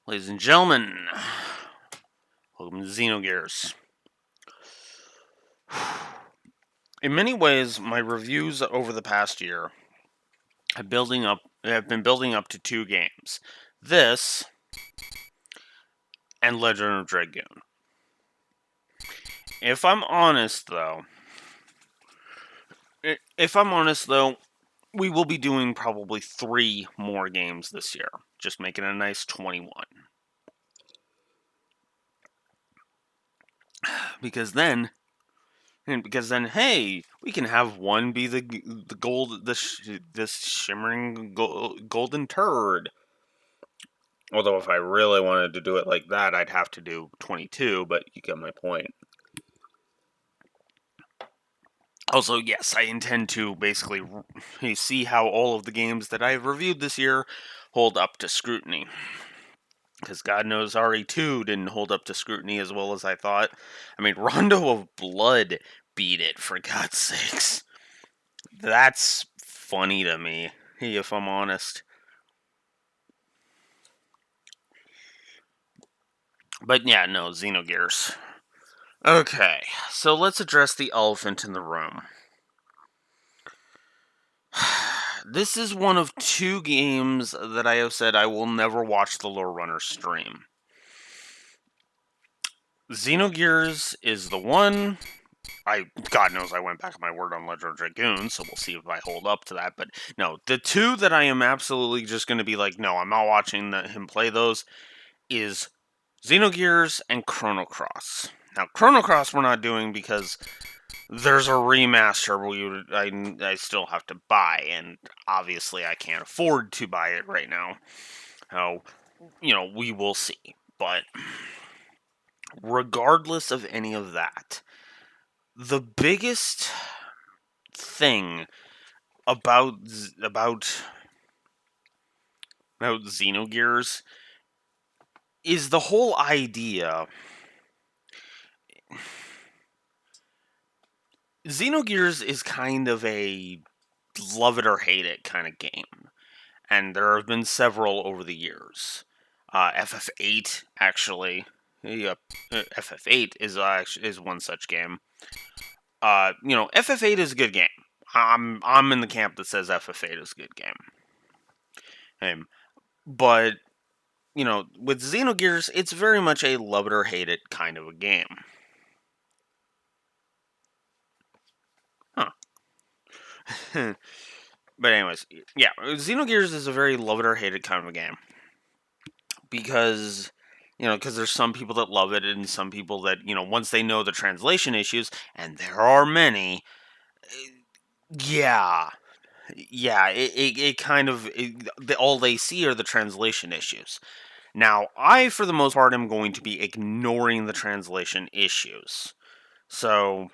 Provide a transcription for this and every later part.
Ladies and gentlemen, welcome to Xenogears. In many ways, my reviews over the past year have been building up to two games. This and Legend of Dragoon. If I'm honest though, we will be doing probably 3 more games this year, just making a nice 21. Because then, hey, we can have one be the gold, this shimmering golden turd. Although if I really wanted to do it like that, I'd have to do 22, but you get my point. Also, yes, I intend to basically see how all of the games that I've reviewed this year hold up to scrutiny. Because God knows RE2 didn't hold up to scrutiny as well as I thought. I mean, Rondo of Blood beat it, for God's sakes. That's funny to me, if I'm honest. But yeah, no, Xenogears. Okay, so let's address the elephant in the room. This is one of 2 games that I have said I will never watch the Lore Runner stream. Xenogears is the one. God knows I went back on my word on Legend of Dragoon, so we'll see if I hold up to that. But no, the 2 that I am absolutely just going to be like, no, I'm not watching him play those, is Xenogears and Chrono Cross. Now, Chrono Cross we're not doing because there's a remaster I still have to buy, and obviously I can't afford to buy it right now. How, we will see. But regardless of any of that, the biggest thing about Xenogears is the whole idea. Xenogears is kind of a love it or hate it kind of game, and there have been several over the years. FF8 actually, FF8 is one such game. FF8 is a good game. I'm in the camp that says FF8 is a good game. But with Xenogears, it's very much a love it or hate it kind of a game. Huh. But anyways, yeah, Xenogears is a very love it or hate it kind of a game. Because there's some people that love it and some people that, once they know the translation issues, and there are many, yeah, it kind of, all they see are the translation issues. Now, I, for the most part, am going to be ignoring the translation issues. So,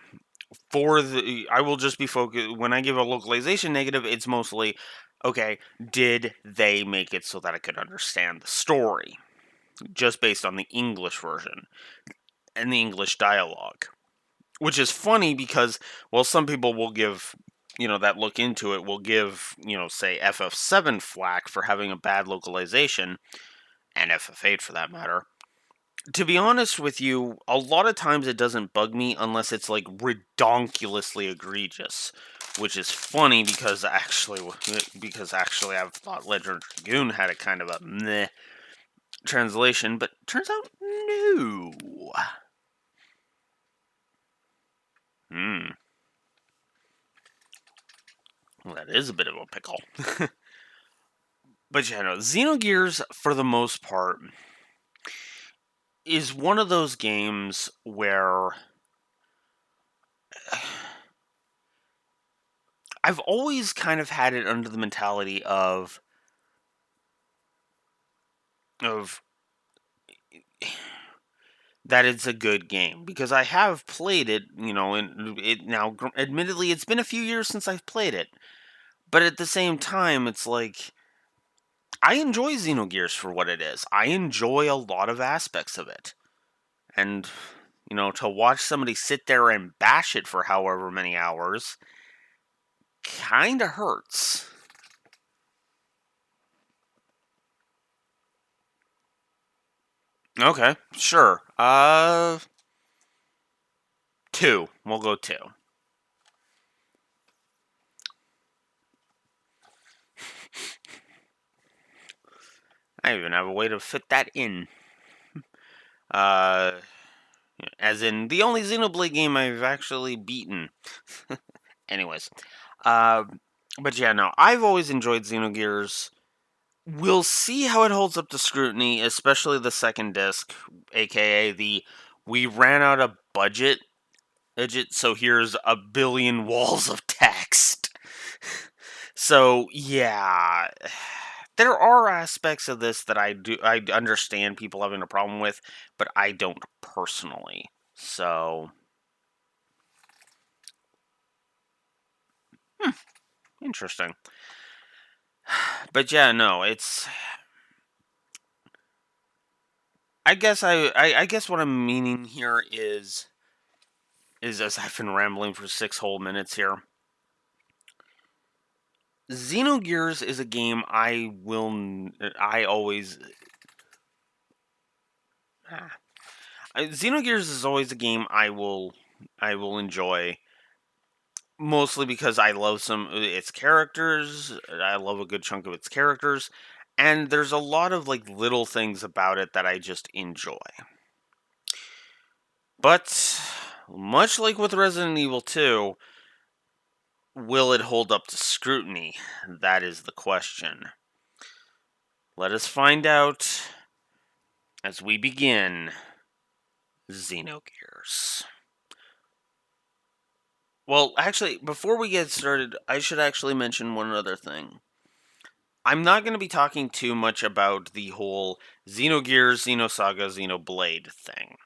I will just be focused, when I give a localization negative, it's mostly, okay, did they make it so that I could understand the story? Just based on the English version and the English dialogue. Which is funny because, well, some people will give, that look into it will give, say, FF7 flack for having a bad localization, and FF8 for that matter. To be honest with you, a lot of times it doesn't bug me unless it's like redonkulously egregious, which is funny because actually I've thought Legend of Dragoon had a kind of a meh translation, but turns out no. Well, that is a bit of a pickle. But Xenogears, for the most part, is one of those games where I've always kind of had it under the mentality of that it's a good game, because I have played it, and it now, admittedly, it's been a few years since I've played it, but at the same time, it's like, I enjoy Xenogears for what it is. I enjoy a lot of aspects of it. And, to watch somebody sit there and bash it for however many hours kinda hurts. Okay, sure. Two. We'll go two. I even have a way to fit that in. Uh, as in the only Xenoblade game I've actually beaten. Anyways, uh, but yeah, no, I've always enjoyed Xenogears. We'll see how it holds up to scrutiny, especially the second disc, aka the we ran out of budget, so here's a billion walls of text. So yeah, there are aspects of this that I understand people having a problem with, but I don't personally. So interesting. But yeah, no, it's I guess what I'm meaning here is as I've been rambling for 6 whole minutes here. Xenogears is a game I always ah, Xenogears is always a game I will enjoy, mostly because I love some its characters. I love a good chunk of its characters, and there's a lot of like little things about it that I just enjoy. But much like with Resident Evil 2, will it hold up to scrutiny? That is the question. Let us find out as we begin Xenogears. Well, actually, before we get started, I should actually mention one other thing. I'm not going to be talking too much about the whole Xenogears, Xenosaga, Xenoblade thing.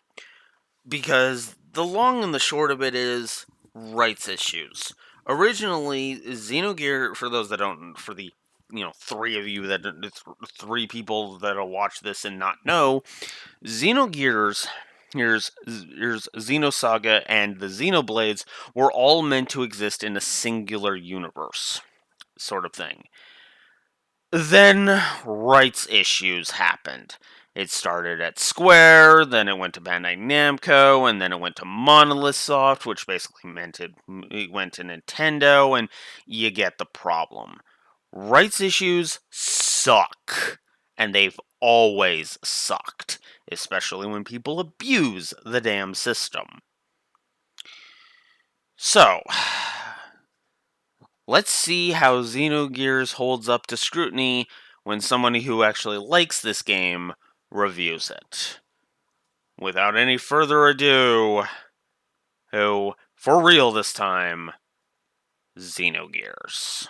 Because the long and the short of it is rights issues. Originally, Xenogear, for those that don't, for the three of you that three people that'll watch this and not know, Xenogears, here's Xenosaga and the Xenoblades were all meant to exist in a singular universe, sort of thing. Then rights issues happened. It started at Square, then it went to Bandai Namco, and then it went to Monolith Soft, which basically meant it went to Nintendo, and you get the problem. Rights issues suck, and they've always sucked, especially when people abuse the damn system. So, let's see how Xenogears holds up to scrutiny when somebody who actually likes this game reviews it. Without any further ado, for real this time, Xenogears.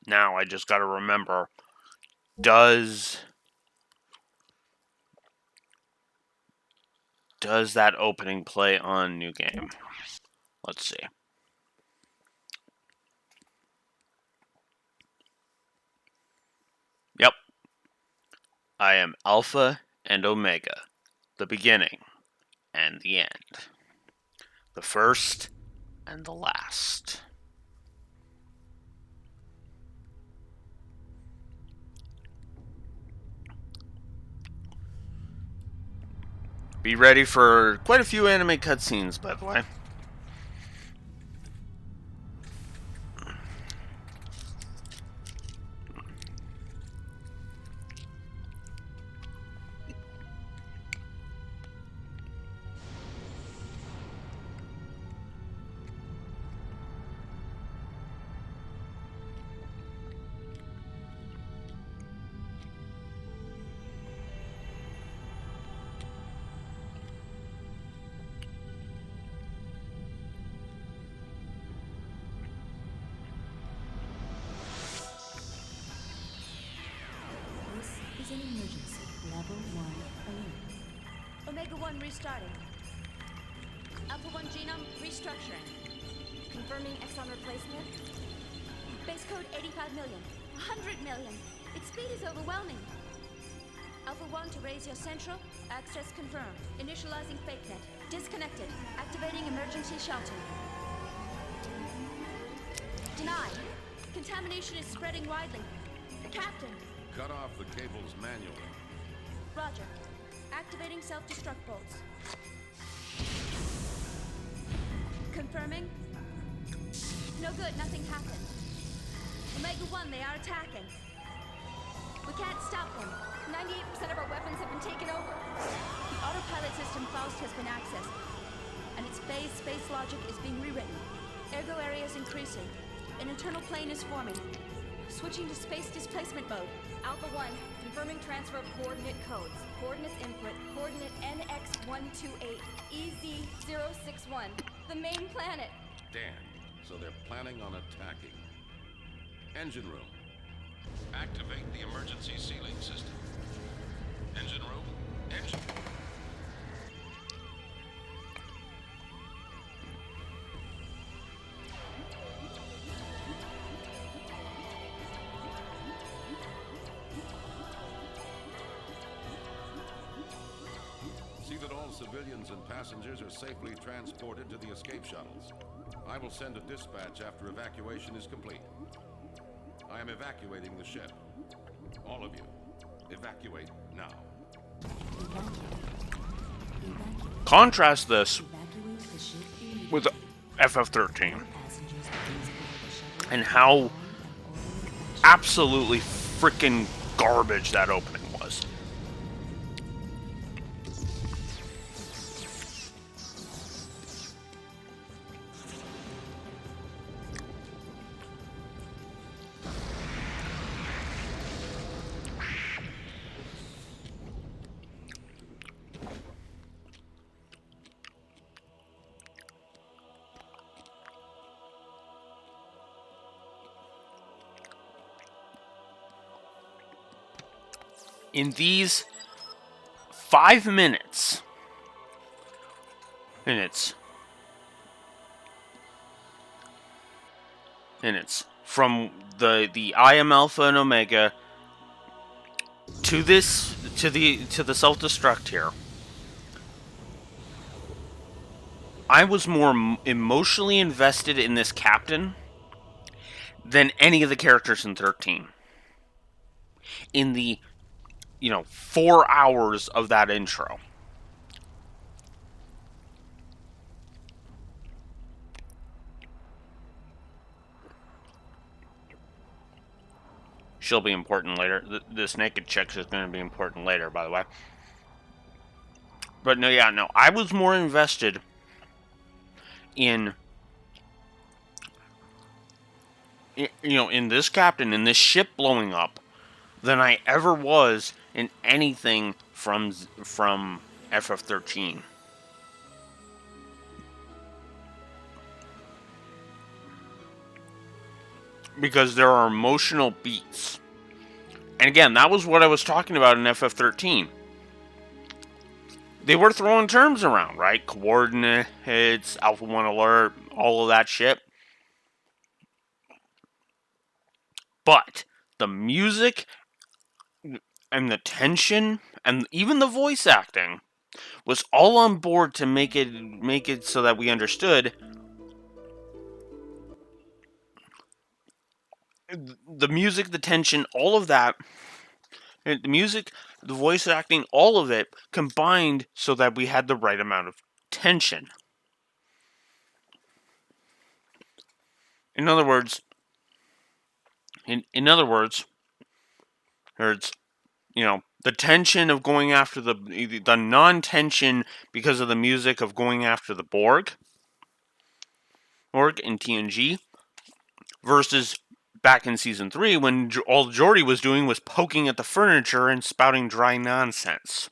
Now I just gotta remember, does that opening play on New Game? Let's see. Yep. I am Alpha and Omega, the beginning and the end, the first and the last. Be ready for quite a few anime cutscenes, by the way. an emergency. Level 1 alert. Omega-1 restarting. Alpha-1 genome restructuring. Confirming exon replacement. Base code 85 million. 100 million. Its speed is overwhelming. Alpha-1 to raise your central. Access confirmed. Initializing fake net. Disconnected. Activating emergency shelter. Denied. Contamination is spreading widely. Captain. Cut off the cables manually. Roger. Activating self-destruct bolts. Confirming. No good, nothing happened. Omega-1, they are attacking. We can't stop them. 98% of our weapons have been taken over. The autopilot system Faust has been accessed, and its phase space logic is being rewritten. Ergo area is increasing. An internal plane is forming. Switching to space displacement mode. Alpha-1, confirming transfer of coordinate codes. Coordinates input, coordinate NX128, EZ061, the main planet. Damn. So they're planning on attacking. Engine room. Activate the emergency sealing system. Engine room. Engine. See that all civilians and passengers are safely transported to the escape shuttles. I will send a dispatch after evacuation is complete. I am evacuating the ship. All of you, evacuate now. Contrast this Evacuate the ship immediately. with FF13 Passengers please board the shuttle. and how absolutely freaking garbage that opening was. In these 5 minutes, from the IM Alpha and Omega to the self-destruct here, I was more emotionally invested in this captain than any of the characters in 13. In the 4 hours of that intro. She'll be important later. This naked chick is going to be important later, by the way. But no, I was more invested in in this captain, in this ship blowing up, than I ever was in anything from FF13. Because there are emotional beats. And again, that was what I was talking about in FF13. They were throwing terms around, right? Coordinates, Alpha 1 alert, all of that shit. But the music and the tension and even the voice acting was all on board to make it so that we understood the music, the tension, all of that, the music, the voice acting, all of it combined so that we had the right amount of tension. In other words, there's the tension of going after the non-tension because of the music of going after the Borg in TNG, versus back in Season 3 when all Geordi was doing was poking at the furniture and spouting dry nonsense.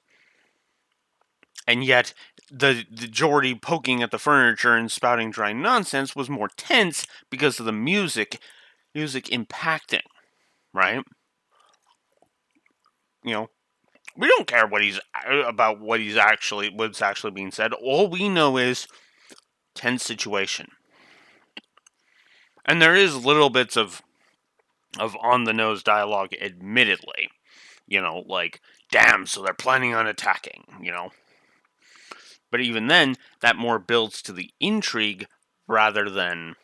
And yet, the Geordi poking at the furniture and spouting dry nonsense was more tense because of the music impacting, right? You know, we don't care about what's actually being said. All we know is tense situation, and there is little bits of on the nose dialogue, admittedly. Like, damn, so they're planning on attacking. But even then, that more builds to the intrigue rather than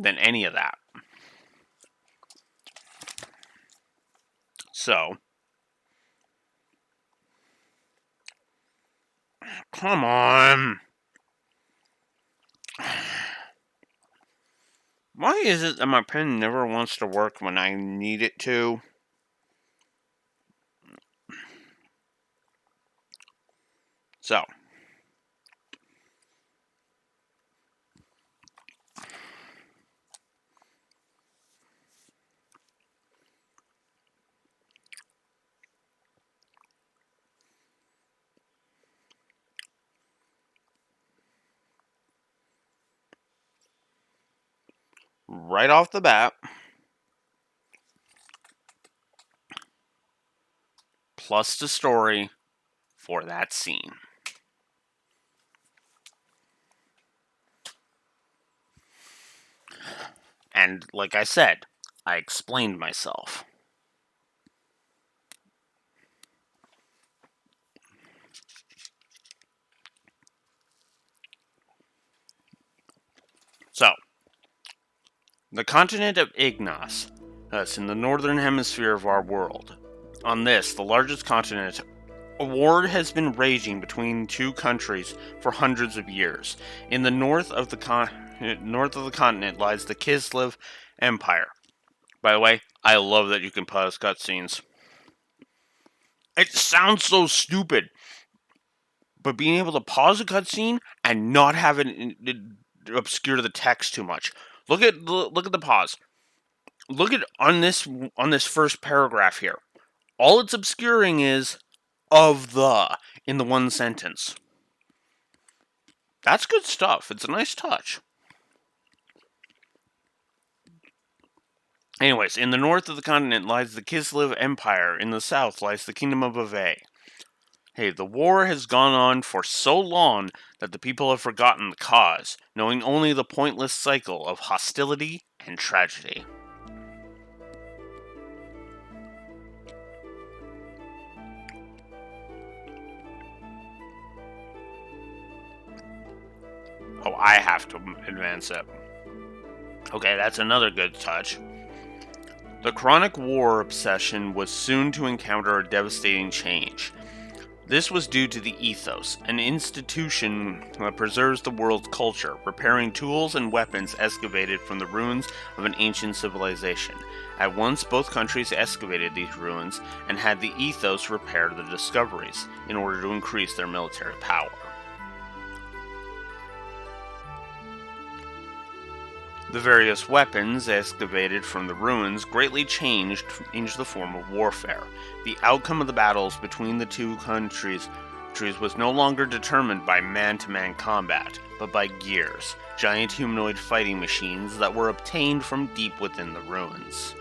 any of that. So, come on. Why is it that my pen never wants to work when I need it to? So, right off the bat, plus the story for that scene. And like I said, I explained myself. So, the continent of Ignas, that's in the northern hemisphere of our world. On this, the largest continent, a war has been raging between two countries for hundreds of years. In the north of the continent lies the Kislev Empire. By the way, I love that you can pause cutscenes. It sounds so stupid, but being able to pause a cutscene and not have it obscure the text too much. Look at the pause. Look at on this first paragraph here. All it's obscuring is of the in the one sentence. That's good stuff. It's a nice touch. Anyways, in the north of the continent lies the Kislev Empire. In the south lies the Kingdom of Ave. Hey, the war has gone on for so long that the people have forgotten the cause, knowing only the pointless cycle of hostility and tragedy. Oh, I have to advance it. Okay, that's another good touch. The chronic war obsession was soon to encounter a devastating change. This was due to the ethos, an institution that preserves the world's culture, repairing tools and weapons excavated from the ruins of an ancient civilization. At once, both countries excavated these ruins and had the ethos repair the discoveries in order to increase their military power. The various weapons excavated from the ruins greatly changed the form of warfare. The outcome of the battles between the two countries was no longer determined by man-to-man combat, but by gears, giant humanoid fighting machines that were obtained from deep within the ruins.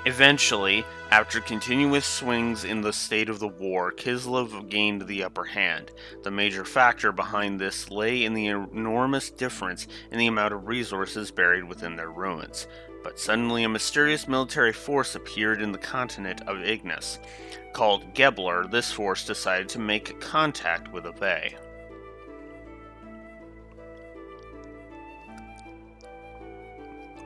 Eventually, after continuous swings in the state of the war, Kislev gained the upper hand. The major factor behind this lay in the enormous difference in the amount of resources buried within their ruins. But suddenly a mysterious military force appeared in the continent of Ignis. Called Gebler, this force decided to make contact with Ave.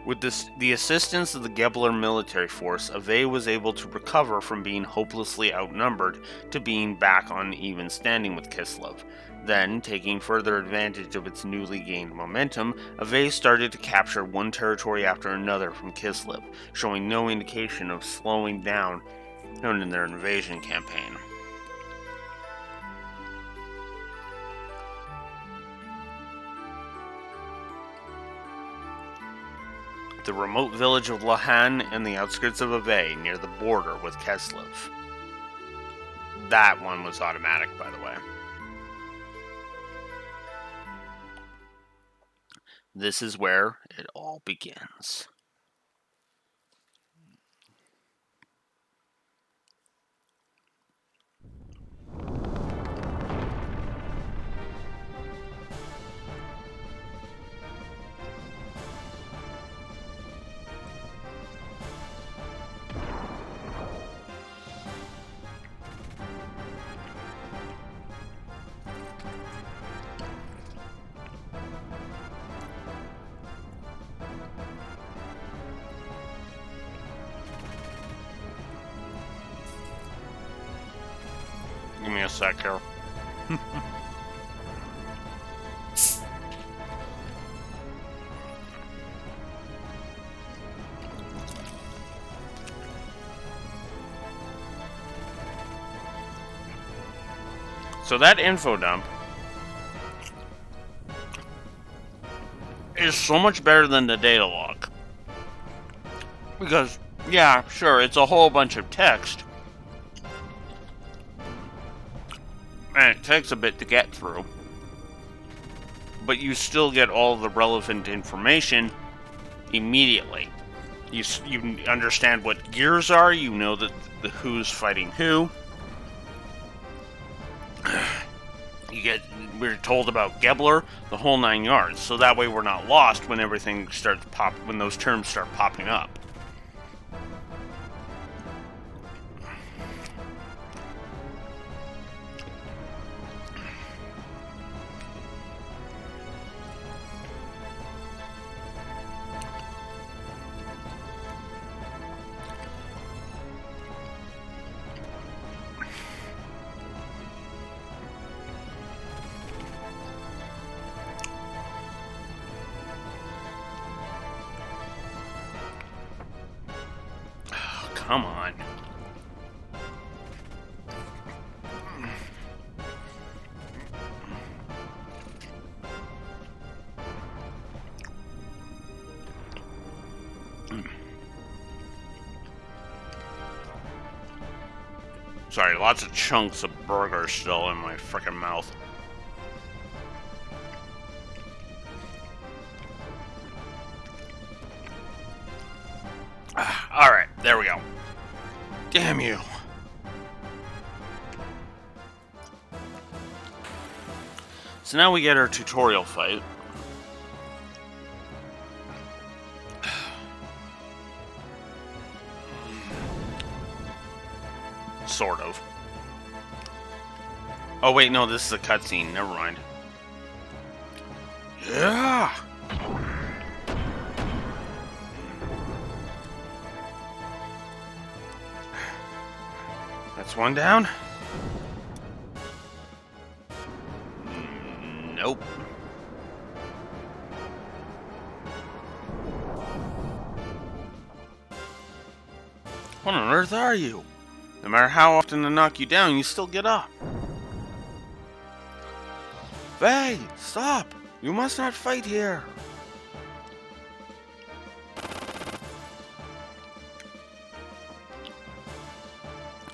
With the assistance of the Gebler military force, Ave was able to recover from being hopelessly outnumbered to being back on even standing with Kislev. Then, taking further advantage of its newly gained momentum, Ave started to capture one territory after another from Kislev, showing no indication of slowing down in their invasion campaign. The remote village of Lahan in the outskirts of Ave, near the border with Kislev. That one was automatic, by the way. This is where it all begins. a sec here. So that info dump is so much better than the data log. Because, yeah, sure, it's a whole bunch of text. And it takes a bit to get through. But you still get all the relevant information immediately. You understand what gears are, you know that who's fighting who. We're told about Gebler, the whole 9 yards, so that way we're not lost when everything starts when those terms start popping up. Come on. Sorry, lots of chunks of burger still in my frickin' mouth. Alright, there we go. Damn you. So now we get our tutorial fight. Sort of. Oh wait, no, this is a cutscene. Never mind. Yeah! That's one down. Nope. What on earth are you? No matter how often I knock you down, you still get up. Vay, stop! You must not fight here.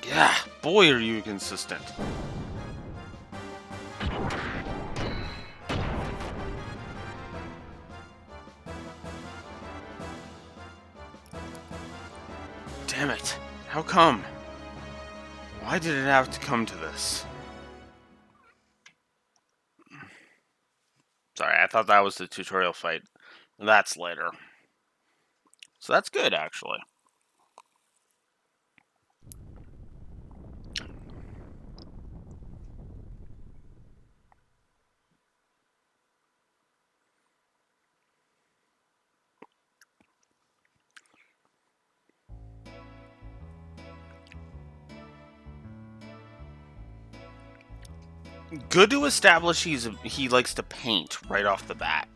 Yeah, boy, are you consistent. Damn it. How come? Why did it have to come to this? Sorry, I thought that was the tutorial fight. That's later. So that's good, actually. Good to establish he likes to paint right off the bat.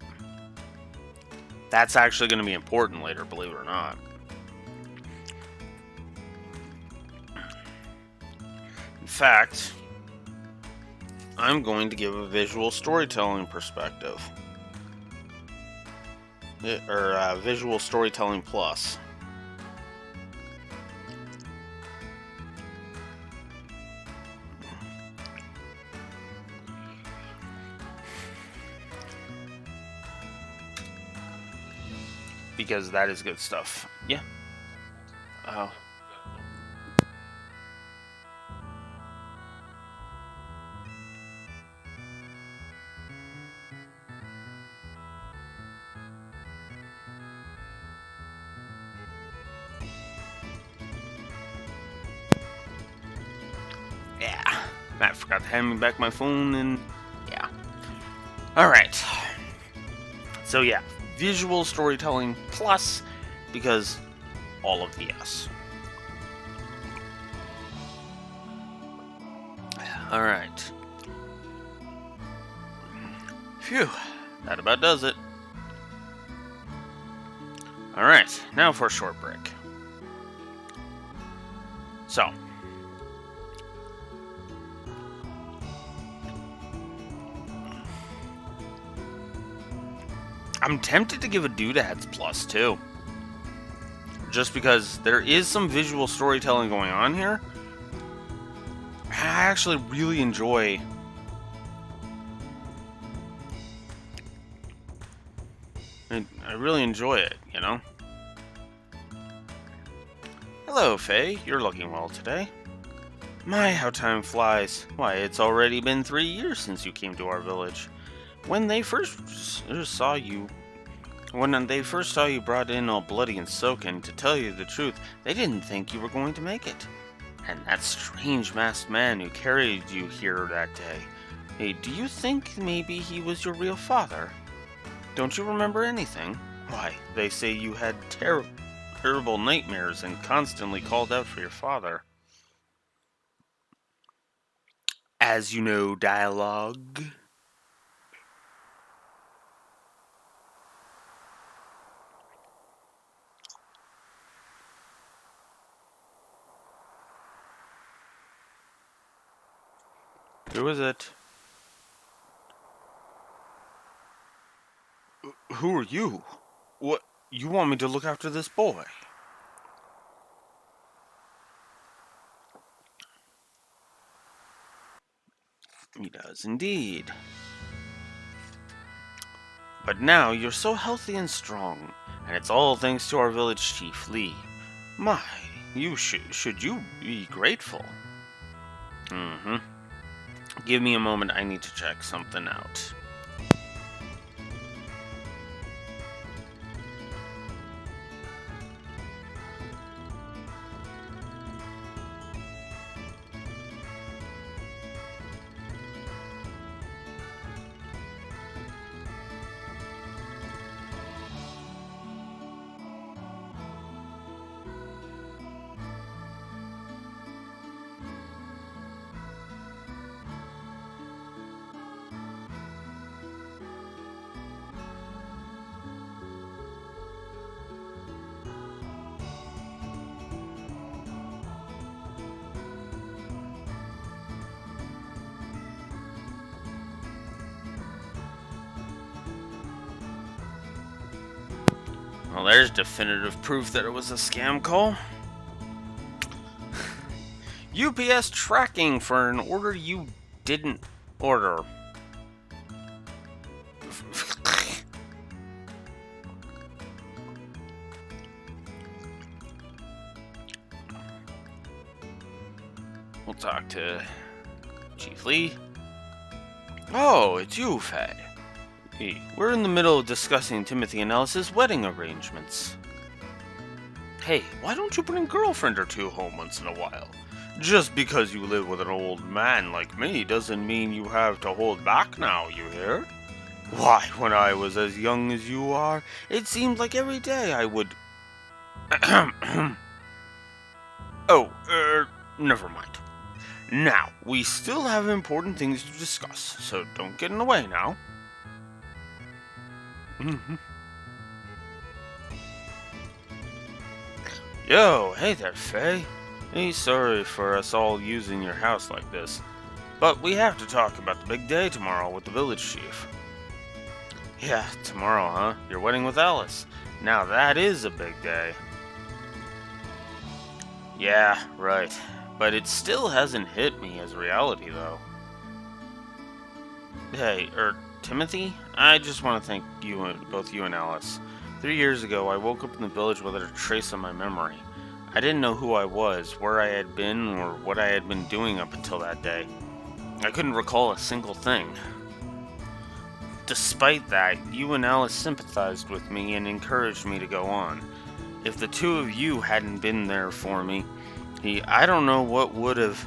That's actually going to be important later, believe it or not. In fact, I'm going to give a visual storytelling perspective. Visual storytelling plus. Because that is good stuff. Yeah. Oh. Yeah. I forgot to hand me back my phone and yeah. Alright. So yeah. Visual storytelling plus, because all of the S. Alright. Phew. That about does it. Alright, now for a short break. So. I'm tempted to give a Doodads plus, too. Just because there is some visual storytelling going on here. I actually really enjoy... I really enjoy it, you know? Hello, Faye. You're looking well today. My, how time flies. Why, it's already been 3 years since you came to our village. When they first saw you brought in all bloody and soaking, to tell you the truth, they didn't think you were going to make it. And that strange masked man who carried you here that day, hey, do you think maybe he was your real father? Don't you remember anything? Why, they say you had terrible nightmares and constantly called out for your father. As you know, dialogue. Who is it? Who are you? What? You want me to look after this boy? He does indeed. But now you're so healthy and strong, and it's all thanks to our village chief, Lee. My, you should you be grateful? Mm-hmm. Give me a moment, I need to check something out. Well, there's definitive proof that it was a scam call. UPS tracking for an order you didn't order. We'll talk to Chief Lee. Oh, it's you, Faye. We're in the middle of discussing Timothy and Alice's wedding arrangements. Hey, why don't you bring a girlfriend or two home once in a while? Just because you live with an old man like me doesn't mean you have to hold back now, you hear? Why, when I was as young as you are, it seemed like every day I would... never mind. Now, we still have important things to discuss, so don't get in the way now. Yo, hey there, Faye. Hey, sorry for us all using your house like this, but we have to talk about the big day tomorrow with the village chief. Yeah, tomorrow, huh? Your wedding with Alice. Now that is a big day. Yeah, right. But it still hasn't hit me as reality, though. Hey, Timothy? I just want to thank you, both you and Alice. 3 years ago, I woke up in the village without a trace of my memory. I didn't know who I was, where I had been, or what I had been doing up until that day. I couldn't recall a single thing. Despite that, you and Alice sympathized with me and encouraged me to go on. If the two of you hadn't been there for me, I don't know what would have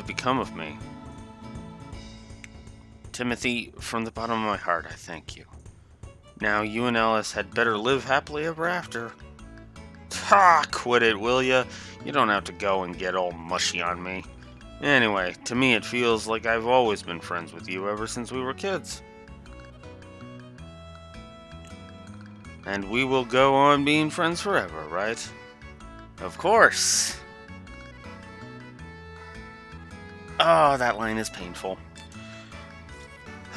become of me. Timothy, from the bottom of my heart, I thank you. Now you and Alice had better live happily ever after. Ha! Quit it, will ya? You don't have to go and get all mushy on me. Anyway, to me it feels like I've always been friends with you ever since we were kids. And we will go on being friends forever, right? Of course. Oh, that line is painful.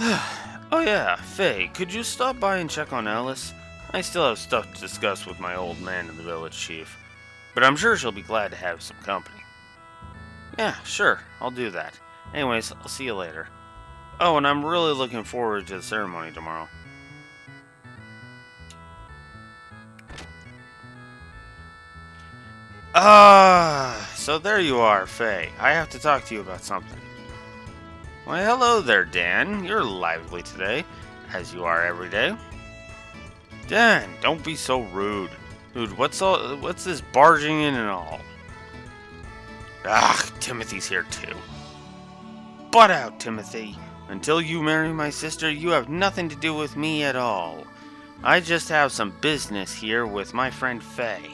Oh yeah, Faye, could you stop by and check on Alice? I still have stuff to discuss with my old man and the village chief, but I'm sure she'll be glad to have some company. Yeah, sure, I'll do that. Anyways, I'll see you later. Oh, and I'm really looking forward to the ceremony tomorrow. So there you are, Faye. I have to talk to you about something. Why, hello there, Dan. You're lively today, as you are every day. Dan, don't be so rude. Dude, what's this barging in and all? Ah, Timothy's here too. Butt out, Timothy. Until you marry my sister, you have nothing to do with me at all. I just have some business here with my friend Faye.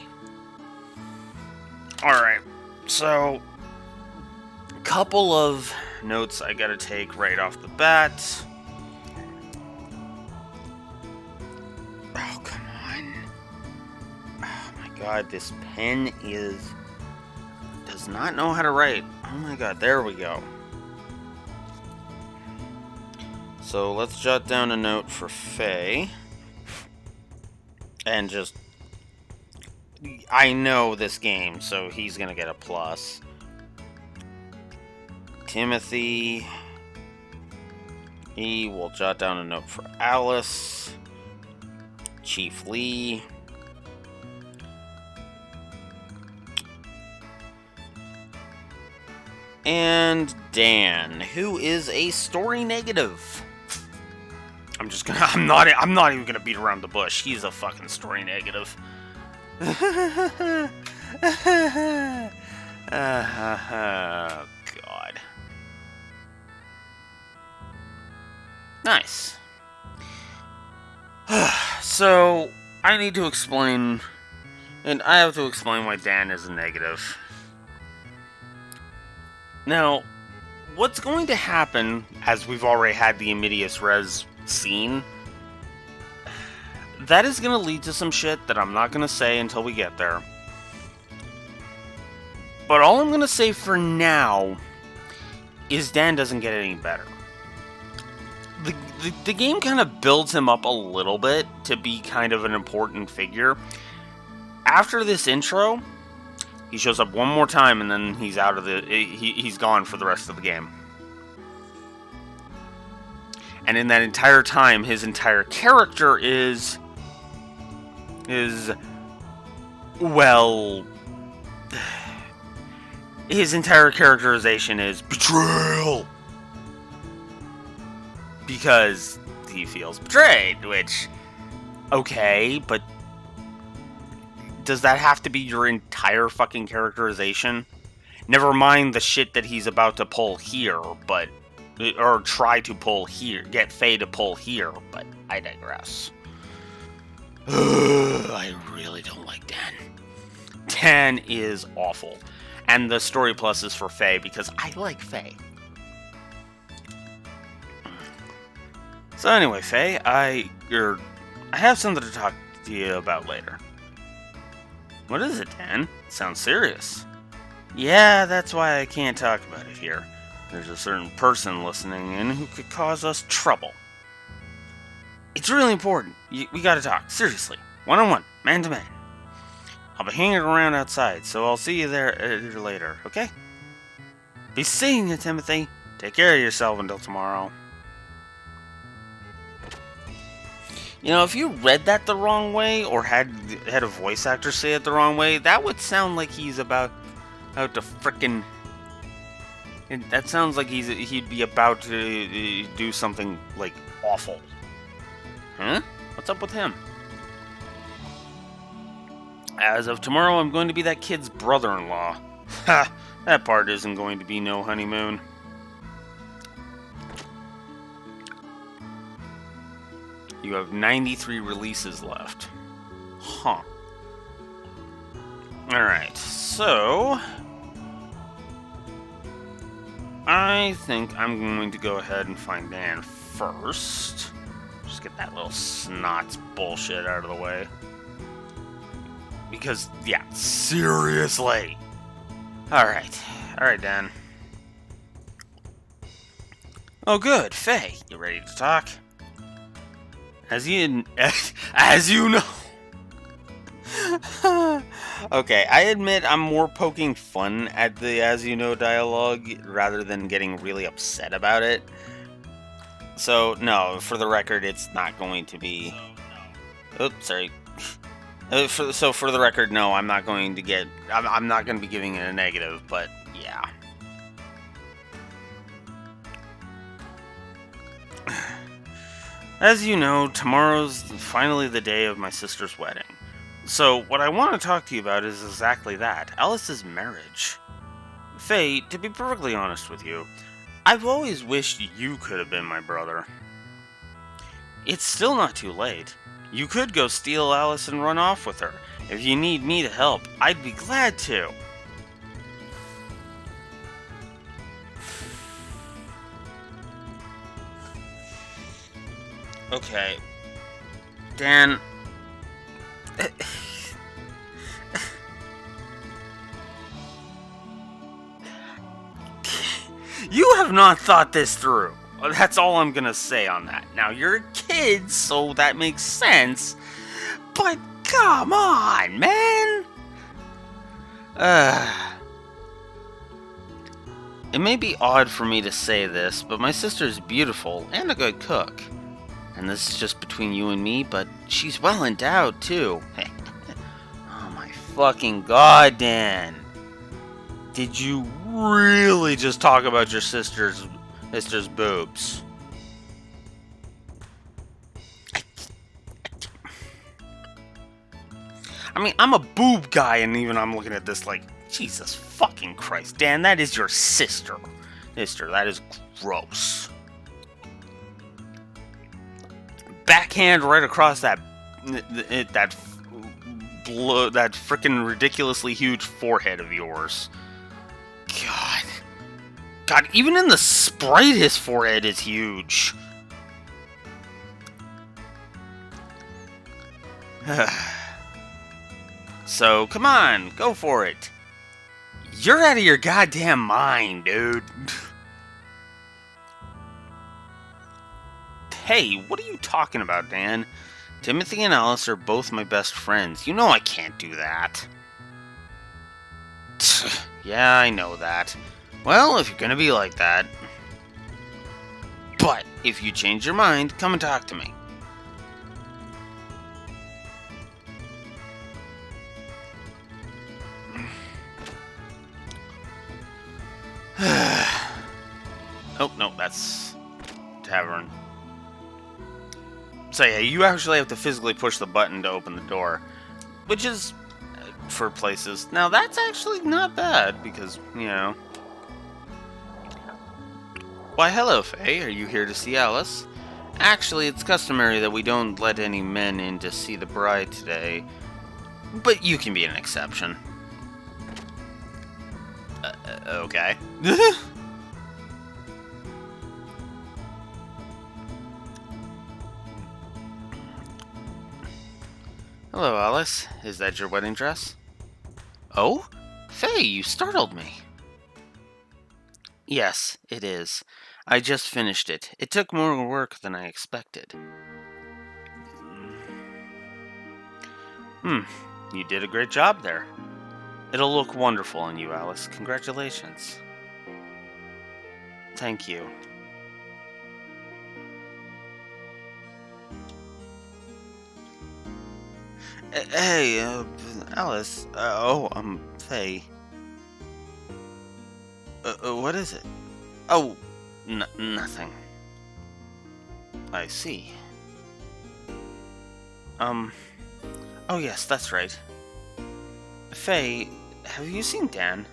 Alright, so a couple of notes I gotta take right off the bat. Oh, come on. Oh my god, this pen does not know how to write. Oh my god, there we go. So let's jot down a note for Faye. And just... I know this game, so he's gonna get a plus. Timothy. He will jot down a note for Alice. Chief Lee. And Dan, who is a story negative. I'm not even gonna beat around the bush. He's a fucking story negative. God. Nice. So, I need to explain, and I have to explain why Dan is a negative. Now, what's going to happen, as we've already had the Immedius Res scene, that is going to lead to some shit that I'm not going to say until we get there. But all I'm going to say for now is Dan doesn't get any better. The game kind of builds him up a little bit to be kind of an important figure. After this intro, he shows up one more time and then he's out of he's gone for the rest of the game. And in that entire time, his entire character well, his entire characterization is betrayal. Because he feels betrayed, which, okay, but does that have to be your entire fucking characterization? Never mind the shit that he's about to pull here, but, or try to pull here, get Faye to pull here, but I digress. I really don't like Dan. Dan is awful. And the story plus is for Faye because I like Faye. So anyway, Faye, I have something to talk to you about later. What is it, Dan? It sounds serious. Yeah, that's why I can't talk about it here. There's a certain person listening in who could cause us trouble. It's really important. We gotta talk, seriously. One-on-one, man-to-man. I'll be hanging around outside, so I'll see you there later, okay? Be seeing you, Timothy. Take care of yourself until tomorrow. You know, if you read that the wrong way, or had a voice actor say it the wrong way, that would sound like he's about to frickin'... That sounds like he'd be about to do something, like, awful. Huh? What's up with him? As of tomorrow, I'm going to be that kid's brother-in-law. Ha! That part isn't going to be no honeymoon. You have 93 releases left. Huh. Alright, so... I think I'm going to go ahead and find Dan first. Just get that little snots bullshit out of the way. Because, yeah, seriously. Alright, Dan. Oh, good, Faye. You ready to talk? As you know. Okay, I admit I'm more poking fun at the as you know dialogue rather than getting really upset about it. So, no, for the record, it's not going to be... Oops, sorry. For the record, no, I'm not going to get... I'm not going to be giving it a negative, but yeah. As you know, tomorrow's finally the day of my sister's wedding. So, what I want to talk to you about is exactly that, Alice's marriage. Faye, to be perfectly honest with you, I've always wished you could have been my brother. It's still not too late. You could go steal Alice and run off with her. If you need me to help, I'd be glad to. Okay. Dan... You have not thought this through. That's all I'm gonna say on that. Now, you're a kid, so that makes sense. But come on, man! It may be odd for me to say this, but my sister's beautiful and a good cook. And this is just between you and me, but she's well endowed, too. Oh my fucking god, Dan. Did you really just talk about your sister's boobs? I mean, I'm a boob guy, and even I'm looking at this like, Jesus fucking Christ. Dan, that is your sister. That is gross. Backhand right across that frickin' ridiculously huge forehead of yours. God, even in the sprite, his forehead is huge. So, come on, go for it. You're out of your goddamn mind, dude. Hey, what are you talking about, Dan? Timothy and Alice are both my best friends. You know I can't do that. Yeah, I know that. Well, if you're gonna be like that... But, if you change your mind, come and talk to me. Oh, no, that's... Tavern. So yeah, you actually have to physically push the button to open the door. Which is... for places. Now, that's actually not bad, because, you know... Why, hello, Faye. Are you here to see Alice? Actually, it's customary that we don't let any men in to see the bride today. But you can be an exception. Okay. Hello, Alice. Is that your wedding dress? Oh? Faye, you startled me. Yes, it is. I just finished it. It took more work than I expected. You did a great job there. It'll look wonderful on you, Alice. Congratulations. Thank you. Hey, Alice. Faye. What is it? Oh, nothing. I see. Oh yes, that's right. Faye, have you seen Dan?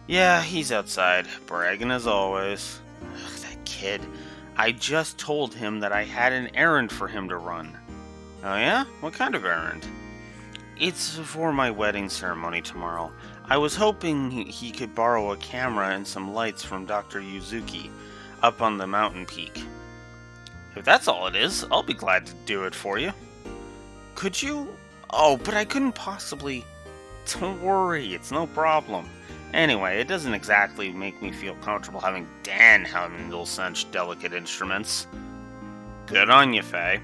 Yeah, he's outside, bragging as always. Ugh, that kid. I just told him that I had an errand for him to run. Oh yeah? What kind of errand? It's for my wedding ceremony tomorrow. I was hoping he could borrow a camera and some lights from Dr. Yuzuki up on the mountain peak. If that's all it is, I'll be glad to do it for you. Could you? Oh, but I couldn't possibly. Don't worry, it's no problem. Anyway, it doesn't exactly make me feel comfortable having Dan handle such delicate instruments. Good on you, Faye.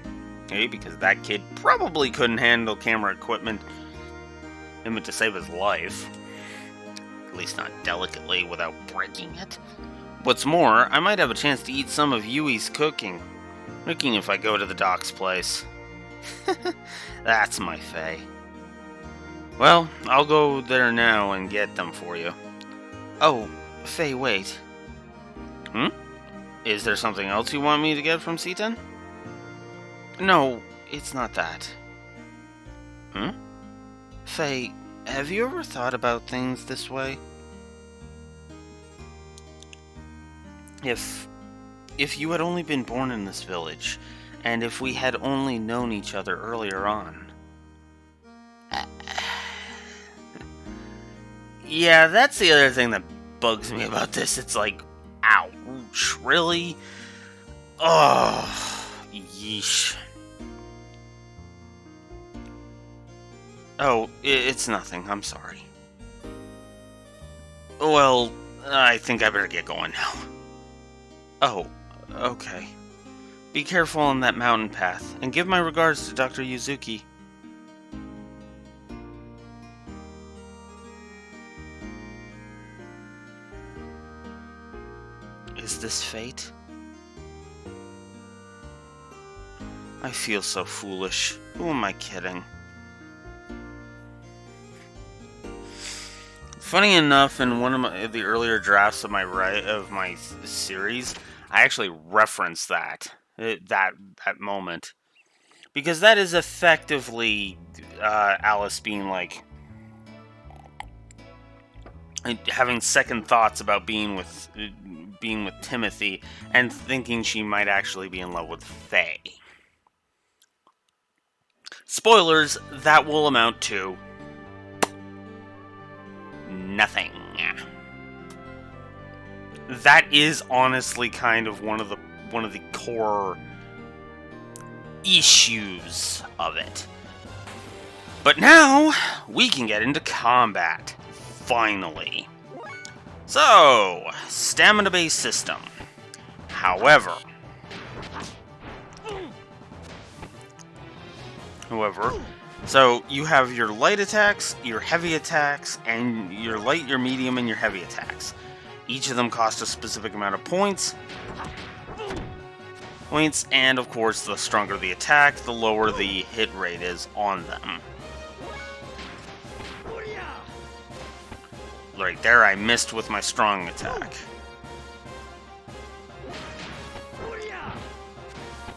Hey, because that kid probably couldn't handle camera equipment even to save his life. At least not delicately without breaking it. What's more, I might have a chance to eat some of Yui's cooking if I go to the doc's place. That's my Faye. Well, I'll go there now and get them for you. Oh, Faye, wait. Is there something else you want me to get from Seaton? No, it's not that. Faye, have you ever thought about things this way? If you had only been born in this village, and if we had only known each other earlier on. Yeah, that's the other thing that bugs me about this. It's like, ouch, really? Oh, yeesh. Oh, it's nothing. I'm sorry. Well, I think I better get going now. Oh, okay. Be careful on that mountain path, and give my regards to Dr. Yuzuki. Is this fate? I feel so foolish. Who am I kidding? Funny enough, in one of the earlier drafts of my series, I actually referenced that moment, because that is effectively Alice being like having second thoughts about being with Timothy and thinking she might actually be in love with Faye. Spoilers, that will amount to nothing. That is honestly kind of one of the core issues of it. But now we can get into combat. Finally. So, stamina-based system. However, so you have your light attacks, your heavy attacks, and your light, your medium, and your heavy attacks. Each of them cost a specific amount of points, and of course, the stronger the attack, the lower the hit rate is on them. Right there, I missed with my strong attack.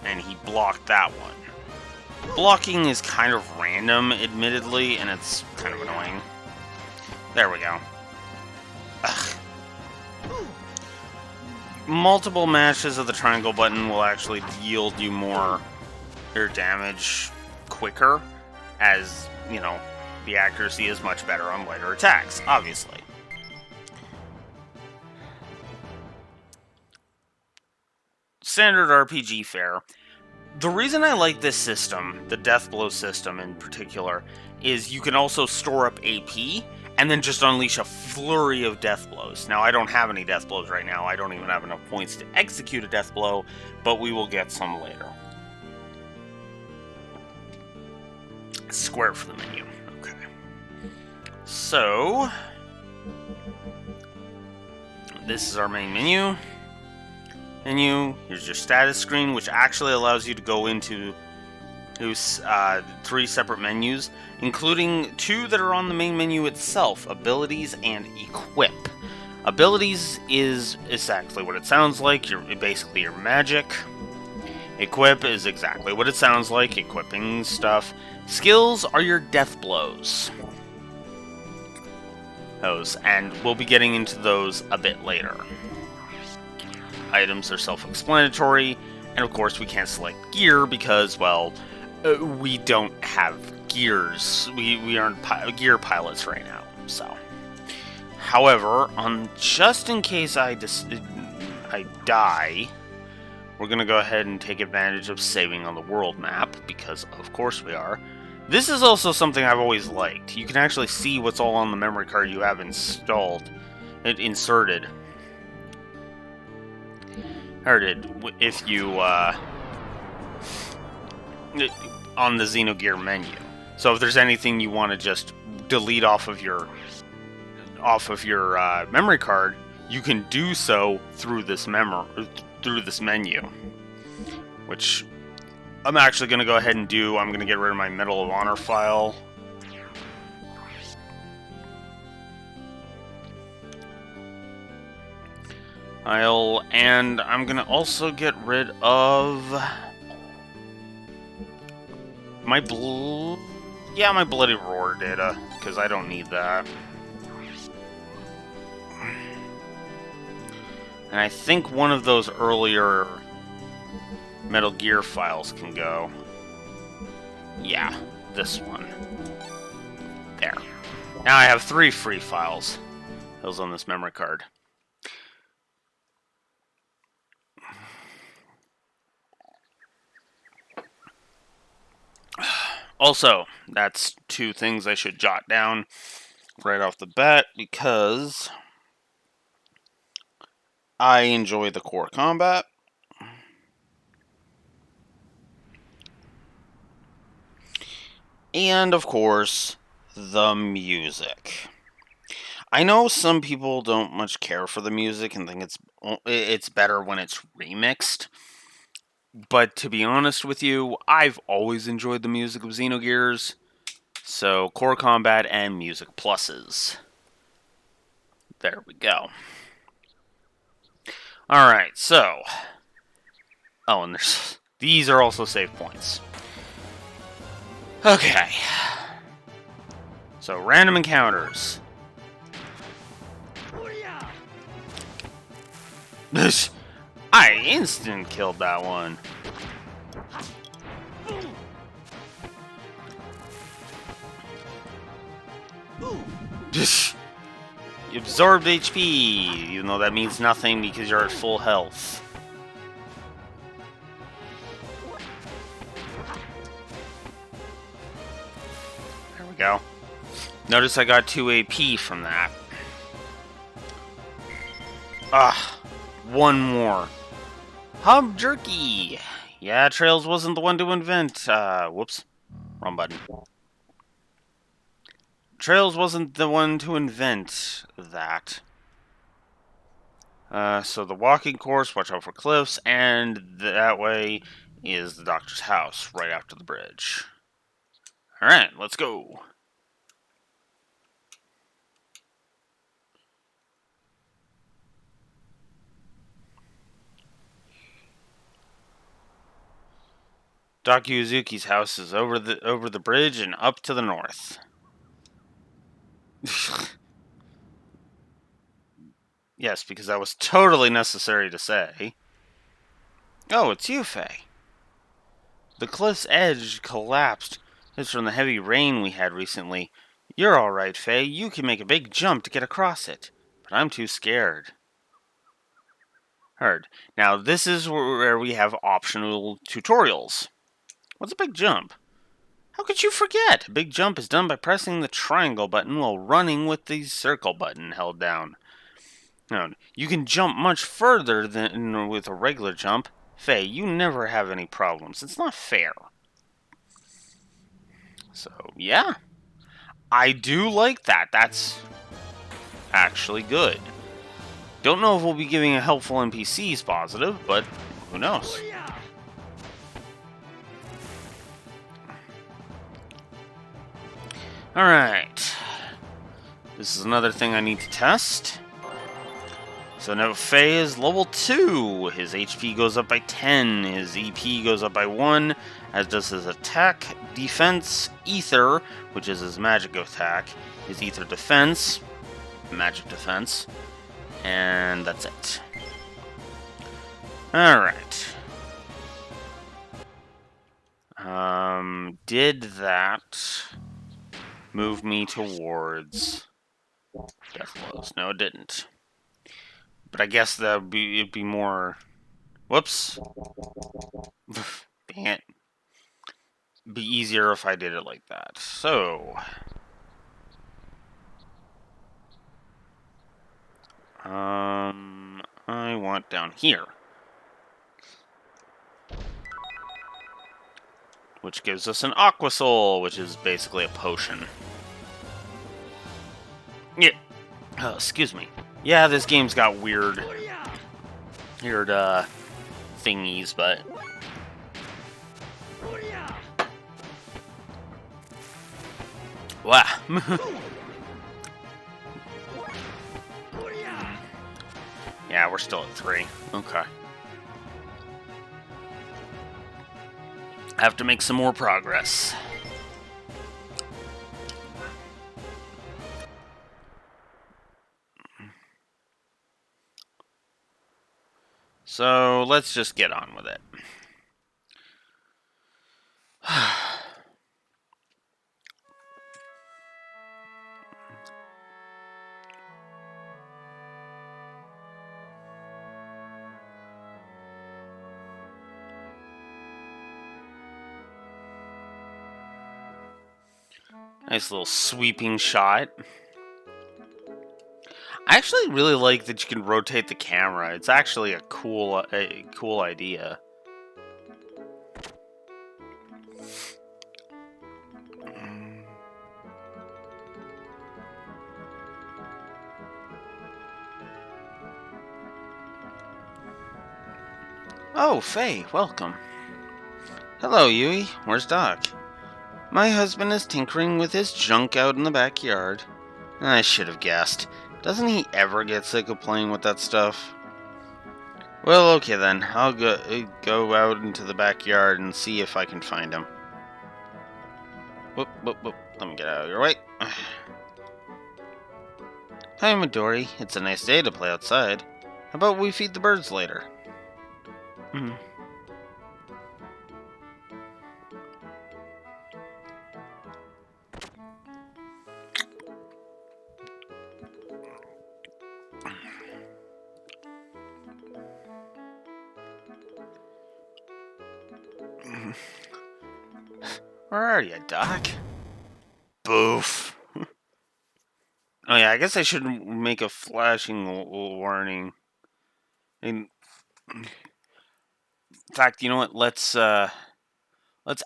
And he blocked that one. Blocking is kind of random, admittedly, and it's kind of annoying. There we go. Ugh. Multiple mashes of the triangle button will actually yield you more air damage quicker, as, you know, the accuracy is much better on lighter attacks, obviously. Standard RPG fare. The reason I like this system, the death blow system in particular, is you can also store up AP and then just unleash a flurry of death blows. Now, I don't have any death blows right now. I don't even have enough points to execute a death blow, but we will get some later. Square for the menu. Okay. So, this is our main menu. Here's your status screen, which actually allows you to go into 3 separate menus, including 2 that are on the main menu itself, abilities and equip. Abilities is exactly what it sounds like, basically your magic. Equip is exactly what it sounds like, equipping stuff. Skills are your death blows. And we'll be getting into those a bit later. Items are self-explanatory, and of course we can't select gear because, well, We don't have gears. We aren't gear pilots right now, so. However, just in case I die, we're gonna go ahead and take advantage of saving on the world map, because of course we are. This is also something I've always liked. You can actually see what's all on the memory card you have inserted. If you, on the Xenogear menu. So if there's anything you want to just delete off of your memory card, you can do so through this menu, which I'm actually going to go ahead and do. I'm going to get rid of my Medal of Honor file. And I'm going to also get rid of my Bloody Roar data, because I don't need that. And I think one of those earlier Metal Gear files can go. Yeah, this one. There. Now I have 3 free files. Those on this memory card. Also, that's 2 things I should jot down right off the bat, because I enjoy the core combat. And, of course, the music. I know some people don't much care for the music and think it's better when it's remixed. But to be honest with you, I've always enjoyed the music of Xenogears. So, core combat and music pluses. There we go. Alright, so. Oh, and these are also save points. Okay. So, random encounters. I instant killed that one. You absorbed HP, even though that means nothing because you're at full health. There we go. Notice I got 2 AP from that. Ah, one more. Hub Jerky! Yeah, Trails wasn't the one to invent. Whoops. Wrong button. Trails wasn't the one to invent that. So the walking course, watch out for cliffs, and that way is the doctor's house, right after the bridge. Alright, let's go. Doc Yuzuki's house is over the bridge and up to the north. Yes, because that was totally necessary to say. Oh, it's you, Faye. The cliff's edge collapsed. It's from the heavy rain we had recently. You're all right, Faye. You can make a big jump to get across it. But I'm too scared. Heard. Now, this is where we have optional tutorials. What's a big jump? How could you forget? A big jump is done by pressing the triangle button while running with the circle button held down. Now, you can jump much further than with a regular jump. Faye, you never have any problems. It's not fair. So, yeah. I do like that. That's actually good. Don't know if we'll be giving a helpful NPCs positive, but who knows? Alright. This is another thing I need to test. So now Faye is level 2. His HP goes up by 10. His EP goes up by 1. As does his attack, defense, ether, which is his magic attack. His ether defense, magic defense. And that's it. Alright. Did that move me towards death blows? No, it didn't. But I guess it'd be more. Whoops. Dang it. Be easier if I did it like that. So. I want down here. Which gives us an Aqua Soul, which is basically a potion. Yeah. Oh, excuse me. Yeah, this game's got weird thingies, but wow. Yeah, we're still at 3. Okay. Have to make some more progress. So let's just get on with it. Nice little sweeping shot. I actually really like that you can rotate the camera. It's actually a cool idea. Oh, Faye, welcome. Hello, Yui. Where's Doc? My husband is tinkering with his junk out in the backyard. I should have guessed. Doesn't he ever get sick of playing with that stuff? Well, okay then. I'll go out into the backyard and see if I can find him. Whoop, whoop, whoop. Let me get out of your way. Hi, Midori. It's a nice day to play outside. How about we feed the birds later? Hmm. Where are you, Doc? Boof. Oh yeah, I guess I should make a flashing warning. In fact, you know what? Let's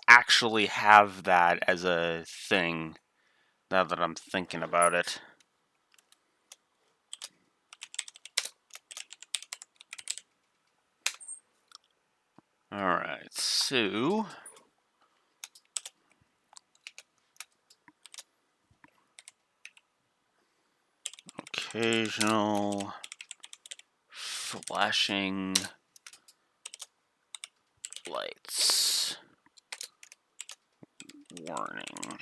actually have that as a thing. Now that I'm thinking about it. All right, so occasional flashing lights warning.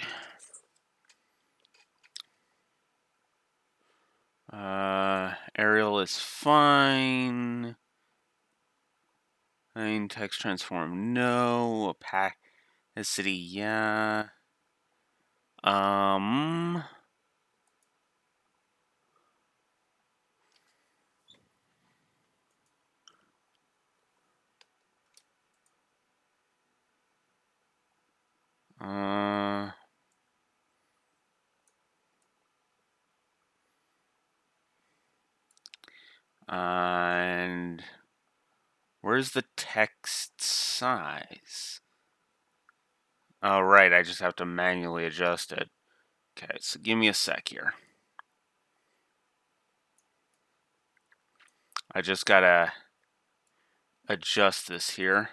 Aerial is fine. Text transform, no. Opacity, yeah. And where's the text size? Oh, right, I just have to manually adjust it. Okay, so give me a sec here. I just gotta adjust this here.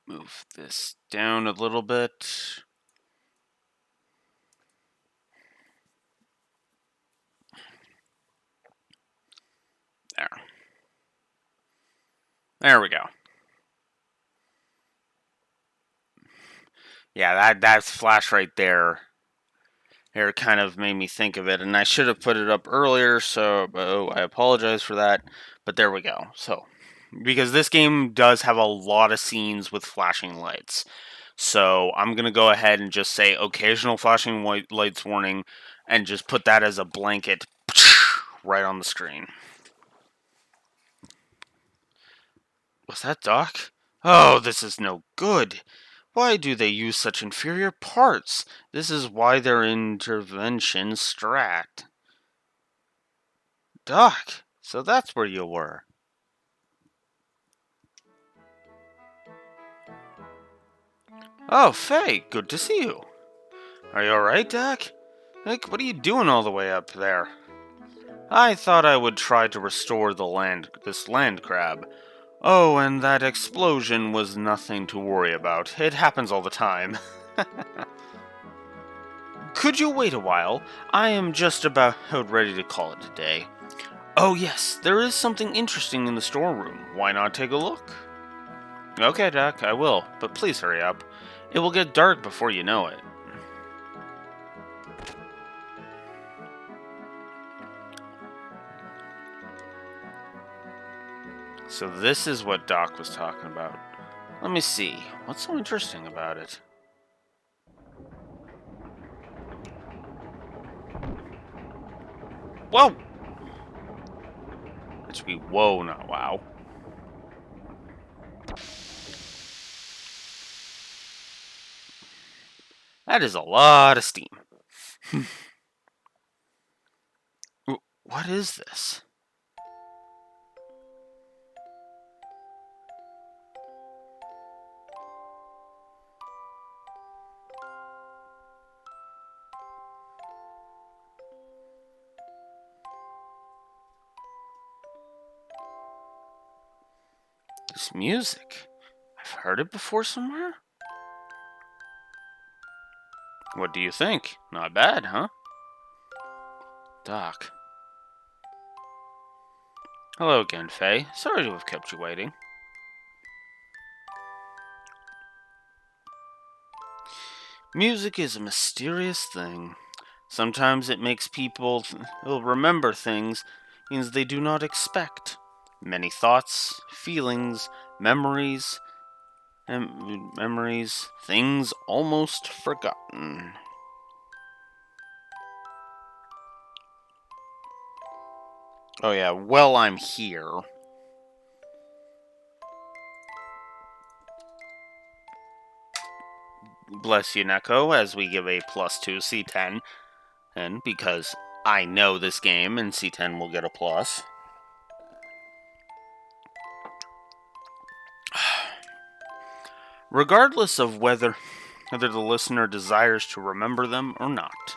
Move this down a little bit. There. There we go. Yeah, that's flash right there. It kind of made me think of it, and I should have put it up earlier, so I apologize for that. But there we go. So because this game does have a lot of scenes with flashing lights. So I'm going to go ahead and just say occasional flashing white lights warning and just put that as a blanket right on the screen. Was that Doc? Oh, this is no good. Why do they use such inferior parts? This is why their intervention strat. Doc, so that's where you were. Oh, Faye, good to see you. Are you alright, Doc? Like, what are you doing all the way up there? I thought I would try to restore this land crab. Oh, and that explosion was nothing to worry about. It happens all the time. Could you wait a while? I am just about ready to call it a day. Oh yes, there is something interesting in the storeroom. Why not take a look? Okay, Doc, I will, but please hurry up. It will get dark before you know it. So this is what Doc was talking about. Let me see. What's so interesting about it? Whoa! It should be whoa, not wow. That is a lot of steam. What is this? This music. I've heard it before somewhere? What do you think? Not bad, huh? Doc. Hello again, Faye. Sorry to have kept you waiting. Music is a mysterious thing. Sometimes it makes people remember things they do not expect. Many thoughts, feelings, memories, things almost forgotten. Oh yeah, well, I'm here. Bless you, Neko, as we give a +2 C10. And because I know this game and C10 will get a plus. Regardless of whether the listener desires to remember them or not.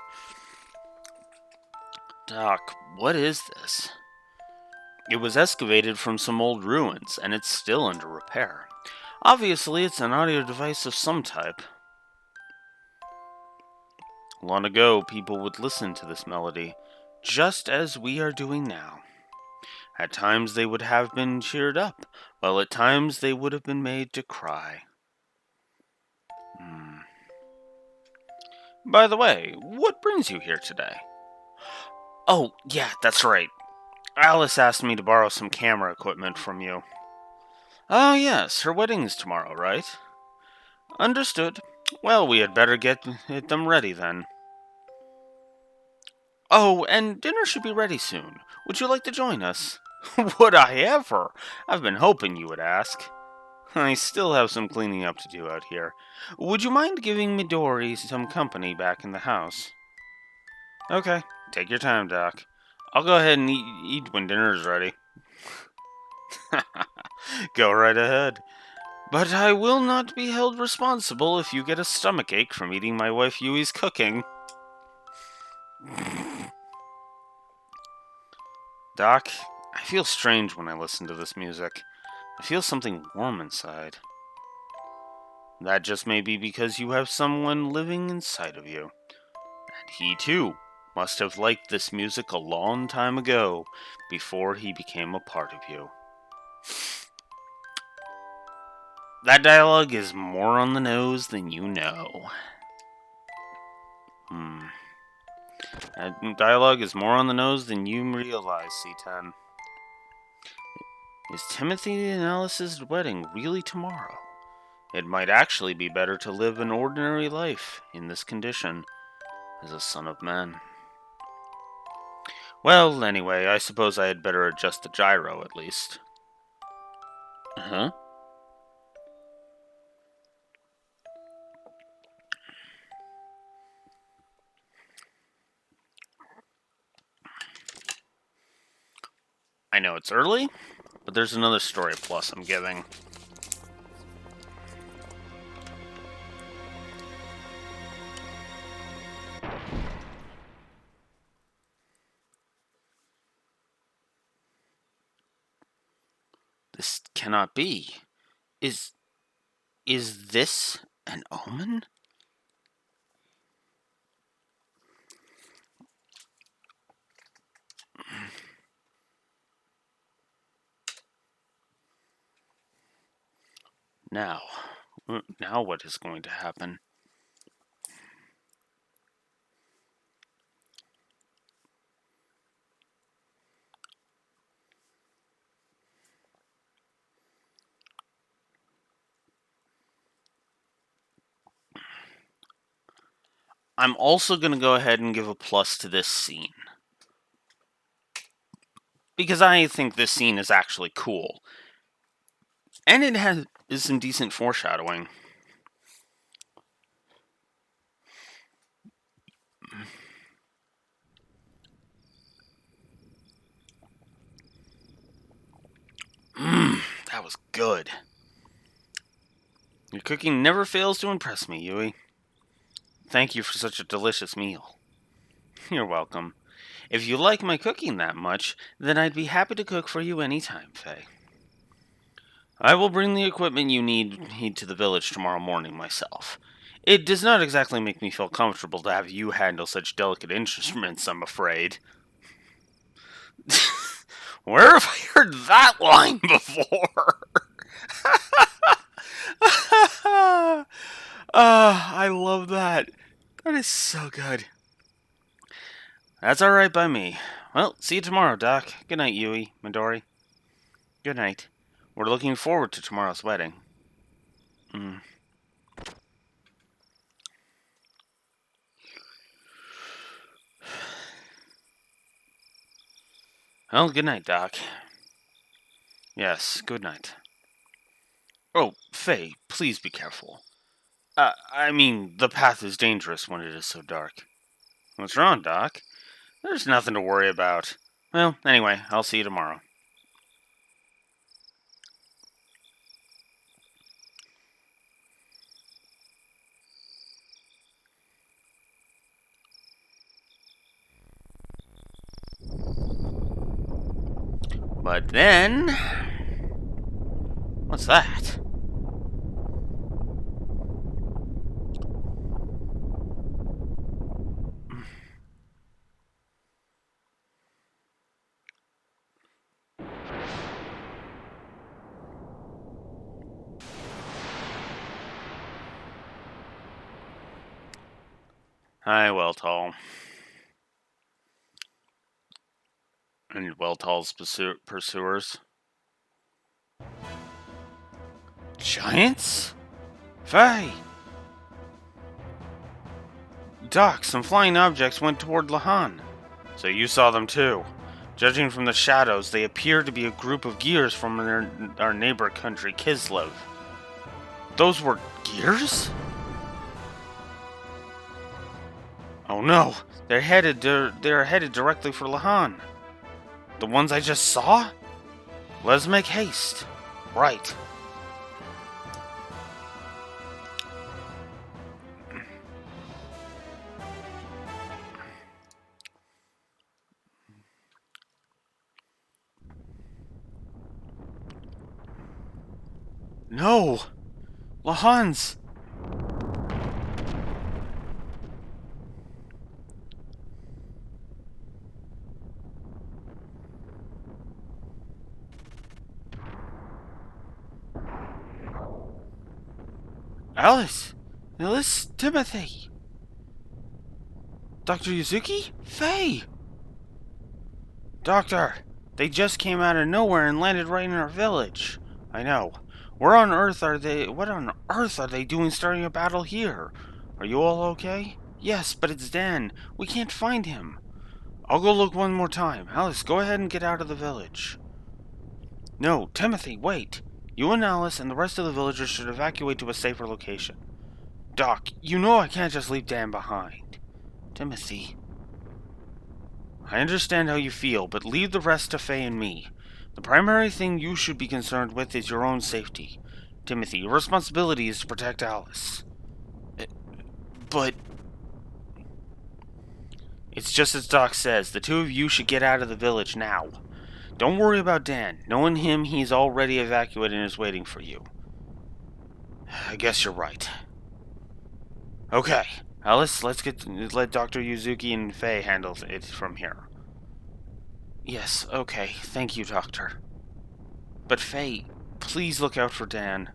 Doc, what is this? It was excavated from some old ruins, and it's still under repair. Obviously, it's an audio device of some type. Long ago, people would listen to this melody, just as we are doing now. At times they would have been cheered up, while at times they would have been made to cry. By the way, what brings you here today? Oh, yeah, that's right. Alice asked me to borrow some camera equipment from you. Oh, yes, her wedding is tomorrow, right? Understood. Well, we had better get them ready then. Oh, and dinner should be ready soon. Would you like to join us? Would I ever? I've been hoping you would ask. I still have some cleaning up to do out here. Would you mind giving Midori some company back in the house? Okay, take your time, Doc. I'll go ahead and eat when dinner is ready. Go right ahead. But I will not be held responsible if you get a stomachache from eating my wife Yui's cooking. Doc, I feel strange when I listen to this music. I feel something warm inside. That just may be because you have someone living inside of you. And he too must have liked this music a long time ago, before he became a part of you. That dialogue is more on the nose than you know. That dialogue is more on the nose than you realize, C10. Is Timothy and Alice's wedding really tomorrow? It might actually be better to live an ordinary life in this condition as a son of man. Well, anyway, I suppose I had better adjust the gyro at least. Huh? I know it's early, but there's another story plus I'm giving. This cannot be. Is this an omen? Now what is going to happen? I'm also going to go ahead and give a plus to this scene. Because I think this scene is actually cool. And it has some decent foreshadowing. That was good. Your cooking never fails to impress me, Yui. Thank you for such a delicious meal. You're welcome. If you like my cooking that much, then I'd be happy to cook for you anytime, Faye. I will bring the equipment you need to the village tomorrow morning myself. It does not exactly make me feel comfortable to have you handle such delicate instruments, I'm afraid. Where have I heard that line before? I love that. That is so good. That's alright by me. Well, see you tomorrow, Doc. Good night, Yui, Midori. Good night. We're looking forward to tomorrow's wedding. Well, good night, Doc. Yes, good night. Oh, Faye, please be careful. I mean, the path is dangerous when it is so dark. What's wrong, Doc? There's nothing to worry about. Well, anyway, I'll see you tomorrow. But then... What's that? Hi, Weltall. And Weltall's pursuers. Giants? Faye! Doc, some flying objects went toward Lahan. So you saw them too. Judging from the shadows, they appear to be a group of gears from our neighbor country, Kislev. Those were gears? Oh no, they're headed directly for Lahan. The ones I just saw? Let's make haste. Right. No! Lahan's! Alice! Timothy! Dr. Yuzuki? Faye! Doctor! They just came out of nowhere and landed right in our village. I know. Where on earth are they? What on earth are they doing starting a battle here? Are you all okay? Yes, but it's Dan. We can't find him. I'll go look one more time. Alice, go ahead and get out of the village. No, Timothy, wait. You and Alice and the rest of the villagers should evacuate to a safer location. Doc, you know I can't just leave Dan behind. Timothy. I understand how you feel, but leave the rest to Faye and me. The primary thing you should be concerned with is your own safety. Timothy, your responsibility is to protect Alice. But... It's just as Doc says, the two of you should get out of the village now. Don't worry about Dan. Knowing him, he's already evacuated and is waiting for you. I guess you're right. Okay, Alice, let Dr. Yuzuki and Faye handle it from here. Yes, okay, thank you, Doctor. But Faye, please look out for Dan.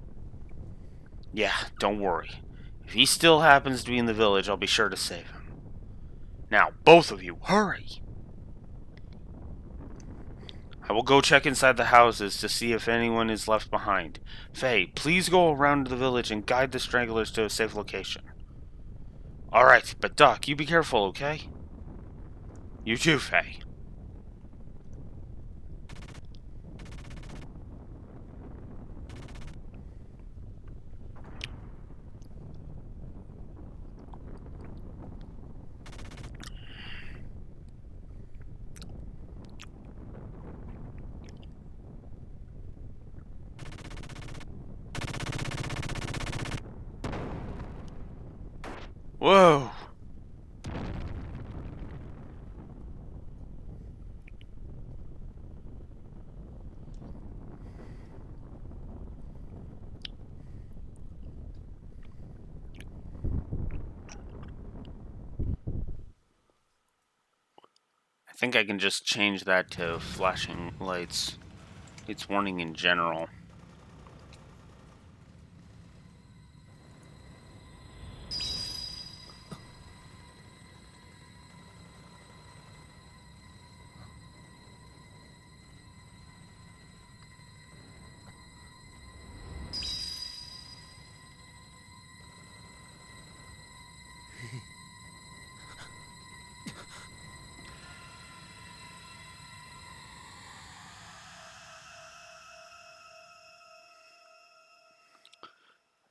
Yeah, don't worry. If he still happens to be in the village, I'll be sure to save him. Now, both of you, hurry! I will go check inside the houses to see if anyone is left behind. Faye, please go around the village and guide the stranglers to a safe location. Alright, but Doc, you be careful, okay? You too, Faye. Whoa! I think I can just change that to flashing lights. It's warning in general.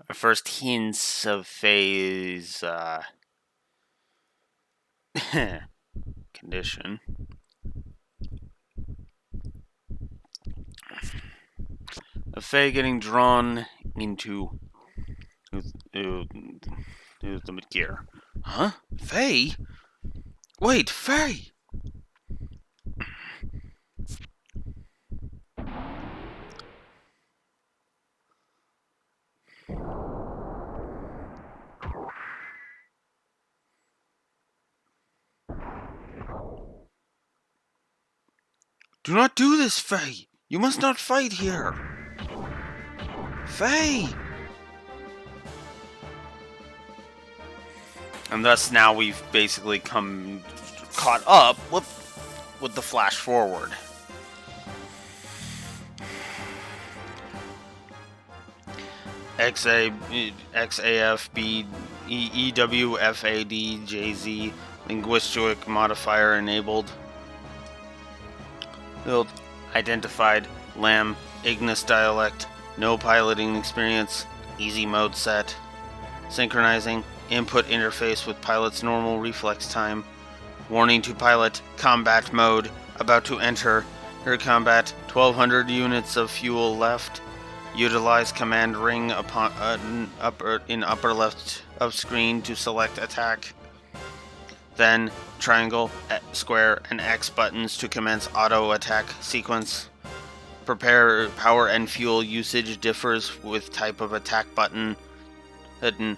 Our first hints of Faye's condition. Of Faye getting drawn into the mid-gear. Huh? Faye? Wait, Faye! Do not do this, Faye! You must not fight here! Faye! And thus now we've basically caught up with the flash forward. XAFB EWFADJZ linguistic modifier enabled. Build identified Lam Ignis dialect. No piloting experience. Easy mode set. Synchronizing input interface with pilot's normal reflex time. Warning to pilot combat mode. About to enter. Air combat. 1200 units of fuel left. Utilize command ring in upper left of screen to select attack. Then triangle, square, and X buttons to commence auto attack sequence. Prepare power and fuel usage differs with type of attack button. 10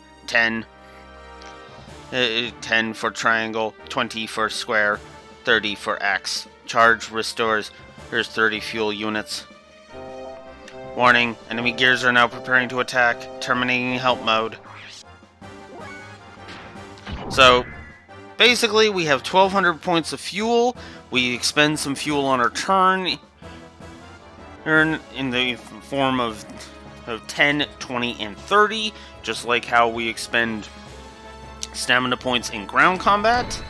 for triangle, 20 for square, 30 for X. Charge restores. Here's 30 fuel units. Warning, enemy gears are now preparing to attack. Terminating help mode. So, basically, we have 1,200 points of fuel. We expend some fuel on our turn in the form of 10, 20, and 30, just like how we expend stamina points in ground combat.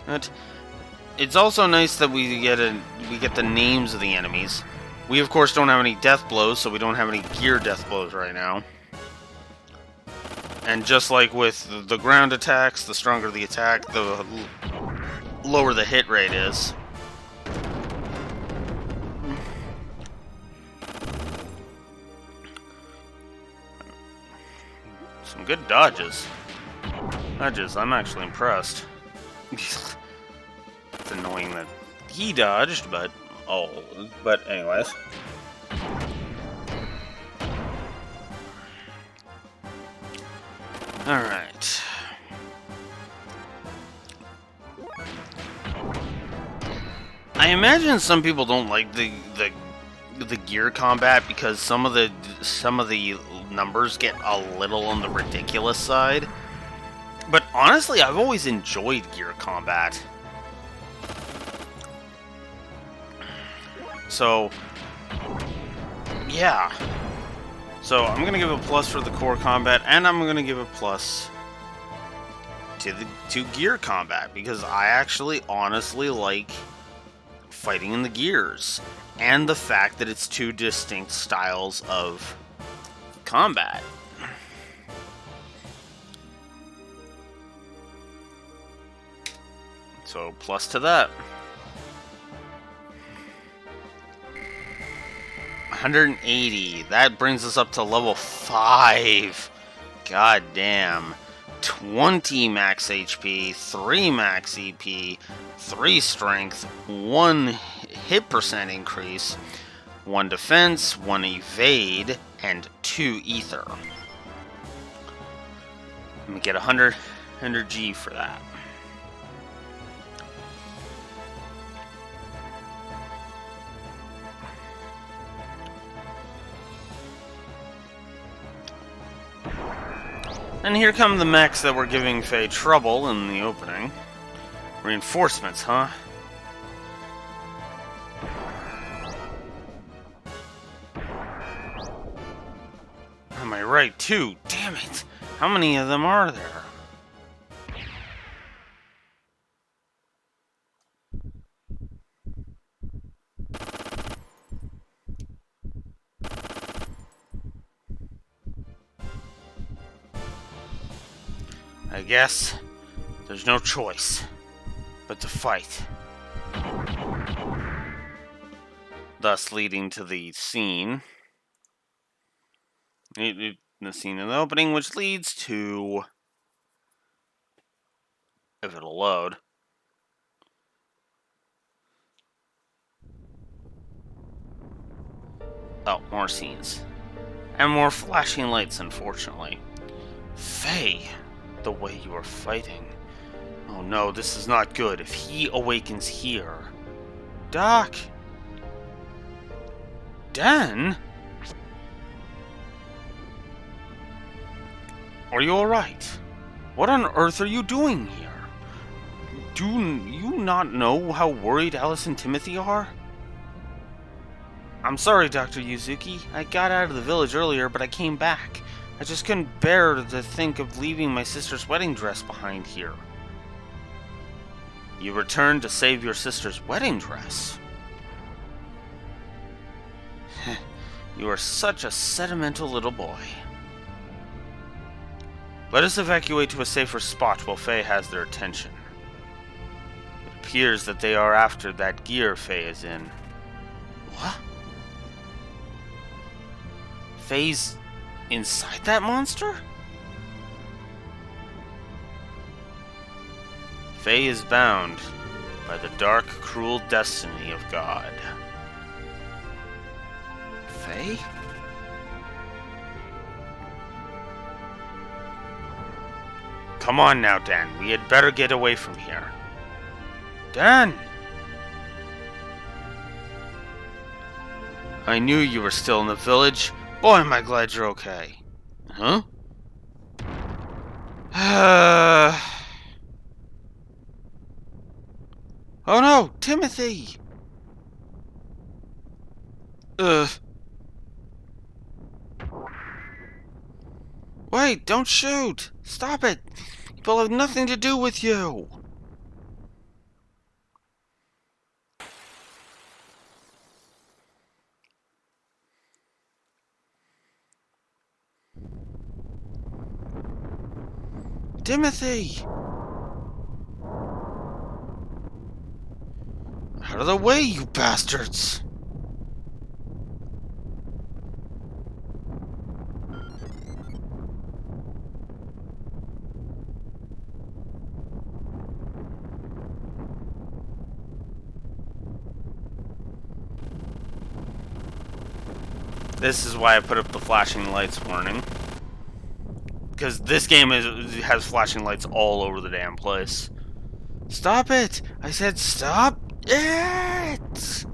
But it's also nice that we get the names of the enemies. We of course don't have any death blows, so we don't have any gear death blows right now. And just like with the ground attacks, the stronger the attack, the lower the hit rate is. Some good dodges. I'm actually impressed. It's annoying that he dodged, but anyways. Alright. I imagine some people don't like the gear combat because some of the numbers get a little on the ridiculous side. But honestly, I've always enjoyed gear combat. So, yeah. So I'm gonna give a plus for the core combat, and I'm gonna give a plus to gear combat because I actually honestly like fighting in the gears, and the fact that it's two distinct styles of combat. So plus to that. 180. That brings us up to level 5. God damn. 20 max HP, 3 max EP, 3 strength, 1 hit percent increase, 1 defense, 1 evade, and 2 ether. Let me get 100 G for that. And here come the mechs that were giving Faye trouble in the opening. Reinforcements, huh? Am I right, too? Damn it! How many of them are there? I guess there's no choice but to fight. Thus leading to the scene. The scene in the opening, which leads to... if it'll load. Oh, more scenes. And more flashing lights, unfortunately. Faye! The way you are fighting. Oh no, this is not good. If he awakens here... Doc! Dan? Are you alright? What on earth are you doing here? Do you not know how worried Alice and Timothy are? I'm sorry, Dr. Yuzuki. I got out of the village earlier, but I came back. I just couldn't bear to think of leaving my sister's wedding dress behind here. You returned to save your sister's wedding dress? You are such a sentimental little boy. Let us evacuate to a safer spot while Faye has their attention. It appears that they are after that gear Faye is in. What? Faye's inside that monster? Faye is bound by the dark, cruel destiny of God. Faye? Come on now, Dan. We had better get away from here. Dan! I knew you were still in the village, Boy, am I glad you're okay. Huh? Oh no, Timothy! Ugh. Wait, don't shoot! Stop it! People have nothing to do with you! Timothy! Out of the way, you bastards! This is why I put up the flashing lights warning. Because this game has flashing lights all over the damn place. Stop it! I said stop it!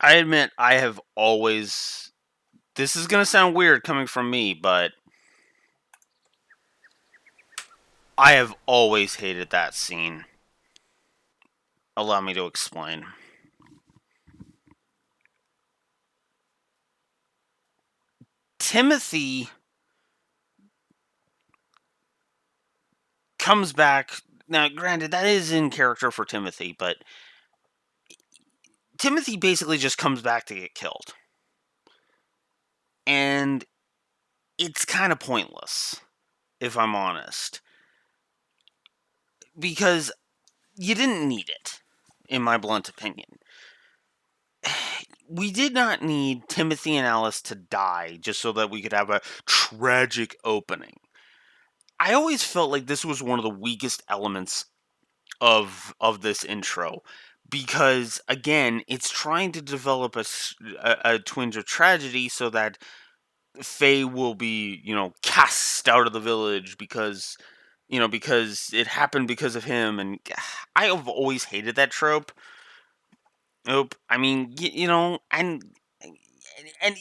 I admit I have always... This is gonna sound weird coming from me, but... I have always hated that scene. Allow me to explain. Timothy comes back. Now, granted, that is in character for Timothy, but Timothy basically just comes back to get killed. And it's kind of pointless, if I'm honest. Because you didn't need it, in my blunt opinion. We did not need Timothy and Alice to die just so that we could have a tragic opening. I always felt like this was one of the weakest elements of this intro, because again, it's trying to develop a twinge of tragedy so that Faye will be, cast out of the village because because it happened because of him. And I have always hated that trope. Nope. I mean, and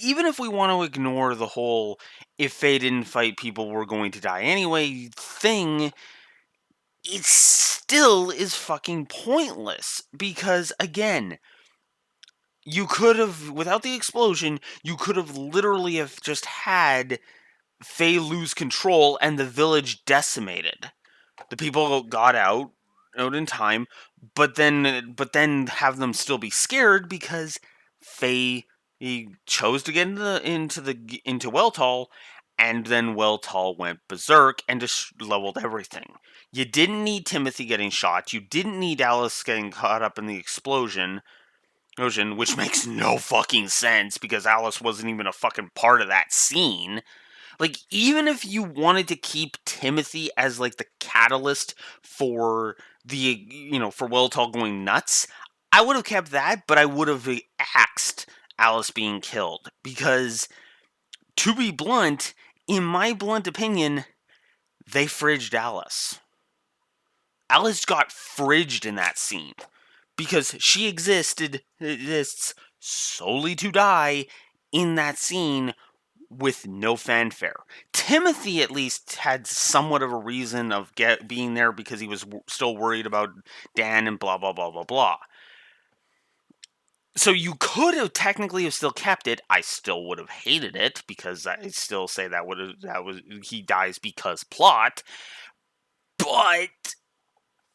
even if we want to ignore the whole "if Faye didn't fight, people were going to die anyway" thing, it still is fucking pointless. Because again, you could have, without the explosion, you could have literally have just had Faye lose control and the village decimated. The people got out in time, but then have them still be scared because Faye he chose to get into Weltall, and then Weltall went berserk and just leveled everything. You didn't need Timothy getting shot. You didn't need Alice getting caught up in the explosion, which makes no fucking sense because Alice wasn't even a fucking part of that scene. Like, even if you wanted to keep Timothy as, like, the catalyst for for Weltall going nuts, I would have kept that, but I would have axed Alice being killed. Because, to be blunt, in my blunt opinion, they fridged Alice. Alice got fridged in that scene. Because she exists solely to die in that scene with no fanfare. Timothy at least had somewhat of a reason of being there because he was still worried about Dan and blah blah blah blah blah. So you could have technically have still kept it. I still would have hated it because I still say that was he dies because plot. But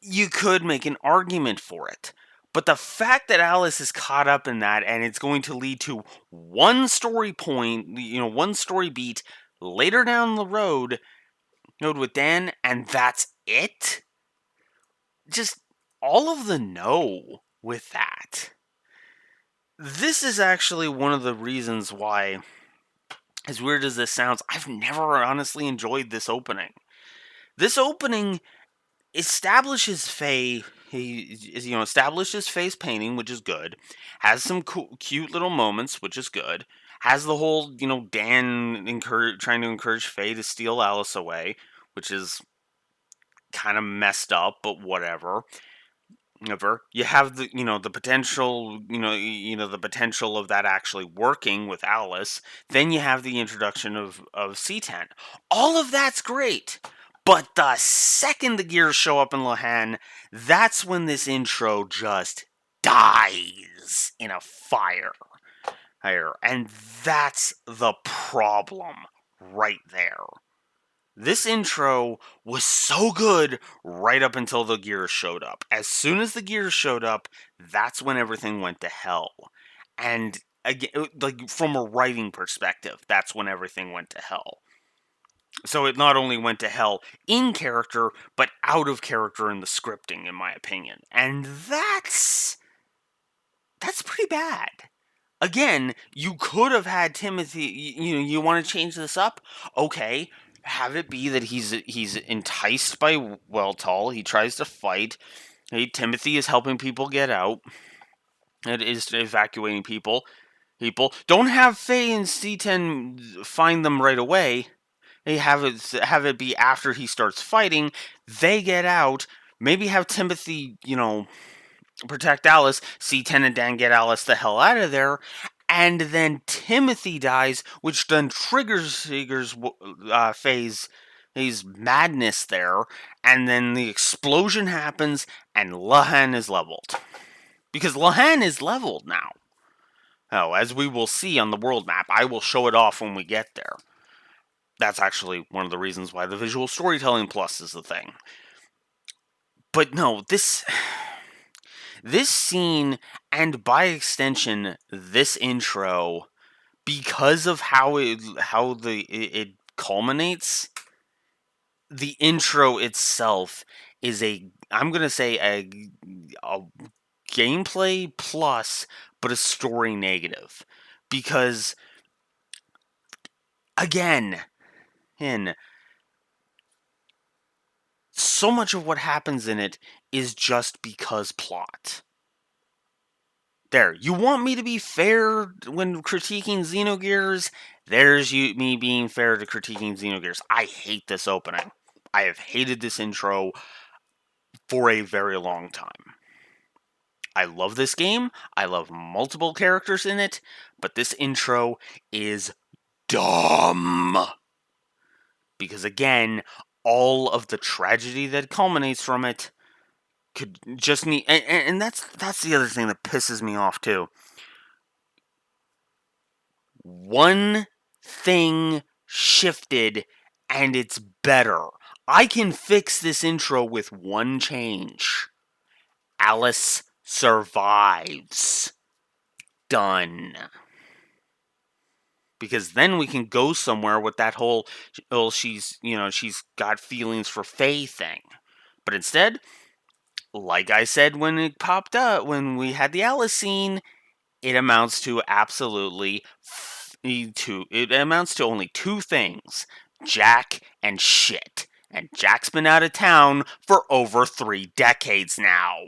you could make an argument for it. But the fact that Alice is caught up in that and it's going to lead to one story point, one story beat later down the road with Dan, and that's it? Just all of the no with that. This is actually one of the reasons why, as weird as this sounds, I've never honestly enjoyed this opening. This opening establishes Faye. Establishes Faye's painting, which is good. Has some cute little moments, which is good. Has the whole, Dan trying to encourage Faye to steal Alice away, which is kind of messed up, but whatever. You have the potential, the potential of that actually working with Alice. Then you have the introduction of C10. All of that's great. But the second the gears show up in Lohan, that's when this intro just dies in a fire. And that's the problem right there. This intro was so good right up until the gears showed up. As soon as the gears showed up, that's when everything went to hell. And again, like from a writing perspective, that's when everything went to hell. So it not only went to hell in character, but out of character in the scripting, in my opinion. And that's pretty bad. Again, you could have had Timothy, you want to change this up? Okay, have it be that he's enticed by Weltall. He tries to fight. Hey, Timothy is helping people get out. It is evacuating people. Don't have Faye and C10 find them right away. They have it be after he starts fighting. They get out. Maybe have Timothy, protect Alice. C10 and Dan get Alice the hell out of there. And then Timothy dies, which then triggers Faye's madness there. And then the explosion happens, and Lohan is leveled. Because Lohan is leveled now. Oh, as we will see on the world map. I will show it off when we get there. That's actually one of the reasons why the Visual Storytelling Plus is the thing. But no, this scene, and by extension, this intro, because of how it culminates, the intro itself is I'm gonna say a gameplay plus, but a story negative, because again, so much of what happens in it is just because plot. There, you want me to be fair when critiquing Xenogears? There's me being fair to critiquing Xenogears. I hate this opening. I have hated this intro for a very long time. I love this game. I love multiple characters in it, but this intro is dumb. Because again, all of the tragedy that culminates from it could just need, and that's the other thing that pisses me off too. One thing shifted and it's better. I can fix this intro with one change. Alice survives. Done. Because then we can go somewhere with that whole, she's got feelings for Faye thing. But instead, like I said when it popped up, when we had the Alice scene, it amounts to only two things: Jack and shit. And Jack's been out of town for over 3 decades now.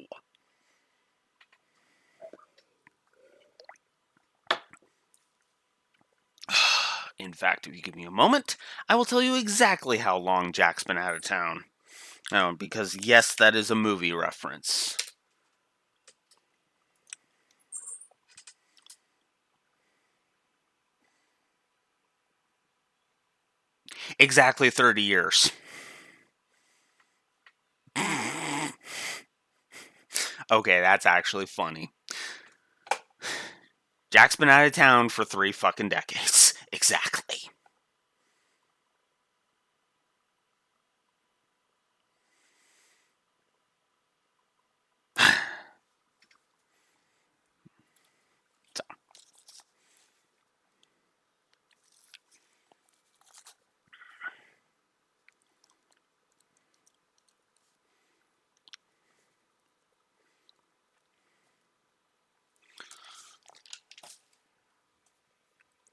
In fact, if you give me a moment, I will tell you exactly how long Jack's been out of town. Because yes, that is a movie reference. Exactly 30 years. Okay, that's actually funny. Jack's been out of town for 3 fucking decades. Exactly.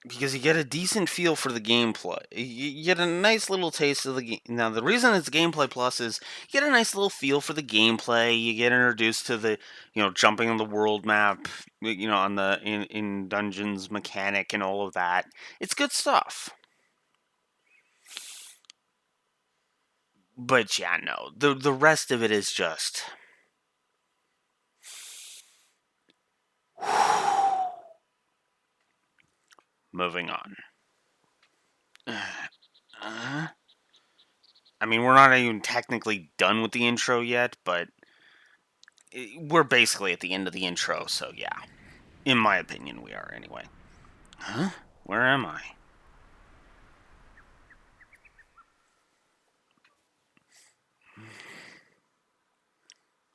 because you get a decent feel for the gameplay. You get a nice little taste of the game. Now, the reason it's Gameplay Plus is you get a nice little feel for the gameplay. You get introduced to the, jumping on the world map, on the in dungeons mechanic and all of that. It's good stuff. But yeah, no, the rest of it is just. Moving on. I mean, we're not even technically done with the intro yet, but we're basically at the end of the intro, so yeah. In my opinion, we are anyway. Huh? Where am I?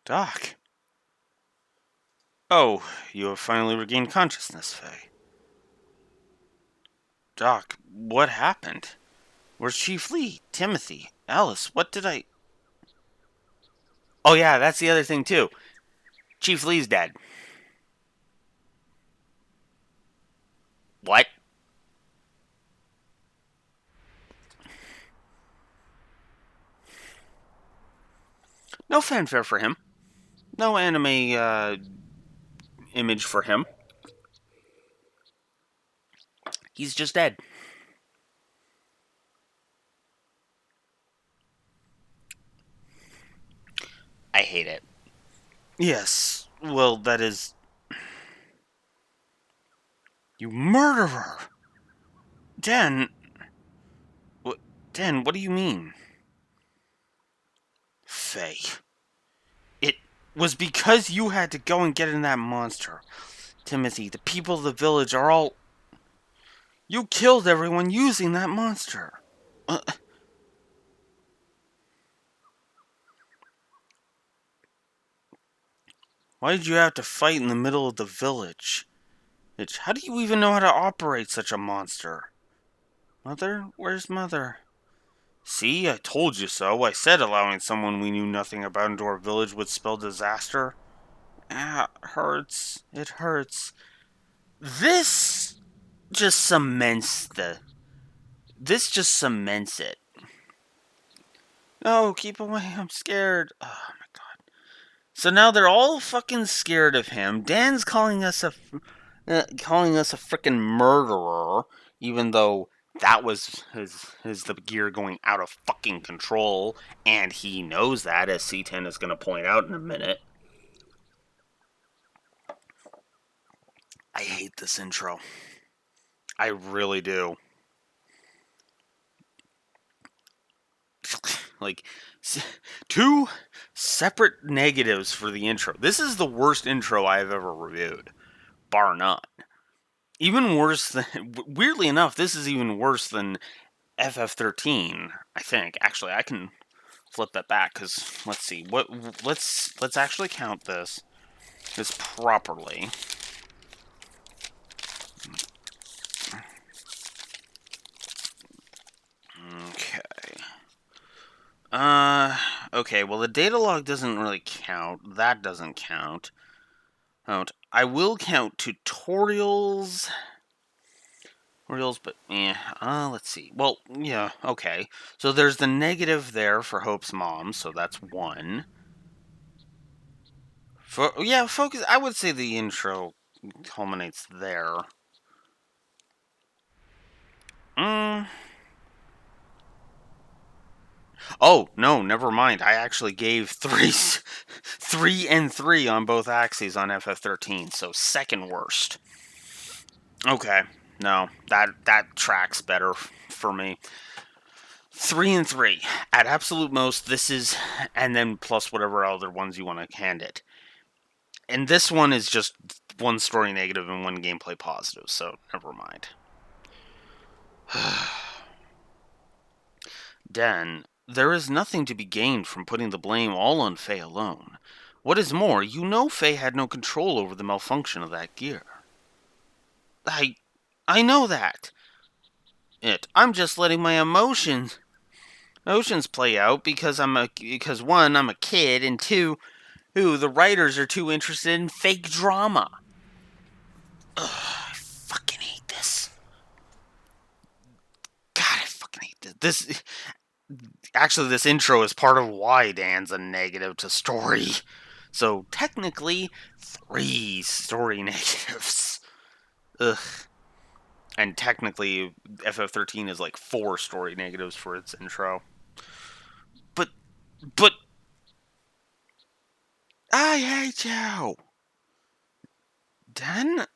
Doc. Oh, you have finally regained consciousness, Faye. Doc, what happened? Where's Chief Lee? Timothy? Alice, what did I... Oh yeah, that's the other thing too. Chief Lee's dead. What? No fanfare for him. No anime image for him. He's just dead. I hate it. Yes, well, that is... You murderer! Dan... What, Dan, what do you mean? Faye. It was because you had to go and get in that monster. Timothy, the people of the village are all... You killed everyone using that monster. Why did you have to fight in the middle of the village? How do you even know how to operate such a monster? Mother? Where's Mother? See, I told you so. I said allowing someone we knew nothing about into our village would spell disaster. Ah, it hurts. It hurts. This just cements it. No, keep away. I'm scared. Oh my god. So now they're all fucking scared of him. Dan's calling us a freaking murderer, even though that was the gear going out of fucking control, and he knows that, as C10 is going to point out in a minute. I hate this intro. I really do. Like, two separate negatives for the intro. This is the worst intro I have ever reviewed, bar none. Even worse than... Weirdly enough, this is even worse than FF13, I think. Actually, I can flip that back, because, let's see. Let's actually count this properly. Okay, well, the data log doesn't really count. That doesn't count. I will count tutorials. But, let's see. Well, yeah, okay. So there's the negative there for Hope's mom, so that's one. Focus. I would say the intro culminates there. Oh, no, never mind. I actually gave 3 and 3 on both axes on FF13, so second worst. Okay, no, that tracks better for me. 3 and 3. At absolute most, this is, and then plus whatever other ones you want to hand it. And this one is just one story negative and one gameplay positive, so never mind. Dan, there is nothing to be gained from putting the blame all on Faye alone. What is more, you know Faye had no control over the malfunction of that gear. I know that. I'm just letting my emotions play out because one, I'm a kid, and two, the writers are too interested in fake drama. Ugh, I fucking hate this. This actually, this intro is part of why Dan's a negative to story. So technically, 3 story negatives. Ugh. And technically, FF13 is like 4 story negatives for its intro. But I hate you. Dan?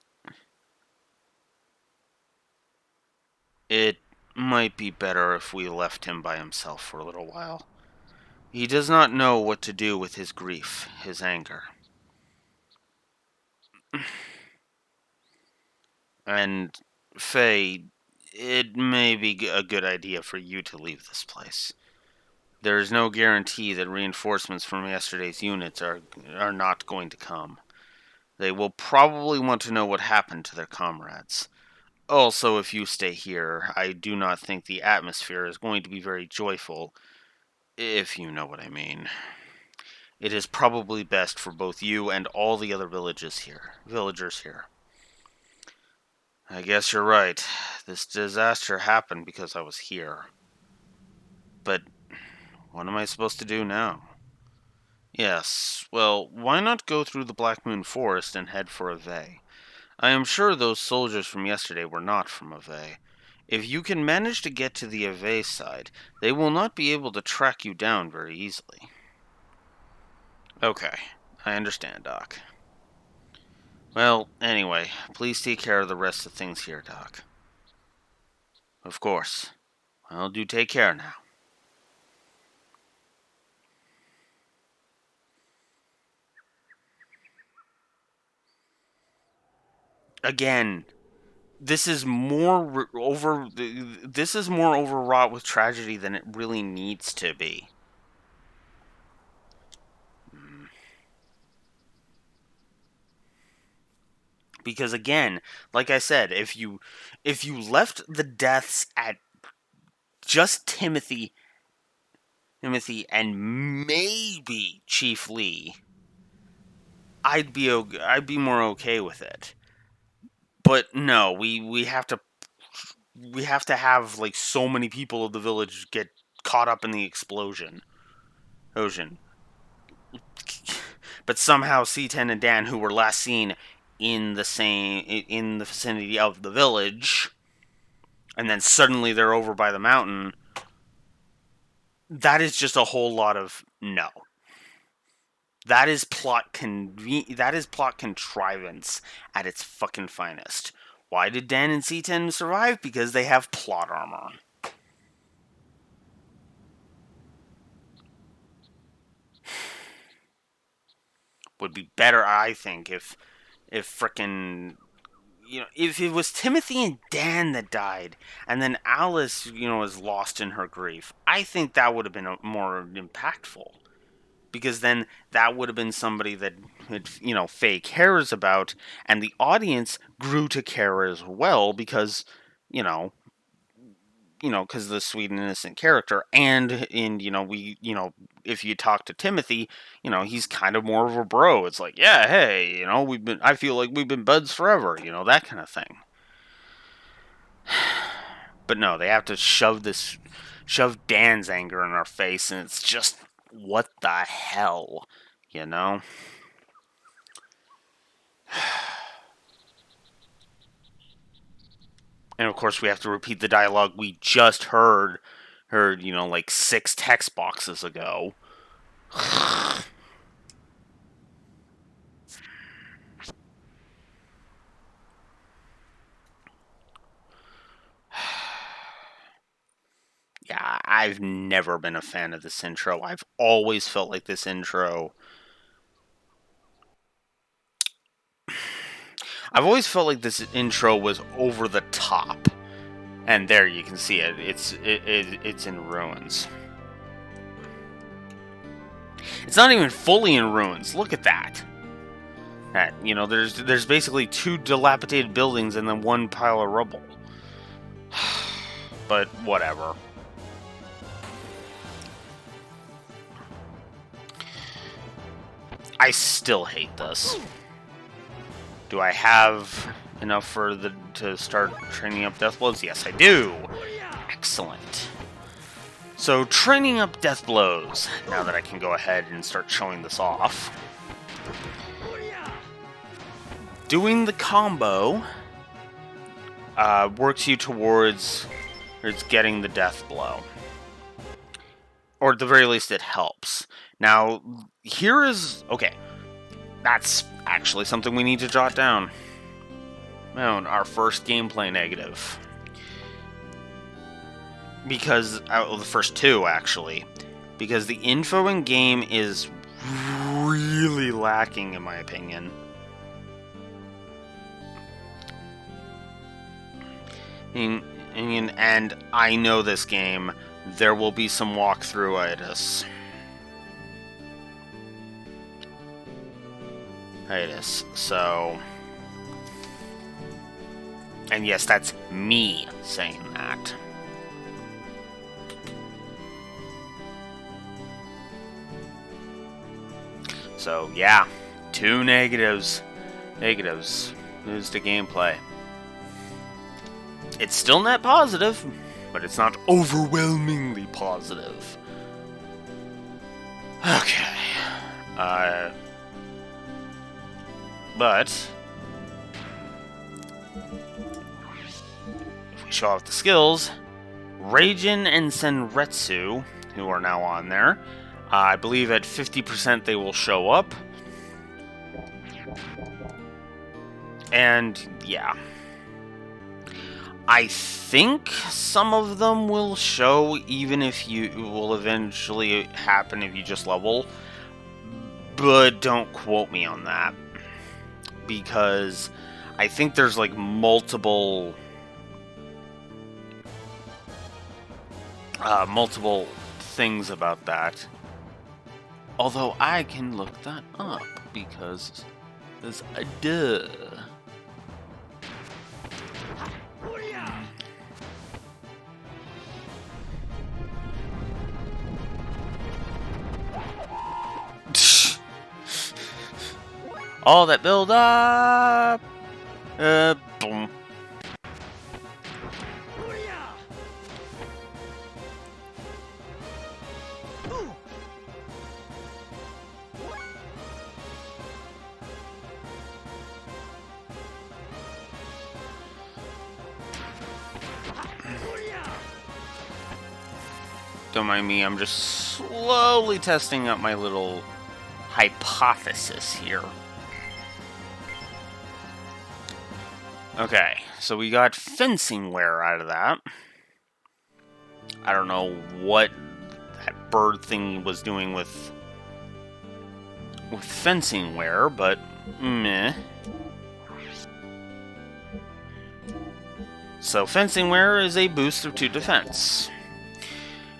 It might be better if we left him by himself for a little while. He does not know what to do with his grief, his anger. And, Faye, it may be a good idea for you to leave this place. There is no guarantee that reinforcements from yesterday's units are not going to come. They will probably want to know what happened to their comrades. Also, if you stay here, I do not think the atmosphere is going to be very joyful, if you know what I mean. It is probably best for both you and all the other villagers here. I guess you're right. This disaster happened because I was here. But what am I supposed to do now? Yes, well, why not go through the Black Moon Forest and head for Ave? I am sure those soldiers from yesterday were not from Ave. If you can manage to get to the Ave side, they will not be able to track you down very easily. Okay, I understand, Doc. Well, anyway, please take care of the rest of things here, Doc. Of course. Well, do take care now. Again, this is more overwrought with tragedy than it really needs to be. Because again, like I said, if you left the deaths at just Timothy and maybe Chief Lee, I'd be more okay with it. But no, we have to have like so many people of the village get caught up in the explosion. But somehow C10 and Dan, who were last seen in the vicinity of the village, and then suddenly they're over by the mountain, that is just a whole lot of no. That is plot contrivance at its fucking finest. Why did Dan and C10 survive? Because they have plot armor. Would be better, I think, if frickin', if it was Timothy and Dan that died, and then Alice, was lost in her grief. I think that would have been more impactful. Because then that would have been somebody that, Faye cares about, and the audience grew to care as well because, because the sweet and innocent character, and if you talk to Timothy, he's kind of more of a bro. It's like, yeah, hey, I feel like we've been buds forever, that kind of thing. But no, they have to shove Dan's anger in our face, and it's just, what the hell, And of course, we have to repeat the dialogue we just heard, like 6 text boxes ago. Yeah, I've never been a fan of this intro. I've always felt like this intro... was over the top. And there you can see it. It's in ruins. It's not even fully in ruins. Look at that. There's basically 2 dilapidated buildings and then 1 pile of rubble. But whatever. I still hate this. Do I have enough to start training up Deathbloods? Yes, I do. Excellent. So, training up death blows, now that I can go ahead and start showing this off. Doing the combo works you towards getting the death blow. Or at the very least, it helps. Now, here is... Okay, that's actually something we need to jot down. Our first gameplay negative. Because, the first two, actually. Because the info in game is really lacking, in my opinion. And I know this game, there will be some walkthrough-itis. So... And yes, that's me saying that. So, yeah. 2 negatives. Negatives. Is the gameplay. It's still net positive, but it's not overwhelmingly positive. Okay. But... if we show off the skills, Reijin and Senretsu, who are now on there, I believe at 50% they will show up. And, yeah. I think some of them will show, even if you will eventually happen if you just level. But don't quote me on that. Because I think there's like multiple things about that. Although I can look that up because duh. All that build up. Boom. Don't mind me, I'm just slowly testing out my little hypothesis here. Okay, so we got fencing wear out of that. I don't know what that bird thing was doing with fencing wear, but meh. So fencing wear is a boost of 2 defense.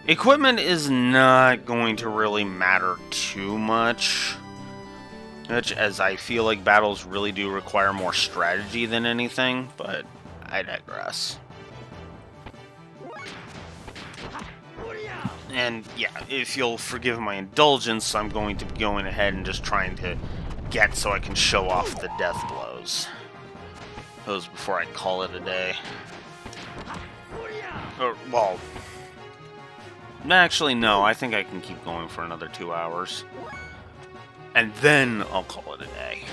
Equipment is not going to really matter too much, as I feel like battles really do require more strategy than anything, but I digress. And yeah, if you'll forgive my indulgence, I'm going to be going ahead and just trying to get so I can show off the death blows. Those before I call it a day. Or, well... actually, no, I think I can keep going for another 2 hours. And then I'll call it a day.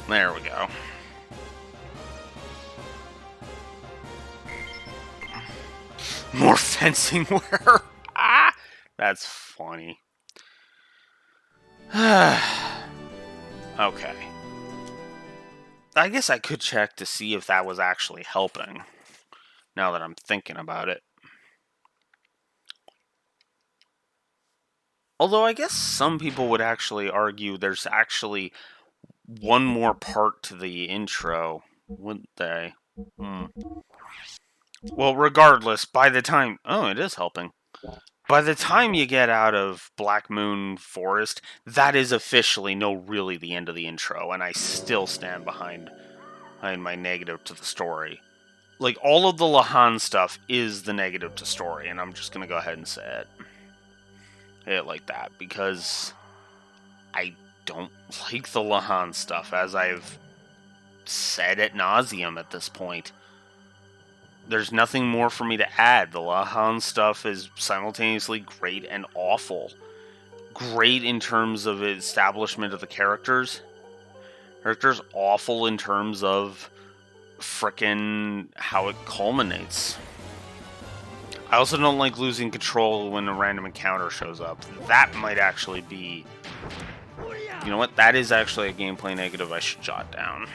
There we go. More fencing wear. Ah, that's funny. Okay. I guess I could check to see if that was actually helping. Now that I'm thinking about it. Although I guess some people would actually argue there's actually one more part to the intro, wouldn't they? Well, regardless, by the time... Oh, it is helping. By the time you get out of Black Moon Forest, that is officially really the end of the intro, and I still stand behind my negative to the story. Like, all of the Lahan stuff is the negative to story, and I'm just gonna go ahead and say it. Like that, because I don't like the Lahan stuff, as I've said ad nauseum at this point. There's nothing more for me to add. The Lahan stuff is simultaneously great and awful. Great in terms of establishment of the characters. Characters awful in terms of frickin' how it culminates. I also don't like losing control when a random encounter shows up. That might actually be... You know what? That is actually a gameplay negative I should jot down.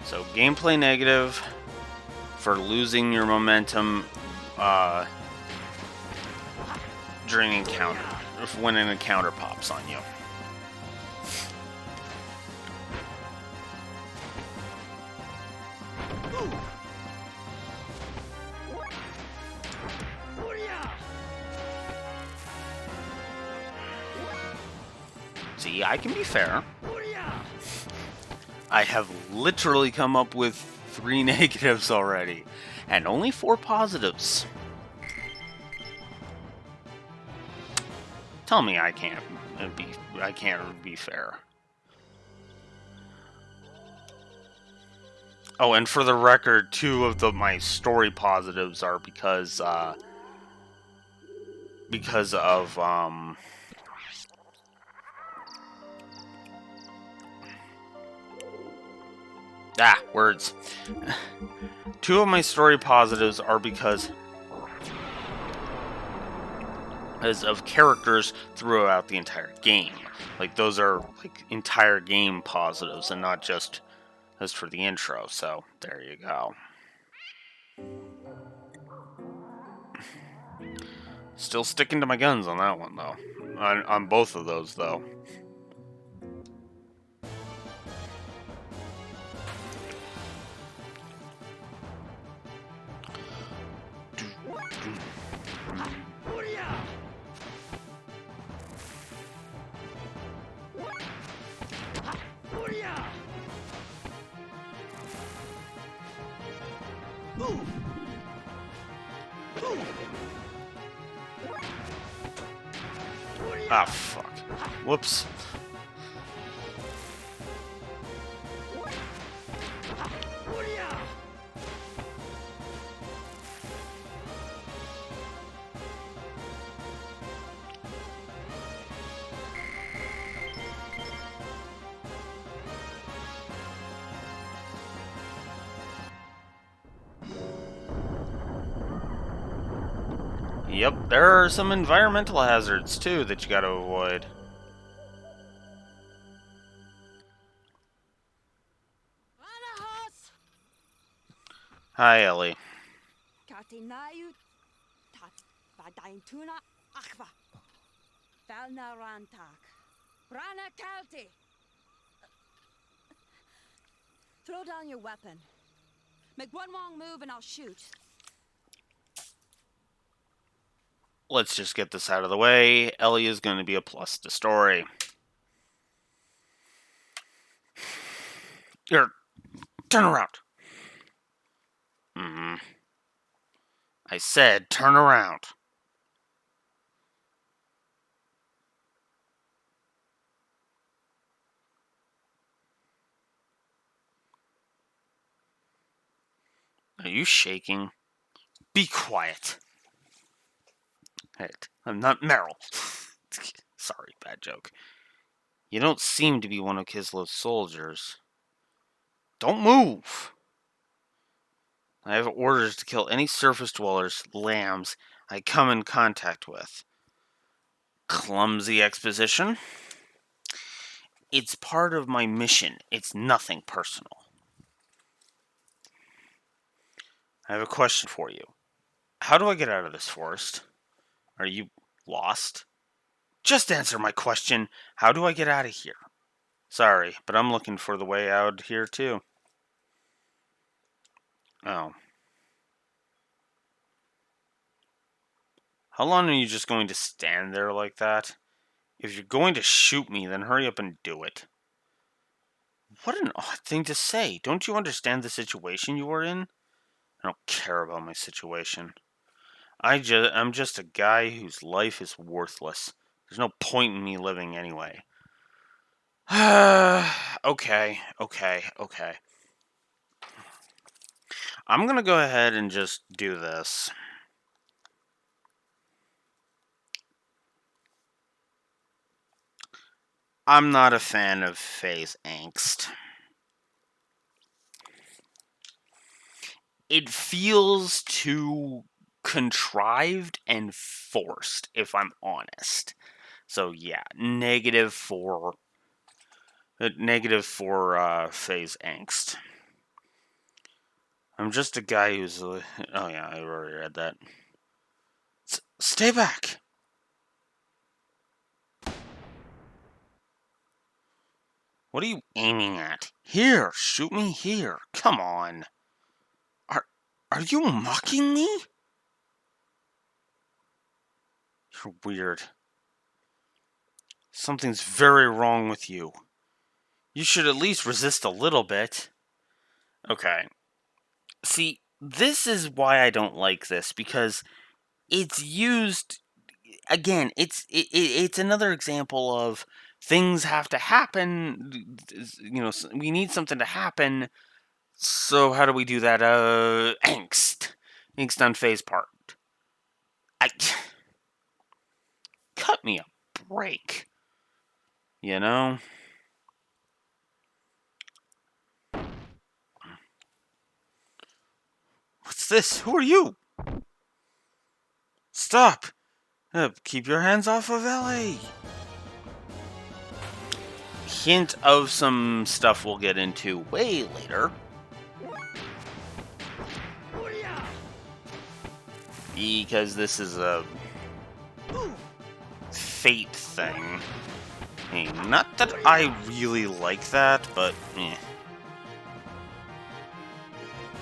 So, gameplay negative for losing your momentum during encounter, when an encounter pops on you. See, I can be fair. I have literally come up with 3 negatives already, and only 4 positives. Tell me I can't be fair. Oh, and for the record, 2 of my story positives are because of words. 2 of my story positives are because of characters throughout the entire game. Like, those are like entire game positives and not just as for the intro. So there you go. Still sticking to my guns on that one though. On both of those though. Ah, fuck. Whoops. Yep, there are some environmental hazards too that you gotta avoid. Hi, Ellie. Katinayu tat badaintuna akva. Valnarantak. Brana Kalti. Throw down your weapon. Make one wrong move and I'll shoot. Let's just get this out of the way. Ellie is going to be a plus to story. Here, turn around. I said turn around. Are you shaking? Be quiet. Hey, I'm not Meryl. Sorry, bad joke. You don't seem to be one of Kislev's soldiers. Don't move! I have orders to kill any surface dwellers, lambs, I come in contact with. Clumsy exposition? It's part of my mission. It's nothing personal. I have a question for you. How do I get out of this forest? Are you lost? Just answer my question. How do I get out of here? Sorry, but I'm looking for the way out here too. Oh. How long are you just going to stand there like that? If you're going to shoot me, then hurry up and do it. What an odd thing to say. Don't you understand the situation you are in? I don't care about my situation. I'm just a guy whose life is worthless. There's no point in me living anyway. Okay. I'm gonna go ahead and just do this. I'm not a fan of phase angst. It feels too contrived and forced, if I'm honest. So yeah, negative for phase angst. I'm just a guy who's. Oh yeah, I already read that. Stay back. What are you aiming at? Here, shoot me here. Come on. Are are you mocking me? You're weird. Something's very wrong with you. You should at least resist a little bit. Okay. See, this is why I don't like this, because it's used again, it's another example of things have to happen, we need something to happen. So how do we do that? Angst on phase part. I cut me a break. You know? What's this? Who are you? Stop! Keep your hands off of Ellie! Hint of some stuff we'll get into way later. Because this is a fate thing. Hey, not that I really like that, but eh.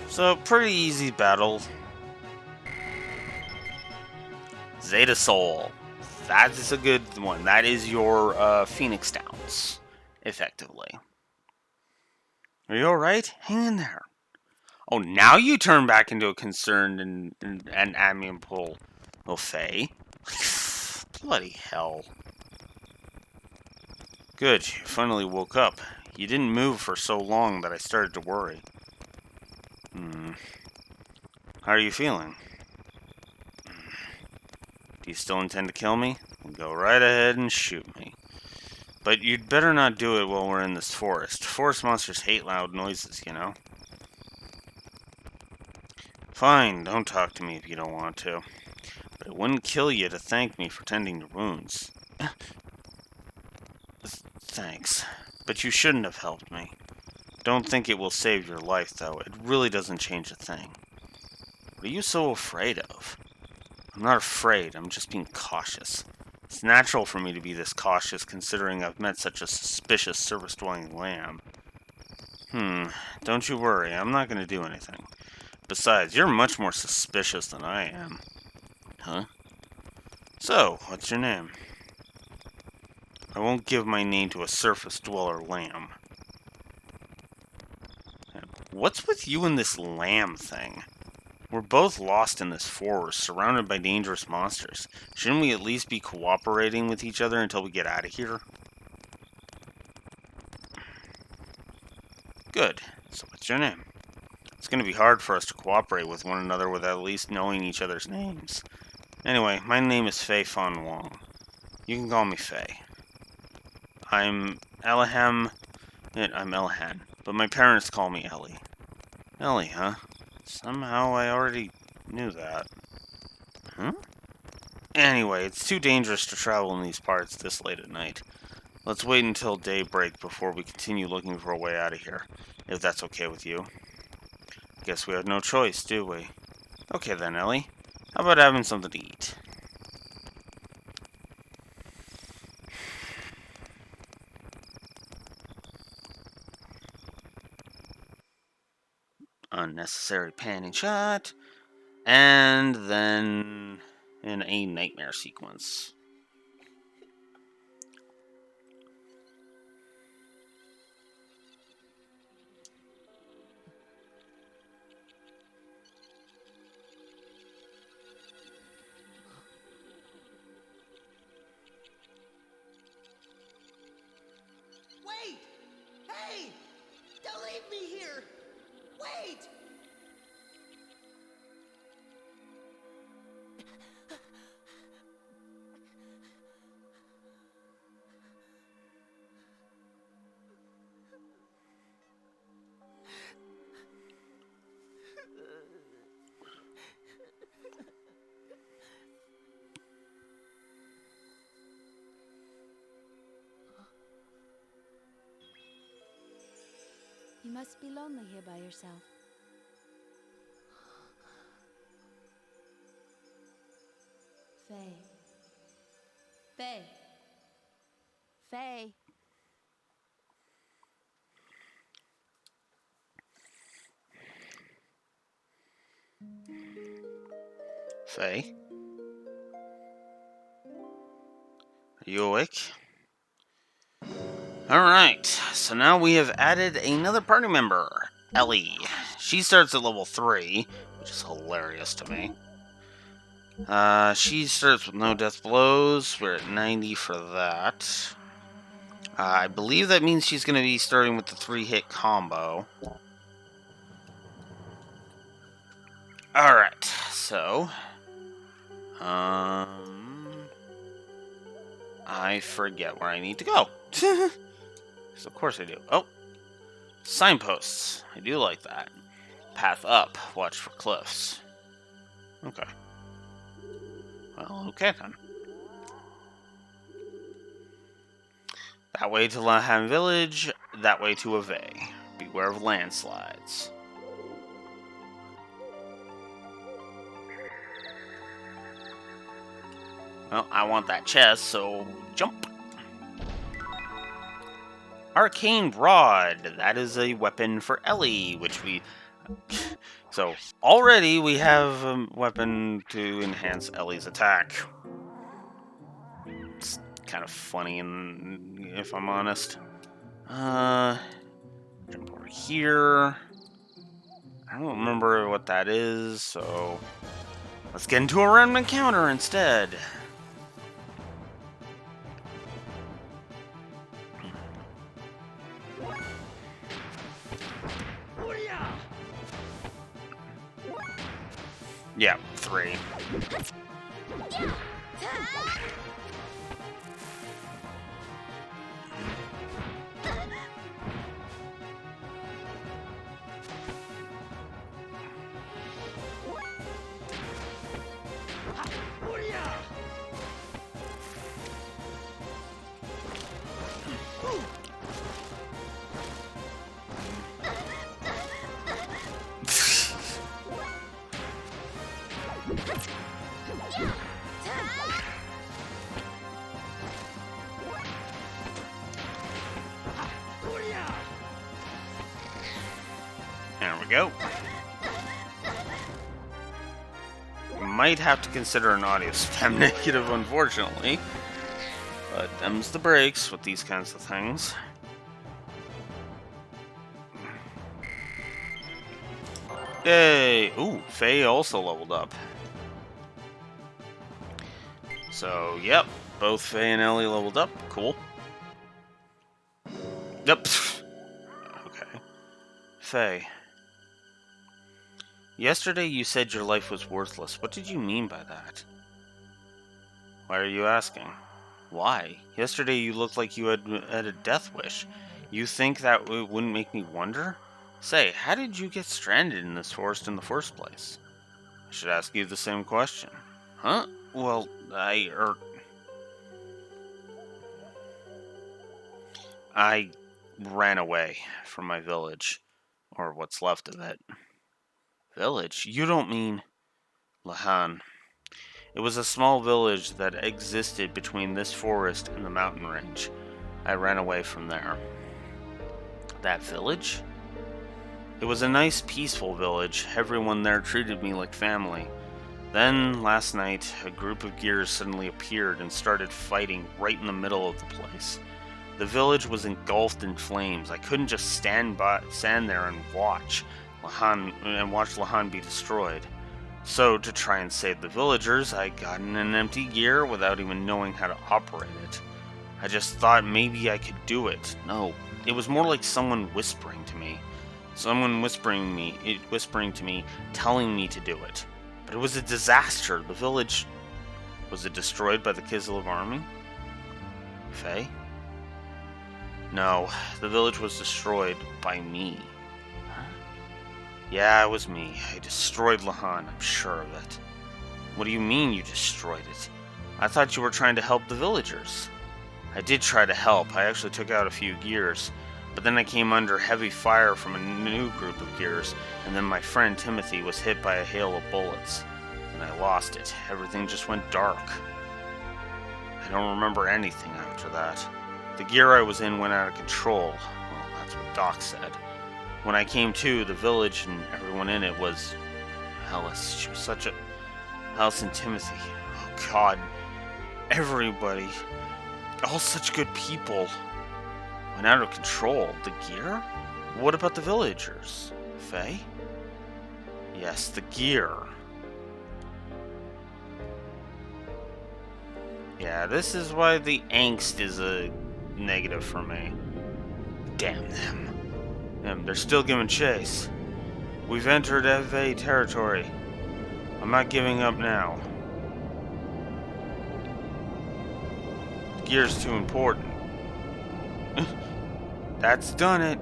So, pretty easy battle. Zeta Soul. That is a good one. That is your Phoenix Downs, effectively. Are you alright? Hang in there. Oh, now you turn back into a concerned and amiable little Fae. Bloody hell. Good, you finally woke up. You didn't move for so long that I started to worry. How are you feeling? Do you still intend to kill me? Well, go right ahead and shoot me. But you'd better not do it while we're in this forest. Forest monsters hate loud noises, you know? Fine, don't talk to me if you don't want to. But it wouldn't kill you to thank me for tending your wounds. Thanks. But you shouldn't have helped me. Don't think it will save your life, though. It really doesn't change a thing. What are you so afraid of? I'm not afraid, I'm just being cautious. It's natural for me to be this cautious, considering I've met such a suspicious service-dwelling lamb. Don't you worry, I'm not going to do anything. Besides, you're much more suspicious than I am. Huh? So, what's your name? I won't give my name to a surface-dweller lamb. What's with you and this lamb thing? We're both lost in this forest, surrounded by dangerous monsters. Shouldn't we at least be cooperating with each other until we get out of here? Good. So what's your name? It's going to be hard for us to cooperate with one another without at least knowing each other's names. Anyway, my name is Fei Fan Wong. You can call me Fei. I'm Elaham. I'm Elahan, but my parents call me Ellie. Ellie, huh? Somehow I already knew that. Huh? Anyway, it's too dangerous to travel in these parts this late at night. Let's wait until daybreak before we continue looking for a way out of here, if that's okay with you. Guess we have no choice, do we? Okay then, Ellie. How about having something to eat? Unnecessary panning shot. And then in a nightmare sequence. Wait! Hey! Don't leave me here! Wait! You must be lonely here by yourself. Faye. Faye. Faye. Faye? Are you awake? Alright, so now we have added another party member, Ellie. She starts at level 3, which is hilarious to me. She starts with no death blows. We're at 90 for that. I believe that means she's going to be starting with the 3-hit combo. Alright, so... I forget where I need to go. So of course I do. Oh! Signposts. I do like that. Path up. Watch for cliffs. Okay. Well, okay then. That way to Lahan Village, that way to Ave. Beware of landslides. Well, I want that chest, so jump. Arcane Rod. That is a weapon for Ellie, which we... So, already we have a weapon to enhance Ellie's attack. It's kind of funny, if I'm honest. Jump over here. I don't remember what that is, so... Let's get into a random encounter instead. Yeah, 3. There we go. Might have to consider an audio spam negative, unfortunately. But them's the breaks with these kinds of things. Yay! Ooh, Faye also leveled up. So, yep, both Faye and Ellie leveled up. Cool. Yep. Okay. Faye. Yesterday you said your life was worthless. What did you mean by that? Why are you asking? Why? Yesterday you looked like you had a death wish. You think that wouldn't make me wonder? Say, how did you get stranded in this forest in the first place? I should ask you the same question. Huh? Well, I ran away from my village. Or what's left of it. Village? You don't mean... Lahan. It was a small village that existed between this forest and the mountain range. I ran away from there. That village? It was a nice, peaceful village. Everyone there treated me like family. Then, last night, a group of gears suddenly appeared and started fighting right in the middle of the place. The village was engulfed in flames. I couldn't just stand there and watch Lahan be destroyed. So, to try and save the villagers, I got in an empty gear without even knowing how to operate it. I just thought maybe I could do it. No, it was more like someone whispering to me. Someone whispering to me, telling me to do it. But it was a disaster. The village... Was it destroyed by the Kislev army? Faye? No, the village was destroyed by me. Huh? Yeah, it was me. I destroyed Lahan, I'm sure of it. What do you mean you destroyed it? I thought you were trying to help the villagers. I did try to help. I actually took out a few gears. But then I came under heavy fire from a new group of gears, and then my friend Timothy was hit by a hail of bullets. And I lost it. Everything just went dark. I don't remember anything after that. The gear I was in went out of control. Well, that's what Doc said. When I came to, the village and everyone in it was... Alice. She was such a... Alice and Timothy. Oh, God. Everybody. All such good people. Went out of control. The gear? What about the villagers? Faye? Yes, the gear. Yeah, this is why the angst is a negative for me. Damn them. They're still giving chase. We've entered FA territory. I'm not giving up now. The gear's too important. That's done it.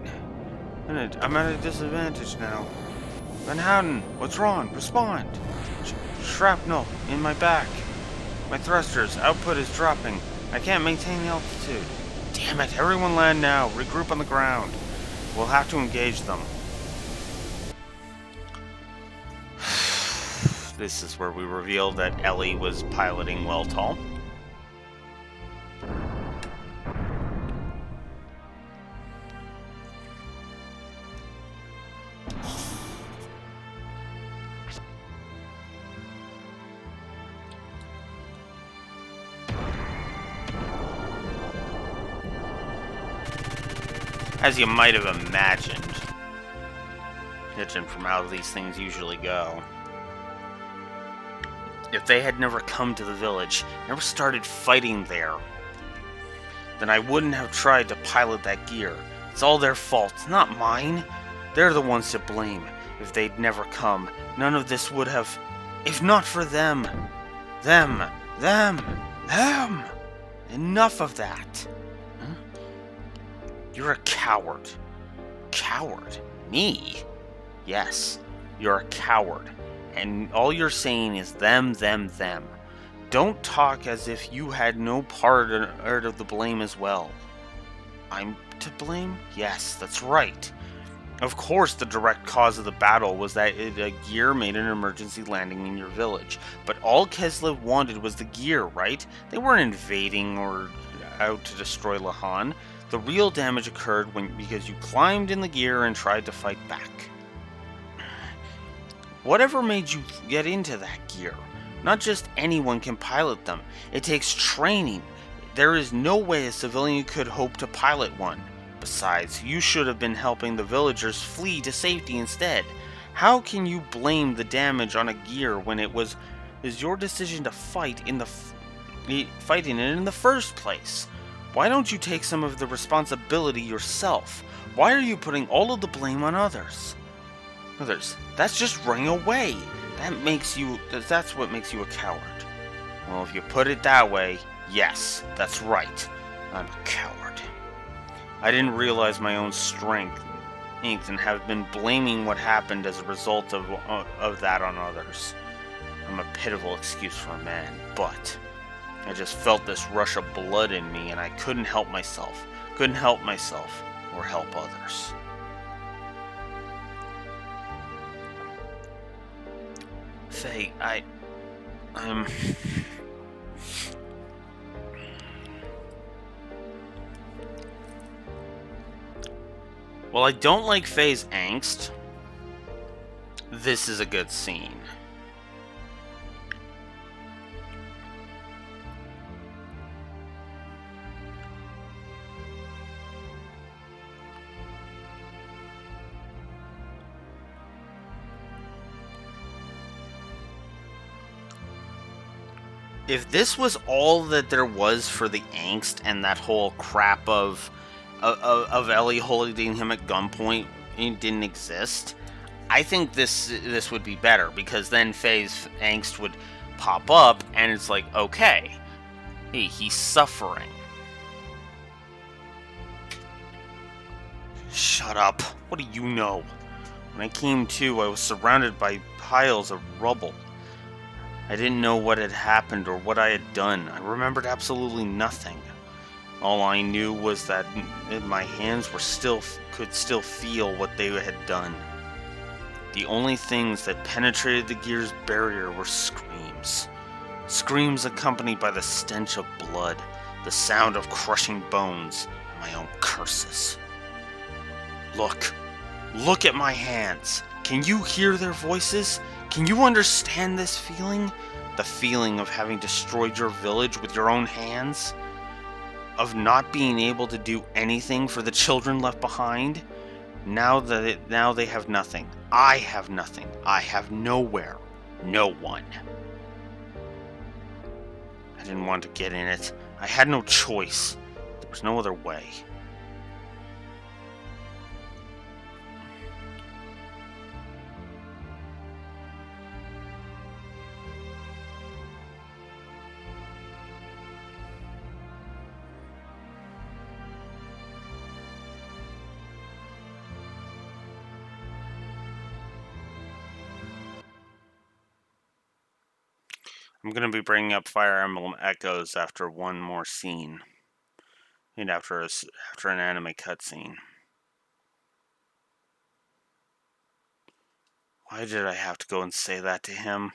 I'm at a disadvantage now. Van Houten, what's wrong? Respond. Shrapnel in my back. My thrusters output is dropping. I can't maintain the altitude. Damn it, everyone land now. Regroup on the ground. We'll have to engage them. This is where we reveal that Ellie was piloting Weltall. As you might have imagined, judging from how these things usually go. If they had never come to the village, never started fighting there, then I wouldn't have tried to pilot that gear. It's all their fault, not mine. They're the ones to blame. If they'd never come, none of this would have... If not for them. Them. Enough of that. Huh? You're a coward. Coward? Me? Yes, you're a coward. And all you're saying is them. Don't talk as if you had no part of the blame as well. I'm to blame? Yes, that's right. Of course, the direct cause of the battle was that a gear made an emergency landing in your village. But all Kislev wanted was the gear, right? They weren't invading or out to destroy Lahan. The real damage occurred because you climbed in the gear and tried to fight back. Whatever made you get into that gear? Not just anyone can pilot them. It takes training. There is no way a civilian could hope to pilot one. Besides, you should have been helping the villagers flee to safety instead. How can you blame the damage on a gear when it was your decision to fight in fighting it in the first place? Why don't you take some of the responsibility yourself? Why are you putting all of the blame on others? That's just running away. That's what makes you a coward. Well, if you put it that way, yes, that's right. I'm a coward. I didn't realize my own strength and have been blaming what happened as a result of that on others. I'm a pitiful excuse for a man, but I just felt this rush of blood in me and I couldn't help myself. Or help others. Faye, I'm... Well, I don't like Faye's angst. This is a good scene. if this was all that there was for the angst and that whole crap of Ellie holding him at gunpoint didn't exist, I think this would be better, because then Faye's angst would pop up and it's like, okay, hey, he's suffering. Shut up. What do you know? When I came to, I was surrounded by piles of rubble. I didn't know what had happened or what I had done. I remembered absolutely nothing. All I knew was that my hands could still feel what they had done. The only things that penetrated the gear's barrier were screams. Screams accompanied by the stench of blood, the sound of crushing bones, and my own curses. Look at my hands. Can you hear their voices? Can you understand this feeling? The feeling of having destroyed your village with your own hands? Of not being able to do anything for the children left behind? Now they have nothing. I have nothing. I have nowhere. No one. I didn't want to get in it. I had no choice. There was no other way. I'm going to be bringing up Fire Emblem Echoes after one more scene. And after an anime cutscene. Why did I have to go and say that to him?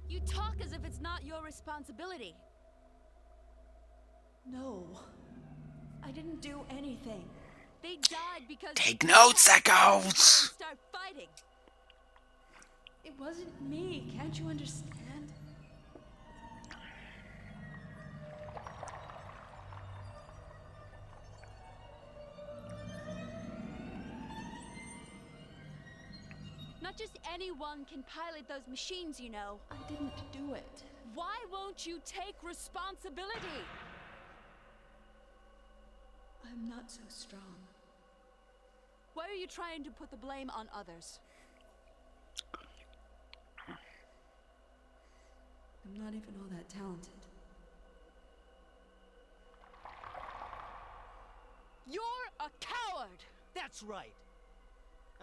You talk as if it's not your responsibility. No. I didn't do anything. They died because Take you notes, had to Echoes! start fighting. It wasn't me. Can't you understand? Not just anyone can pilot those machines, you know. I didn't do it. Why won't you take responsibility? I'm not so strong. Why are you trying to put the blame on others? I'm not even all that talented. You're a coward! That's right.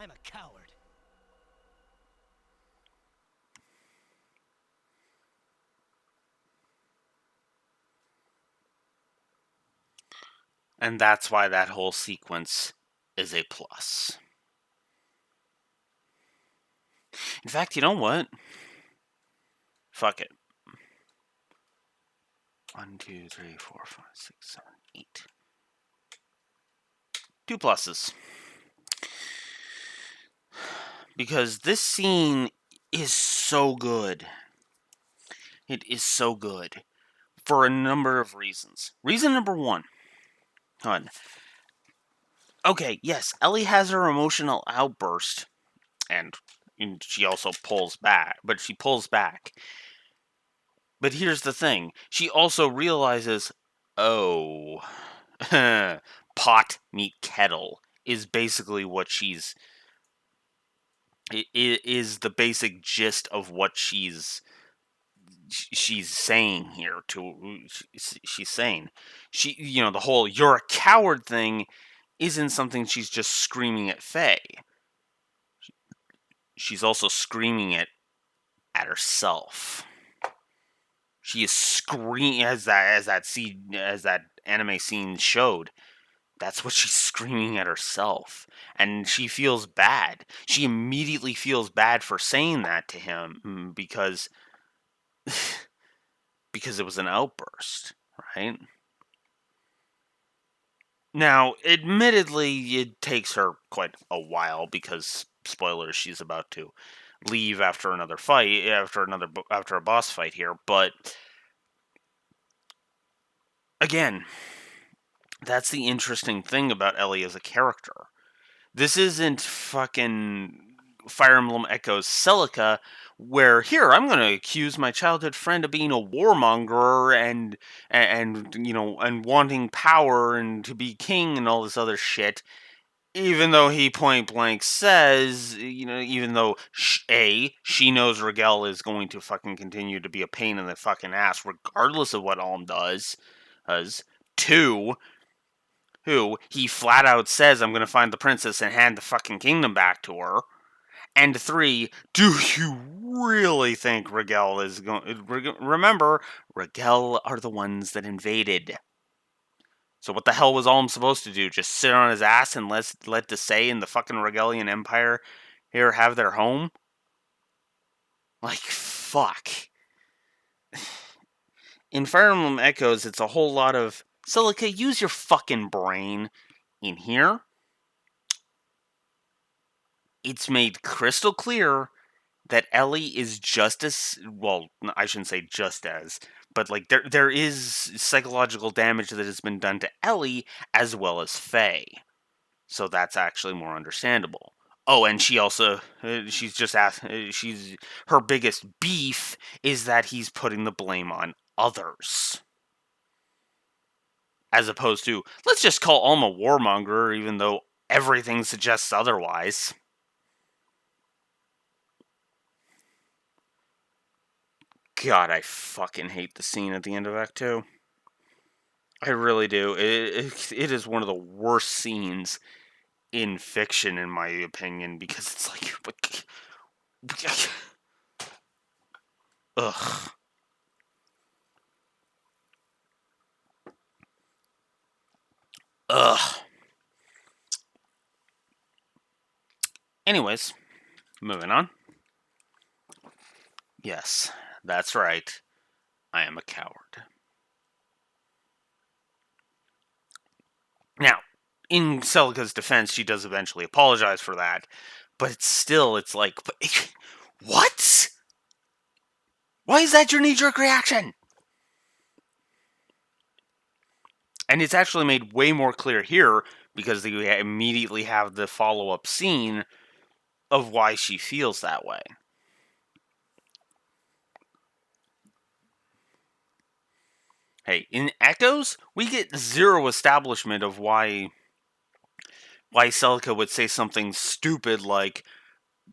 I'm a coward. And that's why that whole sequence is a plus. In fact, you know what? Fuck it. 1, 2, 3, 4, 5, 6, 7, 8. 2 pluses. Because this scene is so good. It is so good. For a number of reasons. Reason number 1. Okay, yes, Ellie has her emotional outburst. And she also pulls back. But she pulls back. But here's the thing. She also realizes, oh, pot meet kettle is basically what she's... is the basic gist of what she's saying here. She's saying, the whole "you're a coward" thing isn't something she's just screaming at Faye. She's also screaming it at herself. She is screaming as that anime scene showed. That's what she's screaming at herself. And she feels bad. She immediately feels bad for saying that to him because it was an outburst, right? Now, admittedly, it takes her quite a while because, spoilers, she's about to leave after another fight, after a boss fight here, but again, that's the interesting thing about Ellie as a character. This isn't fucking Fire Emblem Echoes Celica, where here I'm going to accuse my childhood friend of being a warmonger and wanting power and to be king and all this other shit. Even though he point blank says, even though she knows Rigel is going to fucking continue to be a pain in the fucking ass regardless of what Alm does. Two, who he flat out says, I'm going to find the princess and hand the fucking kingdom back to her. And three, do you really think Rigel is going... Remember, Rigel are the ones that invaded. So what the hell was Alm supposed to do? Just sit on his ass and let Desai and the fucking Regalian Empire here have their home? Like, fuck. In Fire Emblem Echoes, it's a whole lot of... Celica, use your fucking brain. In here, it's made crystal clear that Ellie is just as... Well, I shouldn't say just as... But, like, there is psychological damage that has been done to Ellie as well as Faye. So that's actually more understandable. Oh, and she also, she's just asked, her biggest beef is that he's putting the blame on others. As opposed to, let's just call Alma warmonger, even though everything suggests otherwise. God, I fucking hate the scene at the end of Act 2. I really do. It is one of the worst scenes in fiction, in my opinion, because it's like... Ugh. Ugh. Anyways, moving on. Yes, that's right. I am a coward. Now, in Celica's defense, she does eventually apologize for that, but it's like, what? Why is that your knee-jerk reaction? And it's actually made way more clear here, because they immediately have the follow-up scene of why she feels that way. Hey, in Echoes, we get zero establishment of why Celica would say something stupid like,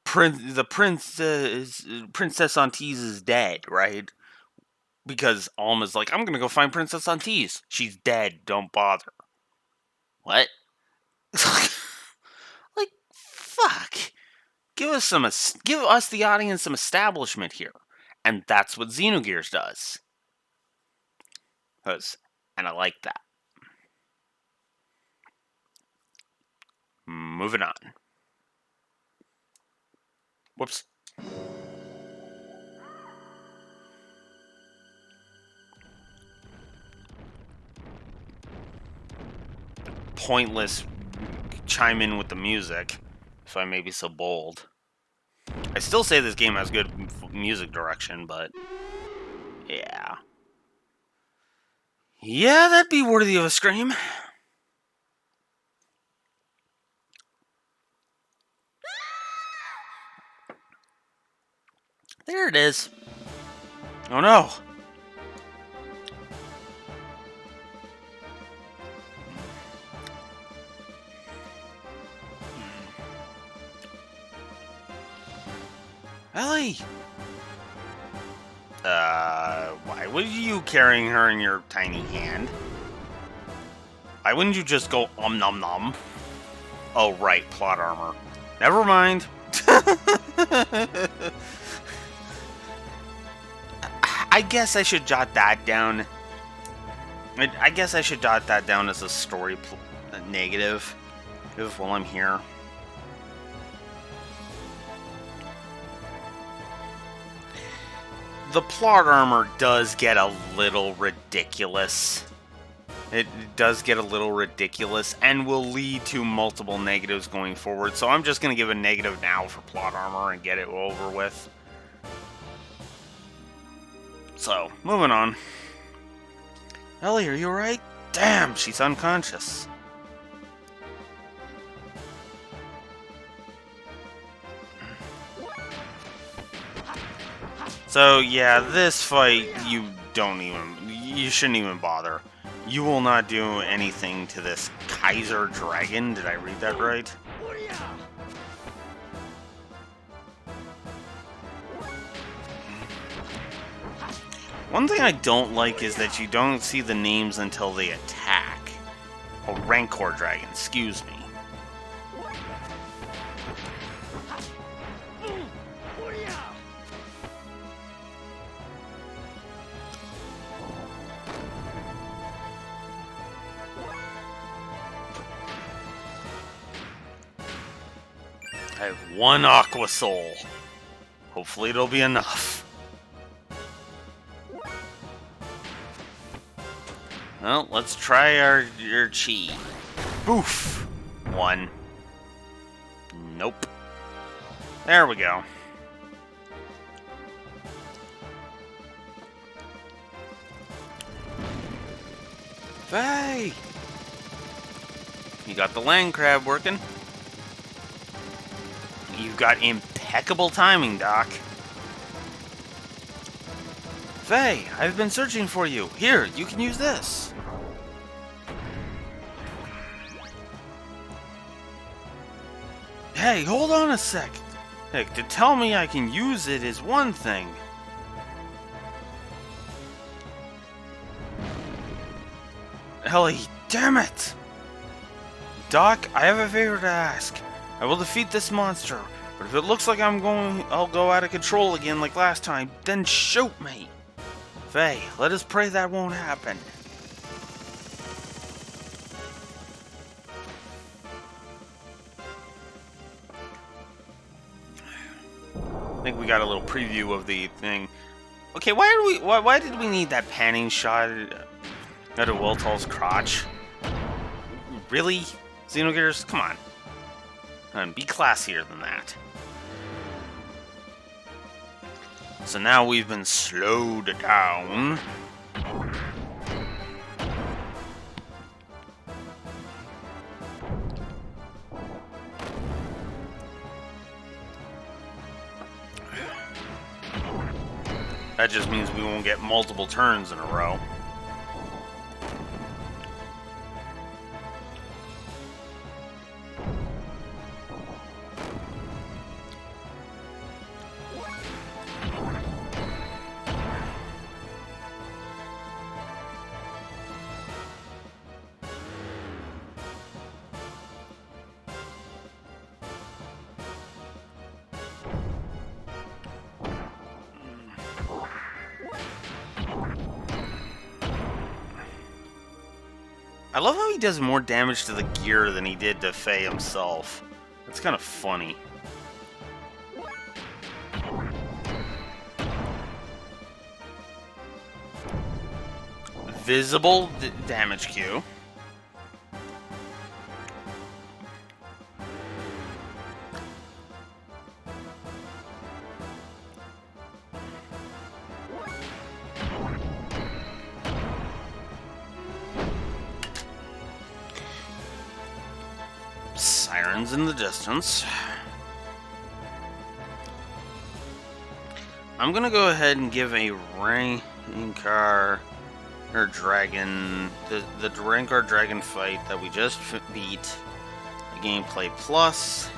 Princess Antise is dead, right? Because Alma's like, I'm gonna go find Princess Antise. She's dead, don't bother. What? Like, fuck. Give us the audience some establishment here. And that's what Xenogears does. And I like that. Moving on. Whoops. Pointless chime in with the music, if I may be so bold. I still say this game has good music direction, but yeah. Yeah, that'd be worthy of a scream. There it is. Oh no. Ellie! Why were you carrying her in your tiny hand? Why wouldn't you just go nom nom? Oh, right, plot armor. Never mind. I guess I should jot that down. I guess I should jot that down as a story negative while I'm here. The plot armor does get a little ridiculous. It does get a little ridiculous and will lead to multiple negatives going forward. So I'm just going to give a negative now for plot armor and get it over with. So, moving on. Ellie, are you alright? Damn, she's unconscious. So yeah, this fight you shouldn't even bother. You will not do anything to this Kaiser Dragon. Did I read that right? One thing I don't like is that you don't see the names until they attack. Oh, Rancor Dragon, excuse me. I have one Aqua Soul. Hopefully it'll be enough. Well, let's try your chi. Boof! One. Nope. There we go. Hey! You got the land crab working. You've got impeccable timing, Doc. Faye, I've been searching for you. Here, you can use this. Hey, hold on a sec. Heck, to tell me I can use it is one thing. Ellie, damn it! Doc, I have a favor to ask. I will defeat this monster, but if it looks like I'll go out of control again like last time, then shoot me. Faye, let us pray that won't happen. I think we got a little preview of the thing. Okay, why did we need that panning shot out of Wiltall's crotch? Really? Xenogears? Come on. Be classier than that. So now we've been slowed down. That just means we won't get multiple turns in a row. I love how he does more damage to the gear than he did to Faye himself. That's kind of funny. Visible damage Q. Sirens in the distance. I'm gonna go ahead and give a Rancor or Dragon, the Rancor Dragon fight that we just beat, a gameplay plus.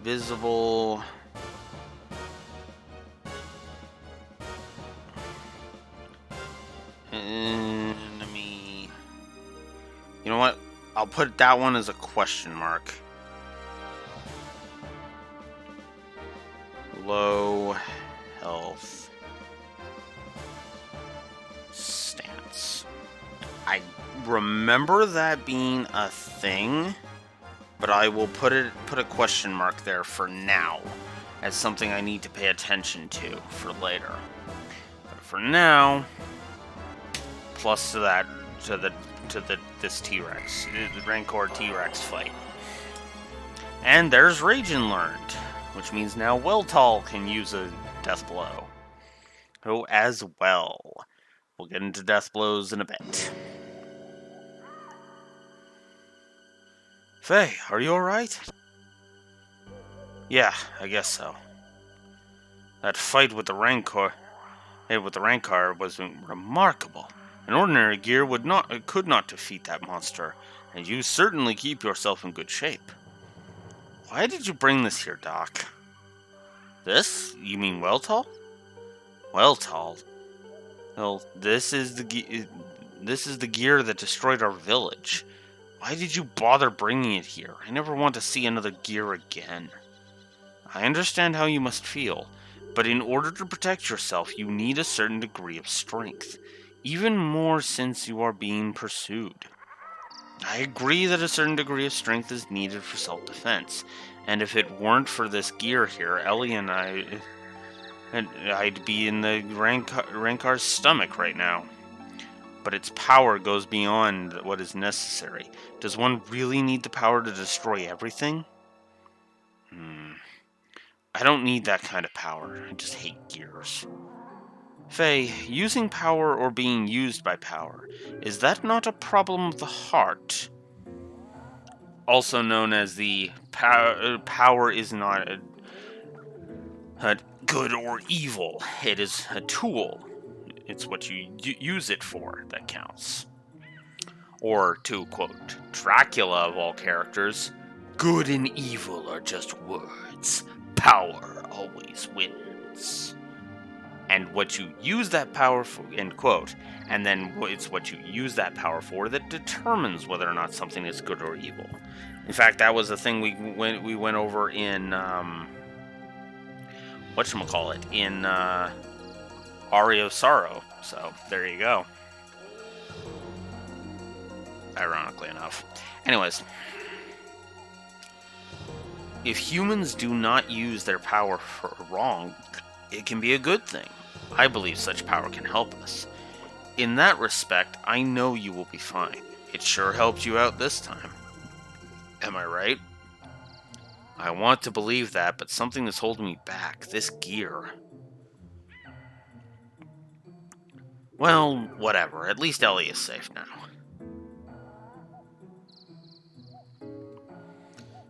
Visible. Enemy. You know what? I'll put that one as a question mark. Low health stance. I remember that being a thing, but I will put a question mark there for now as something I need to pay attention to for later. But for now, plus to that this T-Rex, the Rancor T-Rex fight. And there's Ragin learned, which means now Wiltall can use a Death Blow. Oh, as well. We'll get into Death Blows in a bit. Faye, are you alright? Yeah, I guess so. That fight with the Rancor was remarkable. An ordinary gear could not defeat that monster, and you certainly keep yourself in good shape. Why did you bring this here, Doc? This? You mean Weltall? Weltall? Well, this is the gear that destroyed our village. Why did you bother bringing it here? I never want to see another gear again. I understand how you must feel, but in order to protect yourself, you need a certain degree of strength, even more since you are being pursued. I agree that a certain degree of strength is needed for self-defense, and if it weren't for this gear here, Ellie and I'd be in the Rankar's stomach right now. But its power goes beyond what is necessary. Does one really need the power to destroy everything? I don't need that kind of power. I just hate gears. Faye, using power or being used by power, is that not a problem of the heart? Also known as the power is not a good or evil. It is a tool. It's what you use it for that counts. Or, to quote Dracula of all characters, good and evil are just words. Power always wins. And what you use that power for, end quote, and then it's what you use that power for that determines whether or not something is good or evil. In fact, that was the thing we went over in, whatchamacallit, in Aria of Sorrow. So, there you go. Ironically enough. Anyways, if humans do not use their power for wrong, it can be a good thing. I believe such power can help us. In that respect, I know you will be fine. It sure helped you out this time. Am I right? I want to believe that, but something is holding me back. This gear. Well, whatever. At least Ellie is safe now.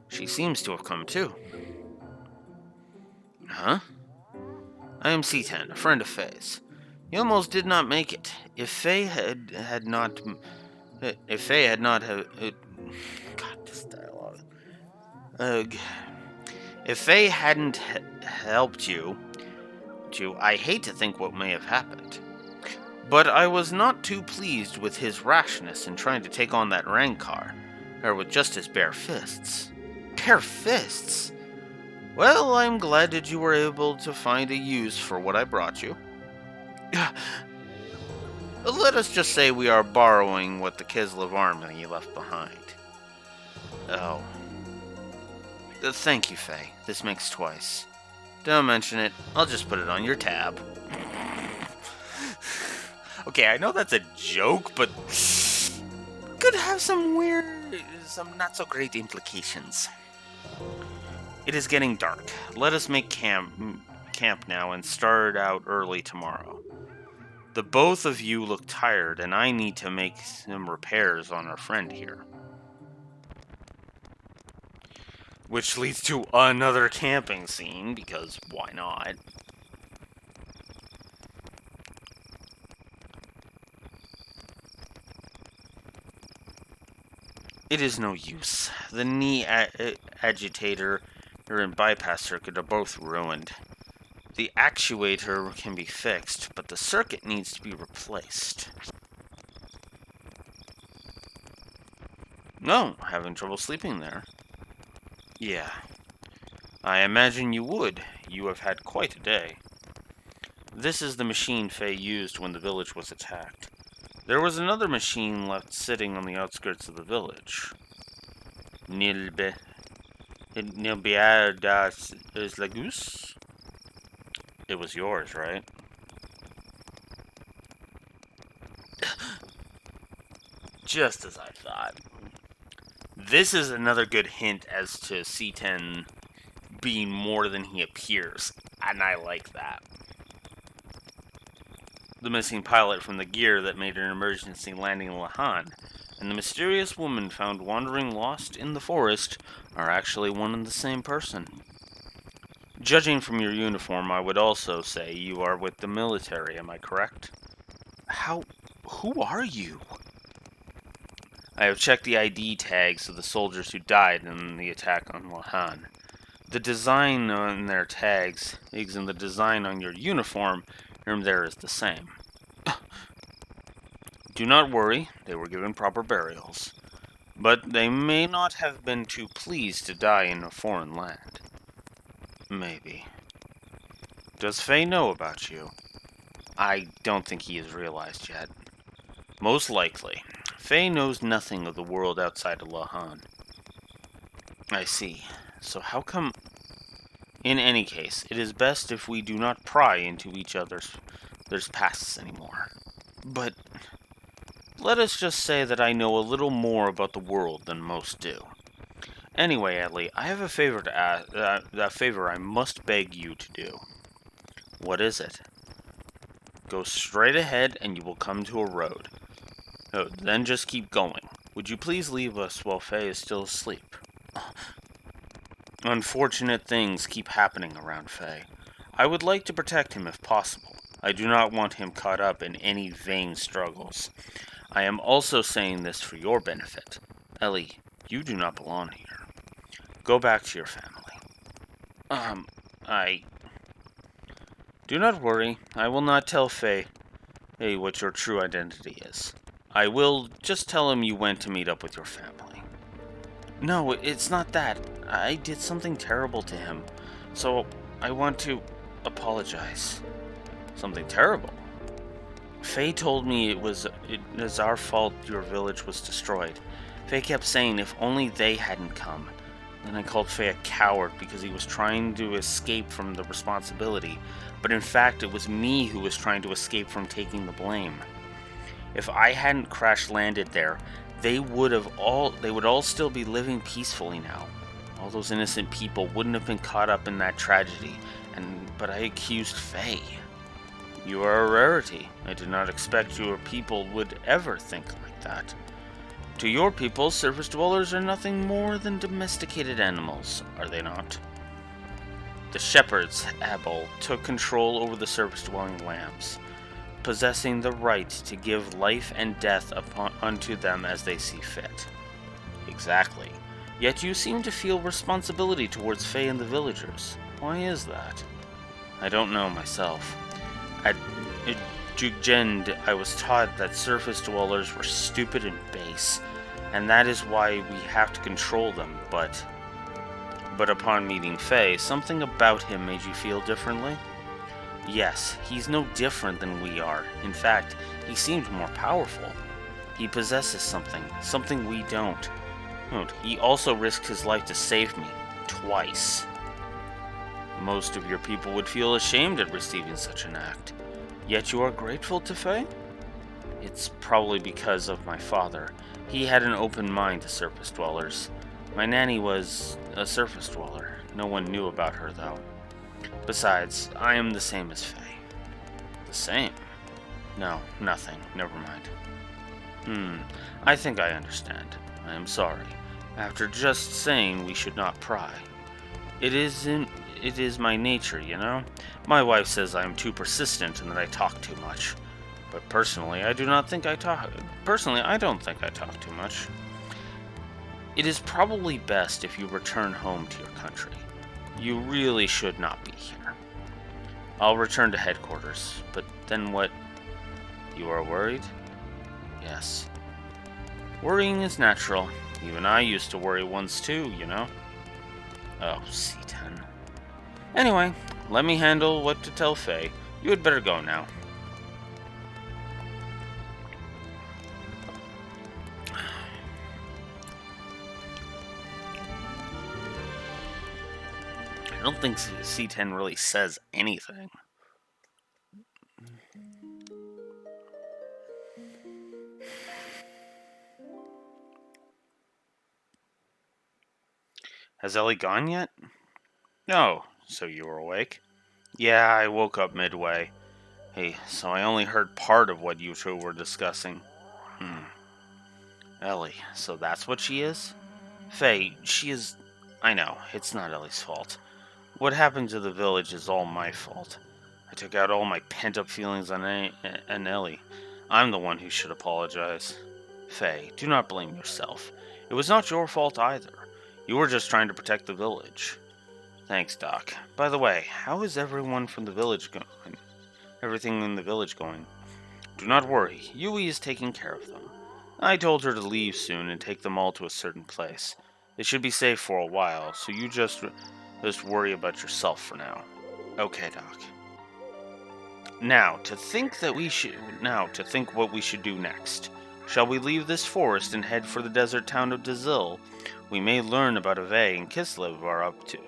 She seems to have come too. Huh? I am C10, a friend of Faye's. You almost did not make it. If Faye had not... God, this dialogue. If Faye hadn't helped you, I hate to think what may have happened. But I was not too pleased with his rashness in trying to take on that Rancor, or with just his bare fists. Bare fists? Well, I'm glad that you were able to find a use for what I brought you. Let us just say we are borrowing what the Kislev army left behind. Oh. Thank you, Faye. This makes twice. Don't mention it. I'll just put it on your tab. Okay, I know that's a joke, but could have some not so great implications. It is getting dark. Let us make camp now and start out early tomorrow. The both of you look tired, and I need to make some repairs on our friend here. Which leads to another camping scene, because why not? It is no use. The knee agitator and bypass circuit are both ruined. The actuator can be fixed, but the circuit needs to be replaced. No, having trouble sleeping there. Yeah. I imagine you would. You have had quite a day. This is the machine Faye used when the village was attacked. There was another machine left sitting on the outskirts of the village. Nilbeadas Lagus? It was yours, right? Just as I thought. This is another good hint as to C10 being more than he appears, and I like that. The missing pilot from the gear that made an emergency landing in Lahan, and the mysterious woman found wandering lost in the forest are actually one and the same person. Judging from your uniform, I would also say you are with the military, am I correct? How... who are you? I have checked the ID tags of the soldiers who died in the attack on Lahan. The design on their tags, and the design on your uniform, there is the same. Do not worry, they were given proper burials. But they may not have been too pleased to die in a foreign land. Maybe. Does Faye know about you? I don't think he has realized yet. Most likely. Faye knows nothing of the world outside of Lahan. I see. So how come... In any case, it is best if we do not pry into each other's pasts anymore. But let us just say that I know a little more about the world than most do. Anyway, Ellie, I have a favor to ask, a favor I must beg you to do. What is it? Go straight ahead and you will come to a road. Oh, then just keep going. Would you please leave us while Faye is still asleep? Unfortunate things keep happening around Faye. I would like to protect him if possible. I do not want him caught up in any vain struggles. I am also saying this for your benefit. Ellie, you do not belong here. Go back to your family. Do not worry. I will not tell Faye what your true identity is. I will just tell him you went to meet up with your family. No, it's not that. I did something terrible to him. So, I want to apologize. Something terrible? Faye told me it was our fault your village was destroyed. Faye kept saying if only they hadn't come. Then I called Faye a coward because he was trying to escape from the responsibility. But in fact, it was me who was trying to escape from taking the blame. If I hadn't crash-landed there, they would all still be living peacefully now. All those innocent people wouldn't have been caught up in that tragedy, but I accused Faye. You are a rarity. I did not expect your people would ever think like that. To your people, surface dwellers are nothing more than domesticated animals, are they not? The shepherds, Abel, took control over the surface-dwelling lambs, possessing the right to give life and death unto them as they see fit. Exactly. Yet you seem to feel responsibility towards Faye and the villagers. Why is that? I don't know myself. At Jugjend, I was taught that surface dwellers were stupid and base, and that is why we have to control them, but upon meeting Faye, something about him made you feel differently? Yes, he's no different than we are. In fact, he seemed more powerful. He possesses something we don't. He also risked his life to save me, twice. Most of your people would feel ashamed at receiving such an act. Yet you are grateful to Faye? It's probably because of my father. He had an open mind to surface dwellers. My nanny was a surface dweller. No one knew about her, though. Besides, I am the same as Faye. The same? No, nothing. Never mind. I think I understand. I am sorry. After just saying we should not pry. It is my nature, you know? My wife says I am too persistent and that I talk too much. But personally, I don't think I talk too much. It is probably best if you return home to your country. You really should not be here. I'll return to headquarters, but then what? You are worried? Yes. Worrying is natural. Even I used to worry once too, you know? Oh, C10. Anyway, let me handle what to tell Faye. You had better go now. I don't think C10 really says anything. Has Ellie gone yet? No, so you were awake? Yeah, I woke up midway. Hey, so I only heard part of what you two were discussing. Ellie, so that's what she is? Faye, she is... I know, it's not Ellie's fault. What happened to the village is all my fault. I took out all my pent-up feelings on Ellie. I'm the one who should apologize. Faye, do not blame yourself. It was not your fault either. You were just trying to protect the village. Thanks, Doc. By the way, how is everyone from the village going? Everything in the village going? Do not worry. Yui is taking care of them. I told her to leave soon and take them all to a certain place. They should be safe for a while, so you just worry about yourself for now. Okay, Doc. Now to think what we should do next. Shall we leave this forest and head for the desert town of Dazil? We may learn about Ave and Kislev are up to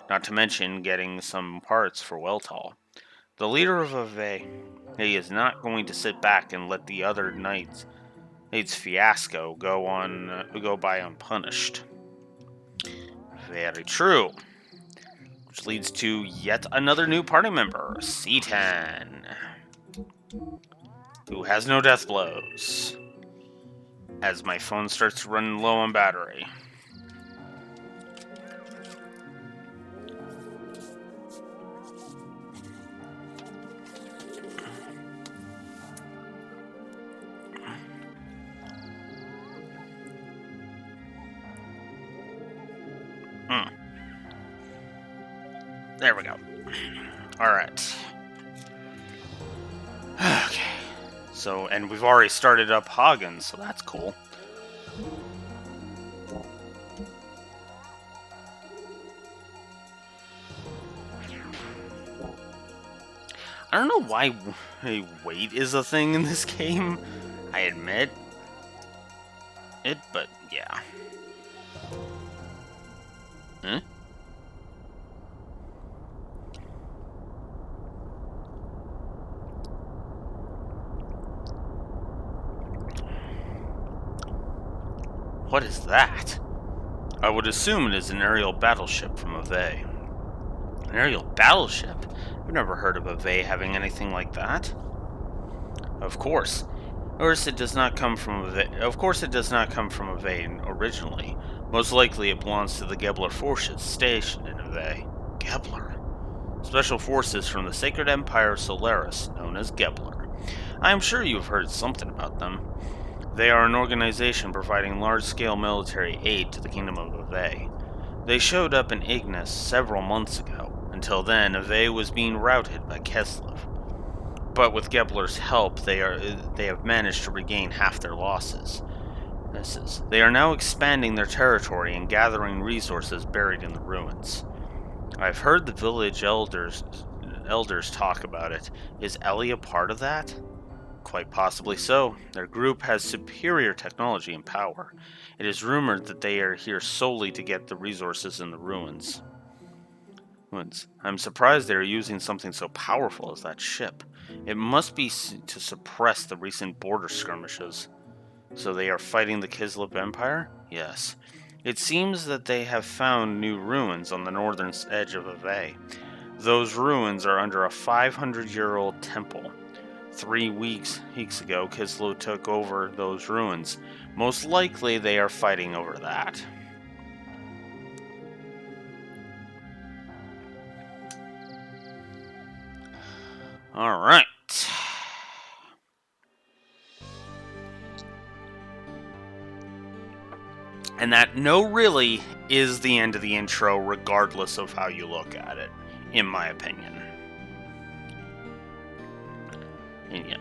not to mention getting some parts for Weltall. The leader of Ave, he is not going to sit back and let the other knight's fiasco go by unpunished. Very true. Which leads to yet another new party member, C10, who has no death blows. As my phone starts to run low on battery. There we go. Alright. Okay. So, and we've already started up Hagen, so that's cool. I don't know why weight is a thing in this game. I admit it, but yeah. Huh? What is that? I would assume it is an aerial battleship from Ave. An aerial battleship? I've never heard of Ave having anything like that. Of course. Of course it does not come from Ave originally. Most likely it belongs to the Gebler forces stationed in Ave. Gebler? Special forces from the Sacred Empire of Solaris, known as Gebler. I am sure you have heard something about them. They are an organization providing large-scale military aid to the Kingdom of Ave. They showed up in Ignis several months ago. Until then, Ave was being routed by Kislev. But with Gebler's help, they have managed to regain half their losses. They are now expanding their territory and gathering resources buried in the ruins. I've heard the village elders talk about it. Is Ellie a part of that? Quite possibly so. Their group has superior technology and power. It is rumored that they are here solely to get the resources in the ruins. I'm surprised they are using something so powerful as that ship. It must be to suppress the recent border skirmishes. So they are fighting the Kislev Empire? Yes. It seems that they have found new ruins on the northern edge of Ave. Those ruins are under a 500-year-old temple. 3 weeks ago, Kislev took over those ruins. Most likely they are fighting over that. Alright. And that really is the end of the intro, regardless of how you look at it, in my opinion. And yeah.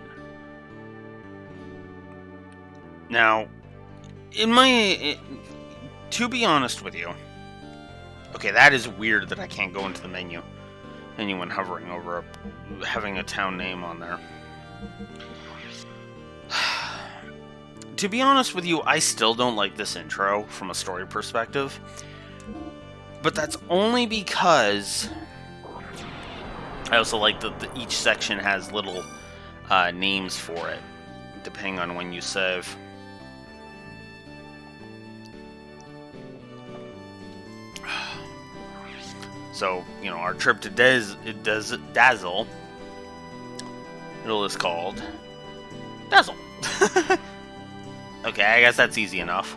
Now, to be honest with you, okay, that is weird that I can't go into the menu when hovering over having a town name on there. To be honest with you, I still don't like this intro from a story perspective. But that's only because I also like that each section has little names for it, depending on when you save. So, our trip to Dazzle, it is called Dazzle. Okay, I guess that's easy enough.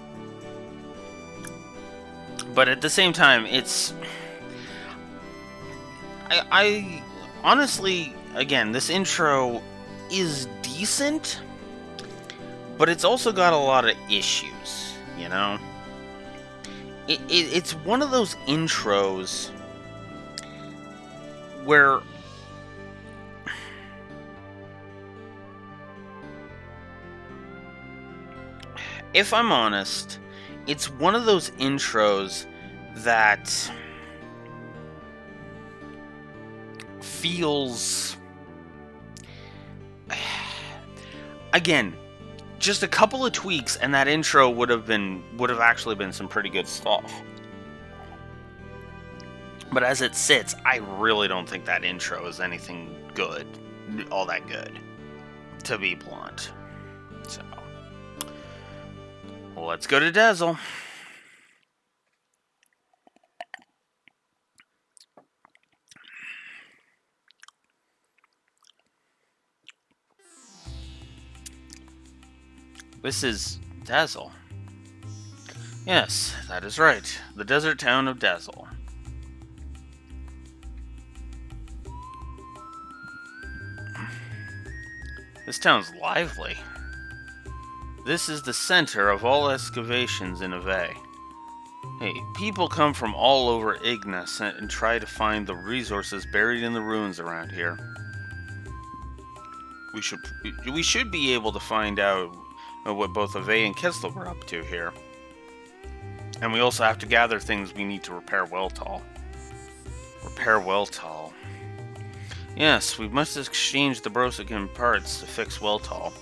But at the same time, I honestly, again, this intro is decent, but it's also got a lot of issues, you know? It's one of those intros where if I'm honest, it's one of those intros that feels, again, just a couple of tweaks and that intro would have actually been some pretty good stuff. But as it sits, I really don't think that intro is anything good, all that good, to be blunt. So, let's go to Dazzle. This is Dazzle. Yes, that is right. The desert town of Dazzle. This town's lively. This is the center of all excavations in Ave. Hey, people come from all over Ignis and try to find the resources buried in the ruins around here. We should be able to find out what both Ave and Kessler were up to here. And we also have to gather things we need to repair Weltall. Repair Weltall. Yes, we must exchange the Brosican parts to fix Weltall.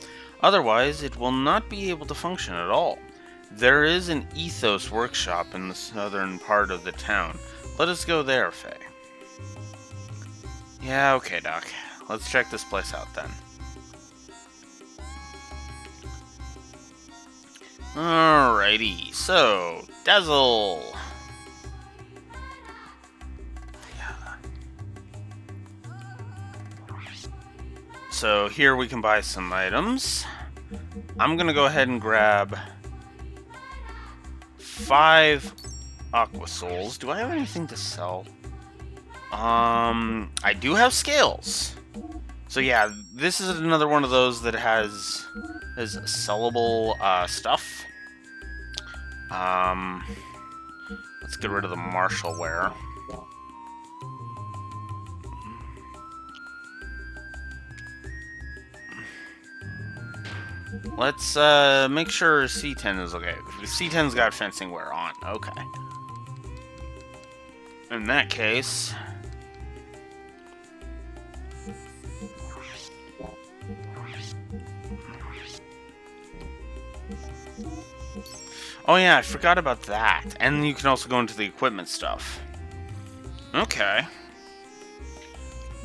Otherwise, it will not be able to function at all. There is an Ethos workshop in the southern part of the town. Let us go there, Faye. Yeah, okay, Doc. Let's check this place out then. Alrighty, so, Dazzle! So here we can buy some items. I'm gonna go ahead and grab 5 Aqua Souls. Do I have anything to sell? I do have scales. So yeah, this is another one of those that has sellable stuff. Let's get rid of the Marshallware. Let's make sure C10 is okay. C10's got fencing wear on. Okay. In that case, oh yeah, I forgot about that. And you can also go into the equipment stuff. Okay.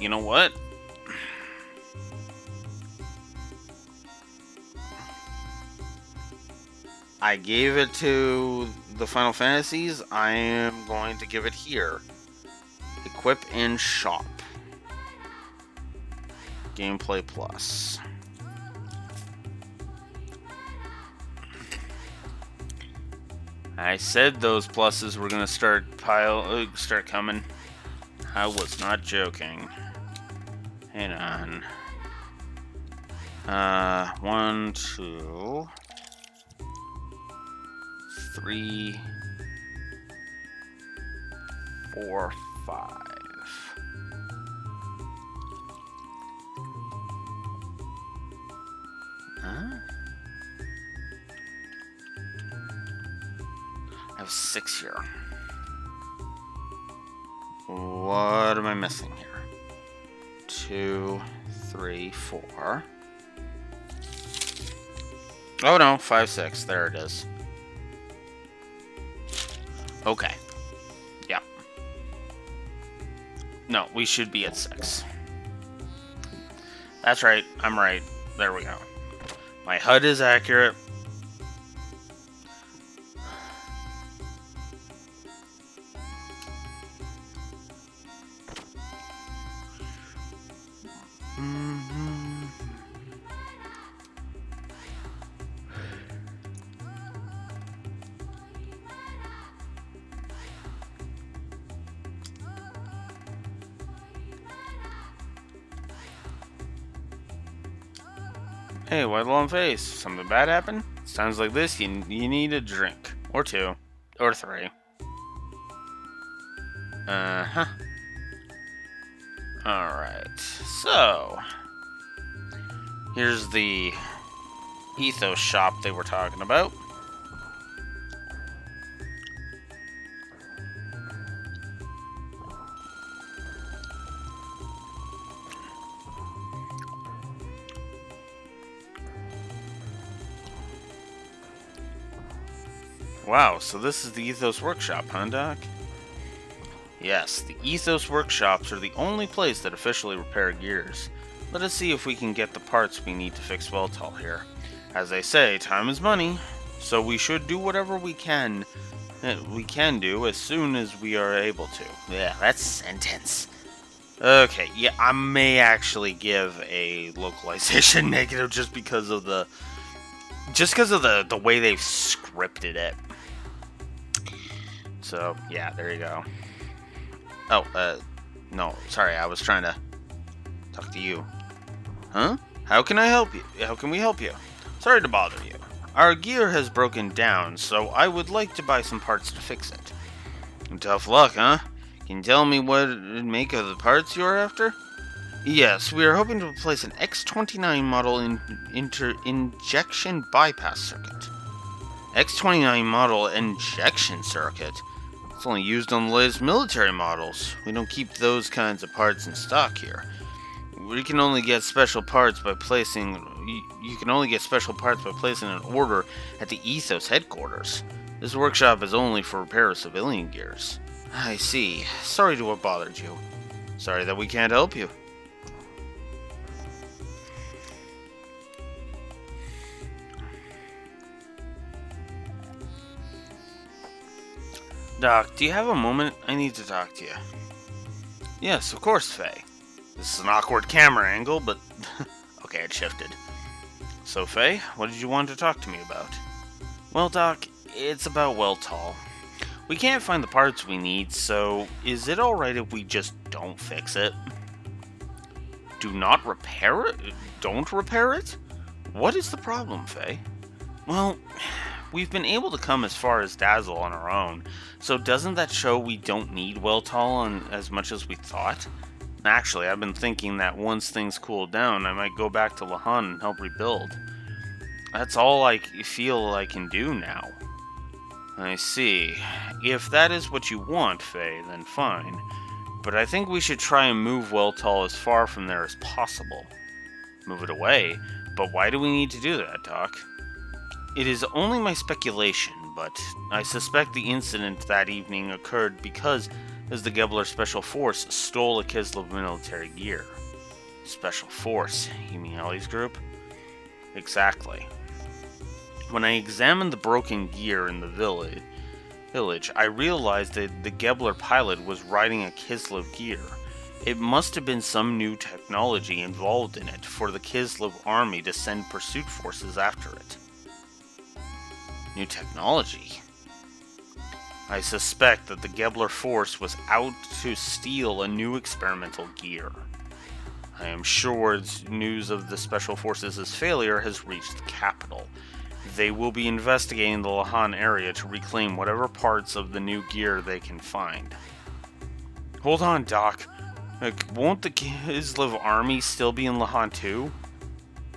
You know what? I gave it to the Final Fantasies. I am going to give it here. Equip in shop. Gameplay Plus. I said those pluses were gonna start coming. I was not joking. Hang on. 1, 2, 3, 4, 5. Huh? I have 6 here. What am I missing here? 2, 3, 4. Oh no, 5, 6. There it is. Okay. Yep. No, we should be at 6. That's right. I'm right. There we go. My HUD is accurate. Hey, white long face. Something bad happened? Sounds like this, you need a drink. Or two. Or three. Uh-huh. Alright. So, here's the ethos shop they were talking about. Wow, so this is the Ethos Workshop, huh, Doc? Yes, the Ethos Workshops are the only place that officially repair gears. Let us see if we can get the parts we need to fix Weltall here. As they say, time is money, so we should do whatever we can do as soon as we are able to. Yeah, that's sentence. Okay, yeah, I may actually give a localization negative just because of the way they've scripted it. So, yeah, there you go. Oh, no, sorry, I was trying to talk to you. Huh? How can I help you? How can we help you? Sorry to bother you. Our gear has broken down, so I would like to buy some parts to fix it. Tough luck, huh? Can you tell me what make of the parts you're after? Yes, we are hoping to replace an X-29 model injection bypass circuit. X-29 model injection circuit? It's only used on the latest military models. We don't keep those kinds of parts in stock here. We can only get special parts by placing... You can only get special parts by placing an order at the Ethos headquarters. This workshop is only for repair of civilian gears. I see. Sorry to have bothered you. Sorry that we can't help you. Doc, do you have a moment? I need to talk to you. Yes, of course, Faye. This is an awkward camera angle, but... okay, it shifted. So, Faye, what did you want to talk to me about? Well, Doc, it's about Weltall. We can't find the parts we need, so is it alright if we just don't fix it? Do not repair it? Don't repair it? What is the problem, Faye? Well, we've been able to come as far as Dazzle on our own, so doesn't that show we don't need Weltall as much as we thought? Actually, I've been thinking that once things cool down, I might go back to Lahan and help rebuild. That's all I feel I can do now. I see. If that is what you want, Faye, then fine. But I think we should try and move Weltall as far from there as possible. Move it away? But why do we need to do that, Doc? It is only my speculation, but I suspect the incident that evening occurred because the Gebler Special Force stole a Kislev military gear. Special Force? You mean Ellie's group? Exactly. When I examined the broken gear in the village, I realized that the Gebler pilot was riding a Kislev gear. It must have been some new technology involved in it for the Kislev army to send pursuit forces after it. New technology? I suspect that the Gebler force was out to steal a new experimental gear. I am sure news of the Special Forces' failure has reached the capital. They will be investigating the Lahan area to reclaim whatever parts of the new gear they can find. Hold on, Doc. Won't the Kislev army still be in Lahan too?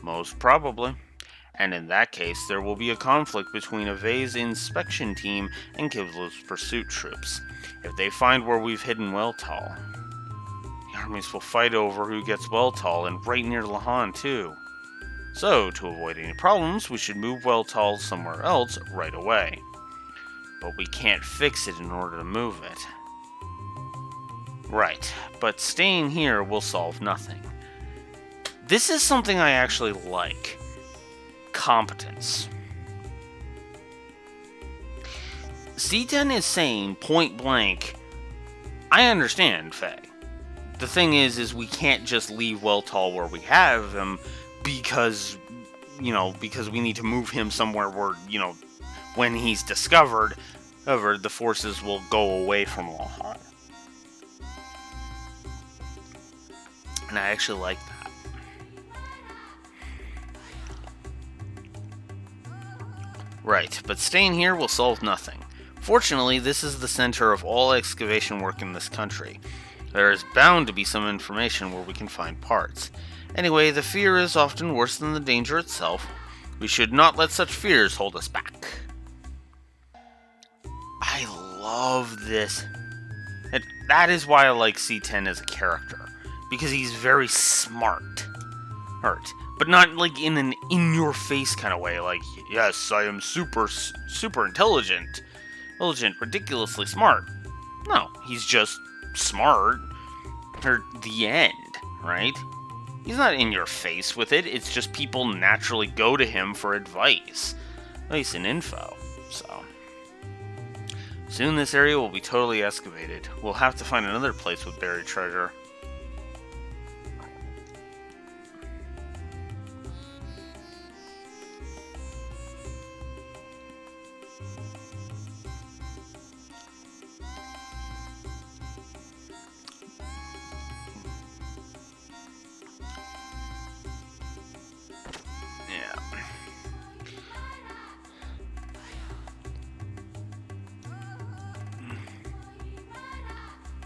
Most probably. And in that case, there will be a conflict between Ave's inspection team and Kislev's pursuit troops. If they find where we've hidden Weltall, the armies will fight over who gets Weltall, and right near Lahan too. So, to avoid any problems, we should move Weltall somewhere else right away. But we can't fix it in order to move it. Right, but staying here will solve nothing. This is something I actually like. Competence. C10 is saying point blank, I understand, Faye. The thing is we can't just leave Weltall where we have him because we need to move him somewhere where, when he's discovered, the forces will go away from Lahan. And I actually like that. Right, but staying here will solve nothing. Fortunately, this is the center of all excavation work in this country. There is bound to be some information where we can find parts. Anyway, the fear is often worse than the danger itself. We should not let such fears hold us back. I love this. That is why I like C10 as a character. Because he's very smart. But not like in an in-your-face kind of way. Like, yes, I am super intelligent. Ridiculously smart. No, he's just smart. Or the end, right? He's not in your face with it. It's just people naturally go to him for advice. At least in info. So. Soon this area will be totally excavated. We'll have to find another place with buried treasure.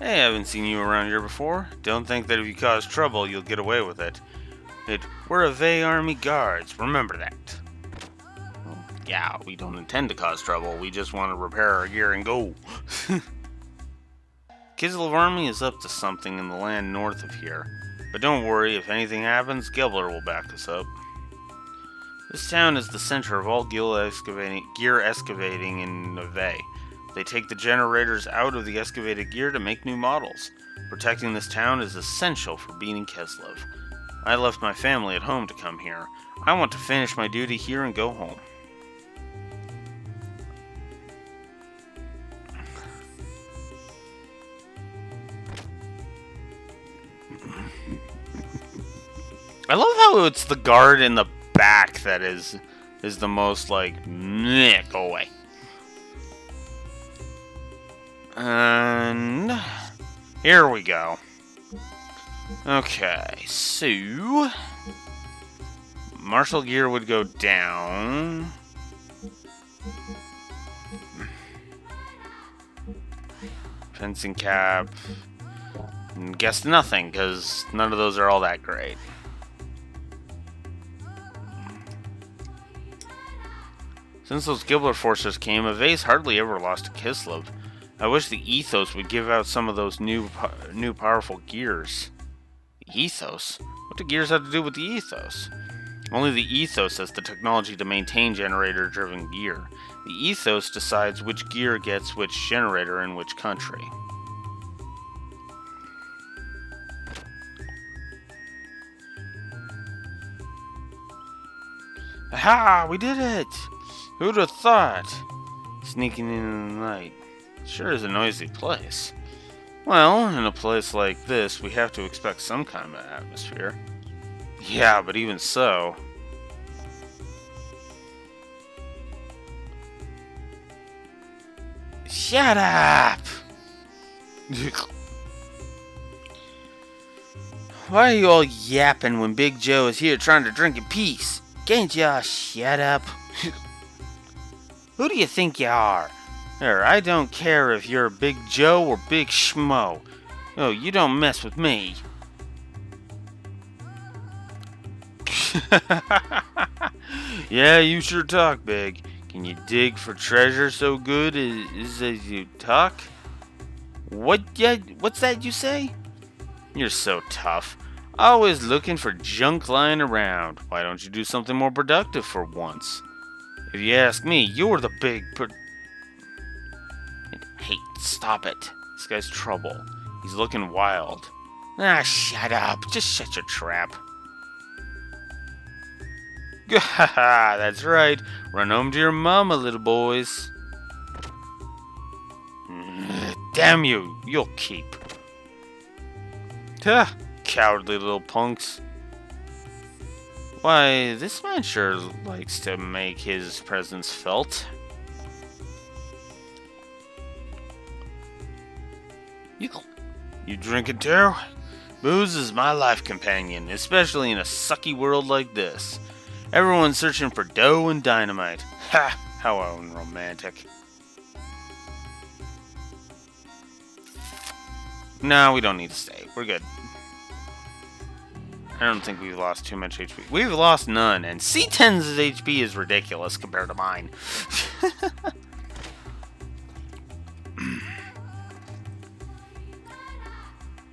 Hey, I haven't seen you around here before. Don't think that if you cause trouble, you'll get away with it. We're a Vey Army guards, remember that. Well, yeah, we don't intend to cause trouble, we just want to repair our gear and go. Kislev Army is up to something in the land north of here. But don't worry, if anything happens, Gebler will back us up. This town is the center of all gear excavating in Vey. They take the generators out of the excavated gear to make new models. Protecting this town is essential for beating Kislev. I left my family at home to come here. I want to finish my duty here and go home. I love how it's the guard in the back that is the most like, meh, go away. And here we go. Okay, so martial gear would go down. Fencing cap. Guess nothing, because none of those are all that great. Since those Gebler forces came, Vey's hardly ever lost to Kislev. I wish the Ethos would give out some of those new powerful gears. The Ethos? What do gears have to do with the Ethos? Only the Ethos has the technology to maintain generator-driven gear. The Ethos decides which gear gets which generator in which country. Aha! We did it! Who'd have thought? Sneaking in the night. Sure is a noisy place. Well, in a place like this, we have to expect some kind of atmosphere. Yeah, but even so... Shut up! Why are you all yapping when Big Joe is here trying to drink in peace? Can't y'all shut up? Who do you think you are? I don't care if you're Big Joe or Big Schmo. Oh, you don't mess with me. Yeah, you sure talk, Big. Can you dig for treasure so good as you talk? What's that you say? You're so tough. Always looking for junk lying around. Why don't you do something more productive for once? If you ask me, you're the big Hey, stop it. This guy's trouble. He's looking wild. Ah, shut up. Just shut your trap. Haha, that's right. Run home to your mama, little boys. Damn you. You'll keep. Ha! Cowardly little punks. Why, this man sure likes to make his presence felt. You drinking too? Booze is my life companion, especially in a sucky world like this. Everyone's searching for dough and dynamite. Ha! How unromantic. No, we don't need to stay. We're good. I don't think we've lost too much HP. We've lost none, and C10's HP is ridiculous compared to mine.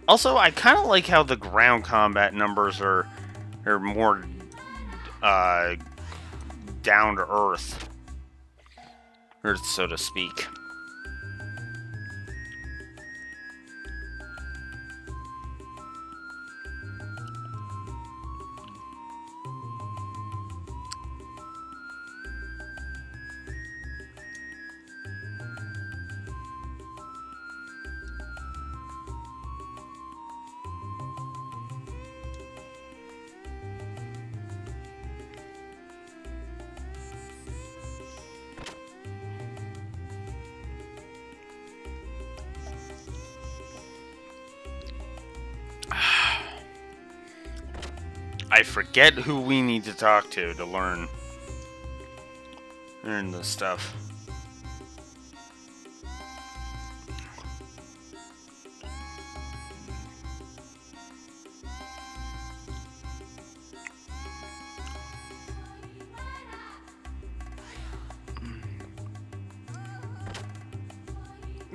Also, I kind of like how the ground combat numbers are more down to earth, so to speak. I forget who we need to talk to learn this stuff.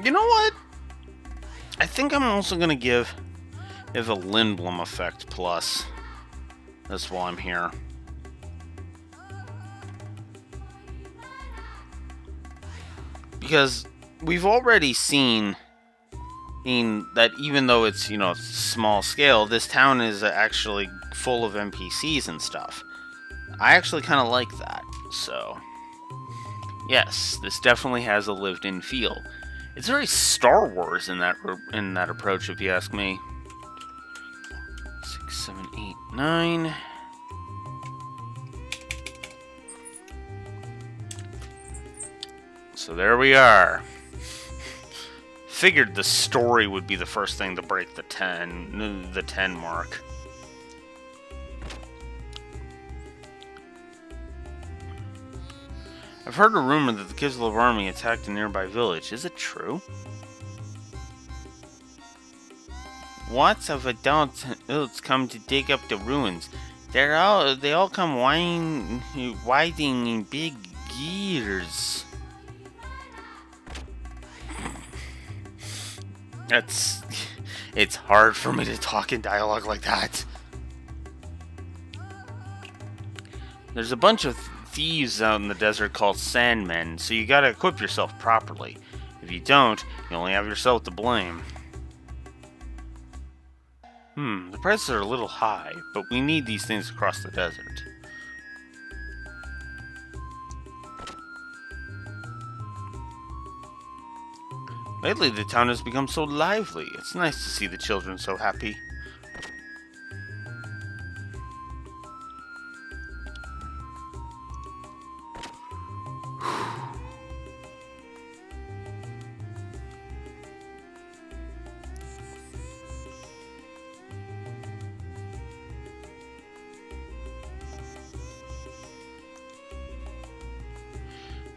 You know what? I think I'm also gonna give a Lindblom effect plus. That's while I'm here. Because we've already seen that even though it's, small scale, this town is actually full of NPCs and stuff. I actually kind of like that. So, yes, this definitely has a lived-in feel. It's very Star Wars in that approach, if you ask me. 6, 7, 8, 9. So there we are. Figured the story would be the first thing to break the 10 mark. I've heard a rumor that the Kislev army attacked a nearby village. Is it true? Lots of adults come to dig up the ruins. They all come riding in big gears. It's hard for me to talk in dialogue like that. There's a bunch of thieves out in the desert called Sandmen, so you gotta equip yourself properly. If you don't, you only have yourself to blame. The prices are a little high, but we need these things across the desert. Lately, the town has become so lively. It's nice to see the children so happy.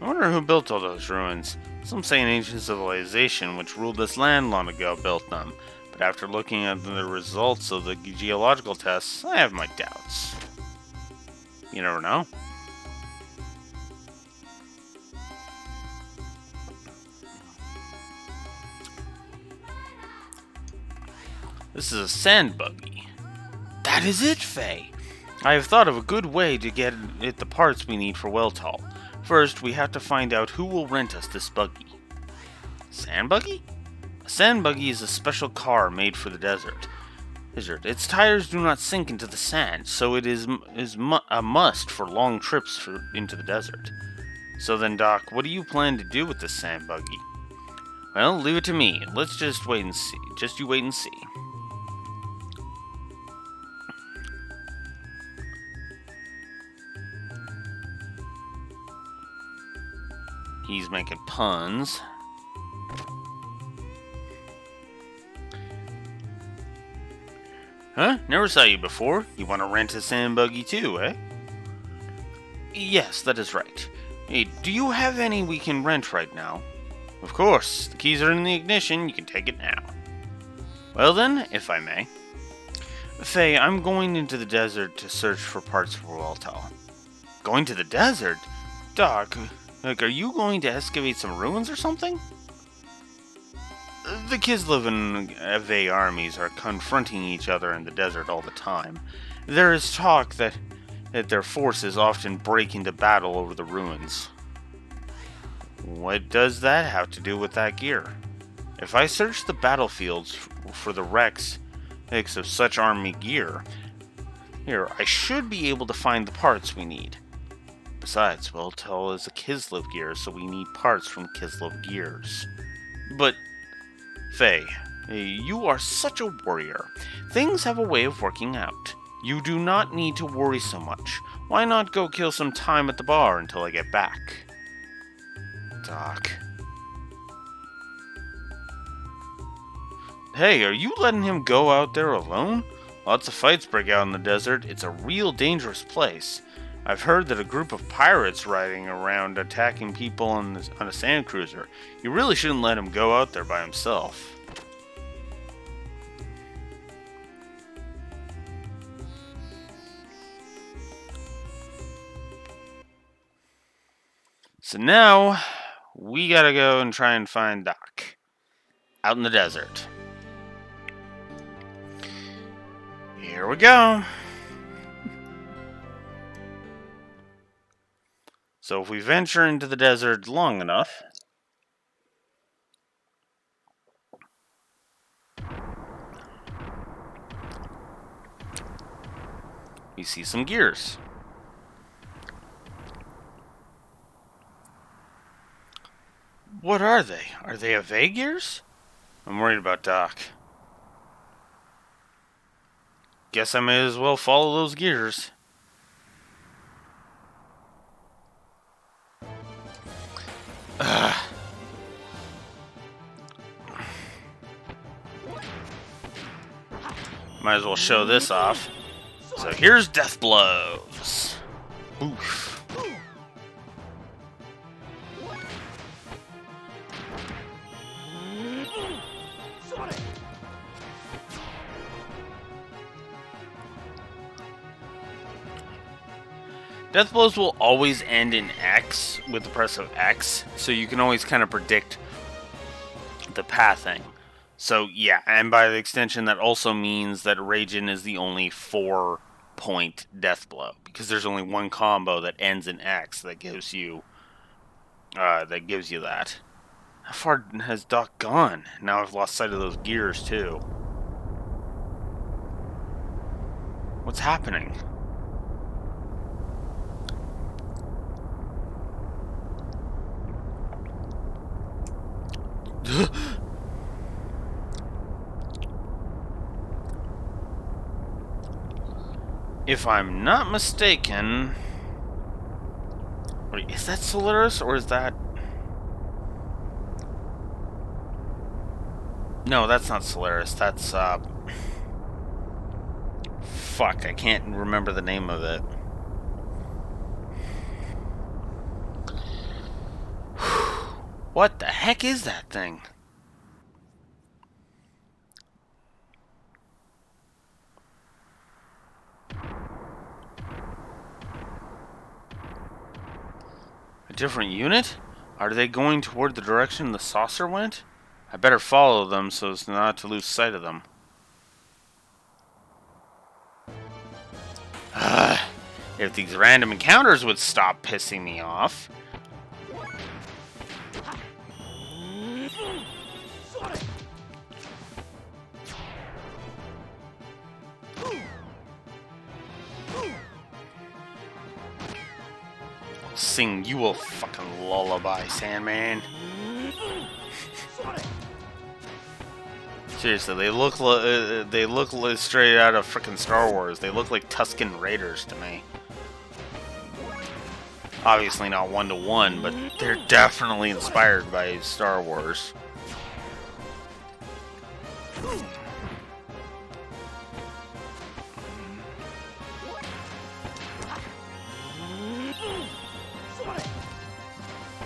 I wonder who built all those ruins. Some say an ancient civilization which ruled this land long ago built them, but after looking at the results of the geological tests, I have my doubts. You never know. This is a sand buggy. That is it, Faye! I have thought of a good way to get it the parts we need for Weltall. First, we have to find out who will rent us this buggy. Sand buggy? A sand buggy is a special car made for the desert. Its tires do not sink into the sand, so it is a must for long trips into the desert. So then, Doc, what do you plan to do with this sand buggy? Well, leave it to me. Let's just wait and see. Just you wait and see. He's making puns. Huh? Never saw you before. You want to rent a sand buggy too, eh? Yes, that is right. Hey, do you have any we can rent right now? Of course, the keys are in the ignition, you can take it now. Well then, if I may. Faye, I'm going into the desert to search for parts for Waltel. Going to the desert? Doc, are you going to excavate some ruins or something? The Kislev and Eve armies are confronting each other in the desert all the time. There is talk that their forces often break into battle over the ruins. What does that have to do with that gear? If I search the battlefields for the wrecks of such army gear, I should be able to find the parts we need. Besides, Weltel is a Kislev gear, so we need parts from Kislev gears. But Faye, you are such a warrior. Things have a way of working out. You do not need to worry so much. Why not go kill some time at the bar until I get back? Doc. Hey, are you letting him go out there alone? Lots of fights break out in the desert. It's a real dangerous place. I've heard that a group of pirates riding around attacking people on a sand cruiser. You really shouldn't let him go out there by himself. So now, we gotta go and try and find Doc. Out in the desert. Here we go. So if we venture into the desert long enough, we see some gears. What are they? Are they Ave gears? I'm worried about Doc. Guess I may as well follow those gears. Might as well show this off. So here's Death Blows. Oof. Death Blows will always end in X with the press of X, so you can always kind of predict the pathing. So yeah, and by the extension, that also means that Ragin is the only 4-point Death Blow, because there's only one combo that ends in X that gives you that. How far has Doc gone? Now I've lost sight of those gears too. What's happening? If I'm not mistaken... Wait, is that Solaris or is that... No, that's not Solaris. That's, Fuck, I can't remember the name of it. What the heck is that thing? A different unit? Are they going toward the direction the saucer went? I better follow them so as not to lose sight of them. If these random encounters would stop pissing me off. Sing you a fucking lullaby, Sandman. Seriously, they look straight out of frickin' Star Wars. They look like Tusken Raiders to me. Obviously not 1-to-1, but they're definitely inspired by Star Wars.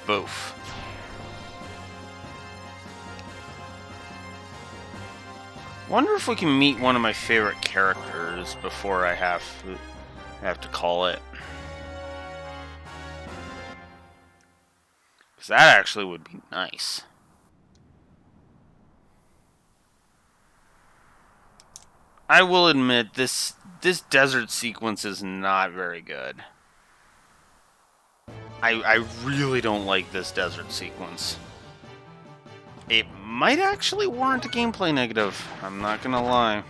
Boof. Wonder if we can meet one of my favorite characters before I have to call it. Because that actually would be nice. I will admit, this desert sequence is not very good. I really don't like this desert sequence. It might actually warrant a gameplay negative, I'm not gonna lie.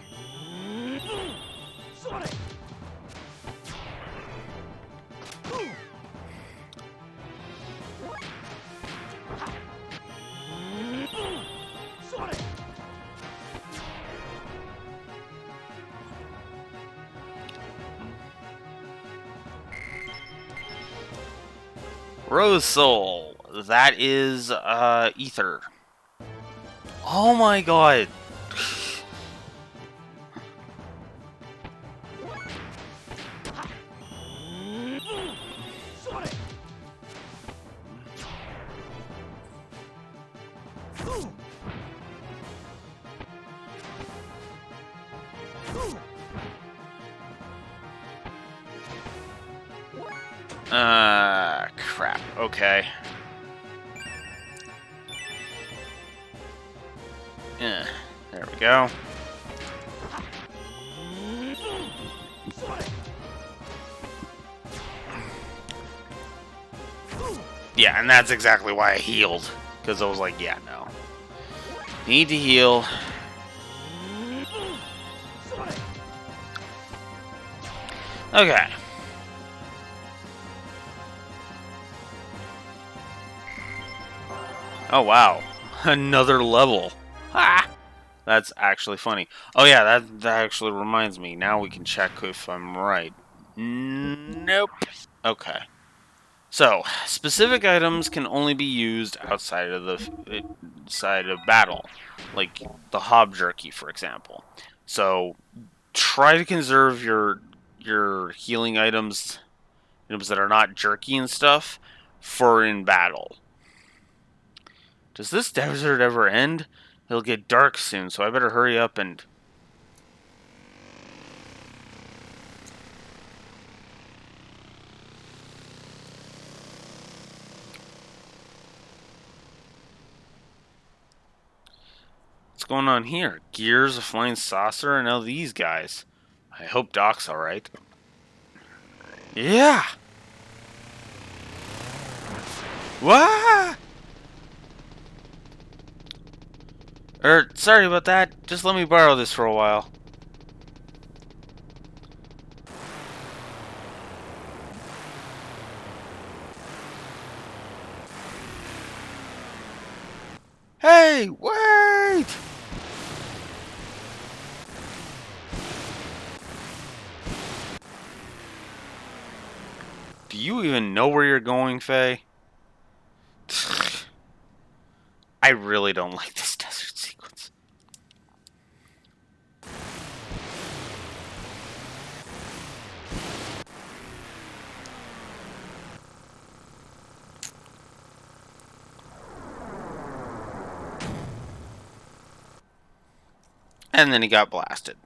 Rose Soul. That is, Ether. Oh my god. Crap. Okay. Yeah, there we go. Yeah, and that's exactly why I healed. Because I was like, yeah, no. Need to heal. Okay. Oh, wow. Another level. Ha! That's actually funny. Oh, yeah, that actually reminds me. Now we can check if I'm right. Nope. Okay. So, specific items can only be used outside of the side of battle. Like the hob jerky, for example. So, try to conserve your healing items that are not jerky and stuff for in battle. Does this desert ever end? It'll get dark soon, so I better hurry up and... What's going on here? Gears, a flying saucer, and now these guys. I hope Doc's alright. Yeah! What? Sorry about that. Just let me borrow this for a while. Hey, wait! Do you even know where you're going, Faye? I really don't like this desert sequence. And then he got blasted.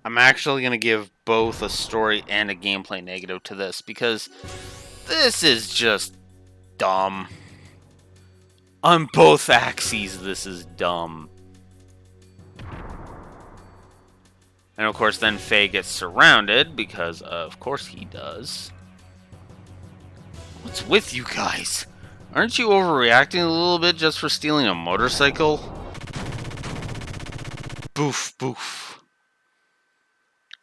I'm actually going to give both a story and a gameplay negative to this because this is just dumb. On both axes, this is dumb. And of course, then Faye gets surrounded because, of course, he does. What's with you guys? Aren't you overreacting a little bit just for stealing a motorcycle? Boof, boof.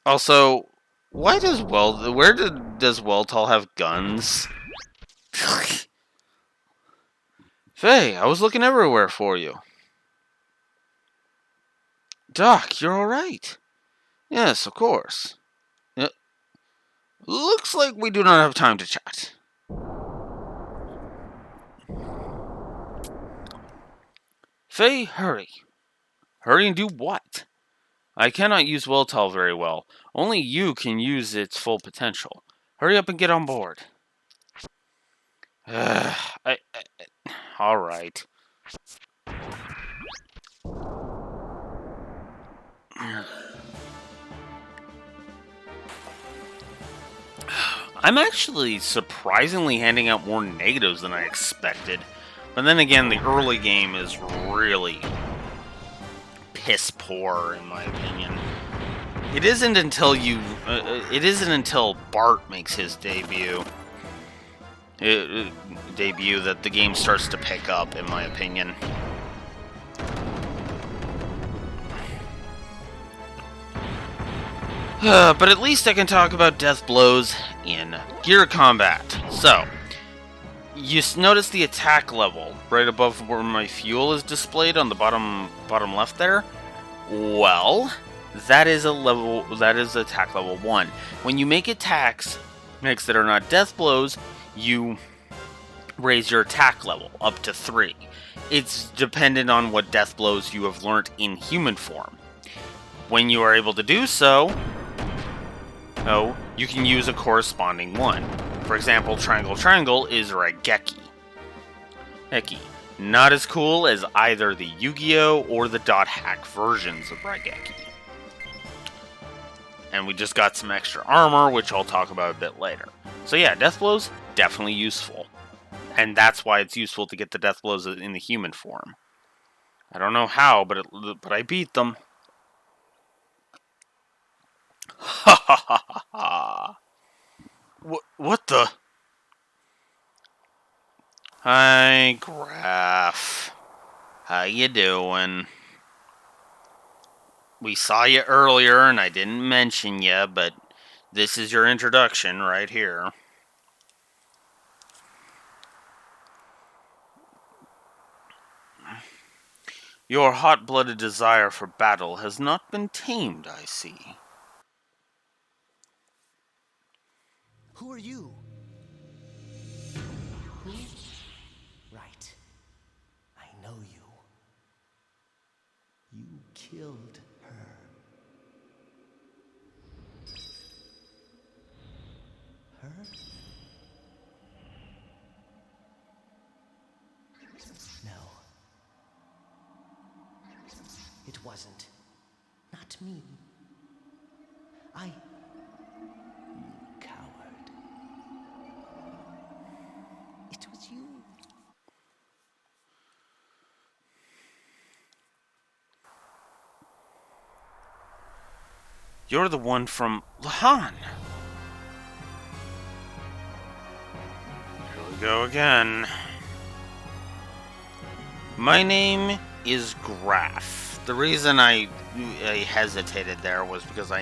Also, why does does Weltall have guns? Faye, I was looking everywhere for you. Doc, you're alright. Yes, of course. Looks like we do not have time to chat. Faye, hurry. Hurry and do what? I cannot use Weltall very well. Only you can use its full potential. Hurry up and get on board. All right. I'm actually surprisingly handing out more negatives than I expected. But then again, the early game is really piss poor, in my opinion. It isn't until Bart makes his debut that the game starts to pick up, in my opinion. But at least I can talk about death blows in gear combat. So, you notice the attack level right above where my fuel is displayed on the bottom left there? Well, that is attack level 1. When you make attacks that are not death blows, you raise your attack level up to 3. It's dependent on what death blows you have learnt in human form. When you are able to do so, you can use a corresponding one. For example, Triangle Triangle is Raigeki. Not as cool as either the Yu-Gi-Oh! Or the Dot Hack versions of Raigeki. And we just got some extra armor, which I'll talk about a bit later. So yeah, death blows, definitely useful. And that's why it's useful to get the death blows in the human form. I don't know how, but I beat them. Ha ha ha ha ha. What the? Hi, Graph. How you doing? We saw you earlier, and I didn't mention you, but this is your introduction right here. Your hot-blooded desire for battle has not been tamed, I see. Who are you? Who? Right. I know you. You killed her. Her? No. It wasn't. Not me. You coward. It was you. You're the one from Lahan. Here we go again. My name is Graph. The reason I hesitated there was because I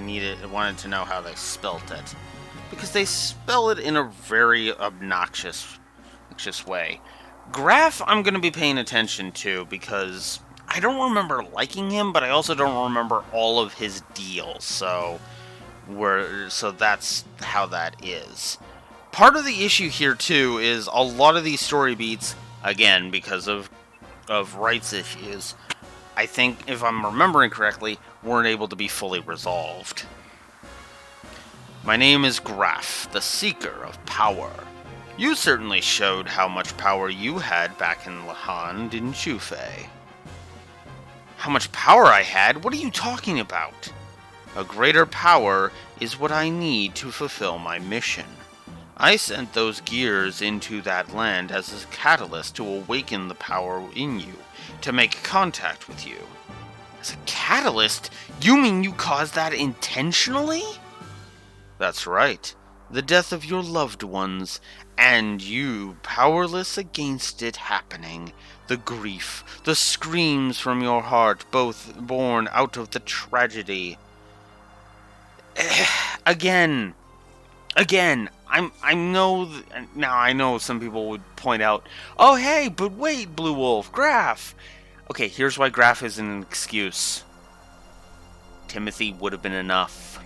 wanted to know how they spelt it. Because they spell it in a very obnoxious way. Graph, I'm going to be paying attention to because I don't remember liking him, but I also don't remember all of his deals. So that's how that is. Part of the issue here too is a lot of these story beats, again, because of rights issues, I think, if I'm remembering correctly, weren't able to be fully resolved. My name is Graph, the Seeker of Power. You certainly showed how much power you had back in Lahan, didn't you, Faye? How much power I had? What are you talking about? A greater power is what I need to fulfill my mission. I sent those gears into that land as a catalyst to awaken the power in you, to make contact with you. As a catalyst? You mean you caused that intentionally? That's right. The death of your loved ones, and you powerless against it happening. The grief, the screams from your heart, both born out of the tragedy. Again, I know some people would point out, oh hey, but wait, Blue Wolf, Graph. Okay, here's why Graph isn't an excuse. Timothy would have been enough.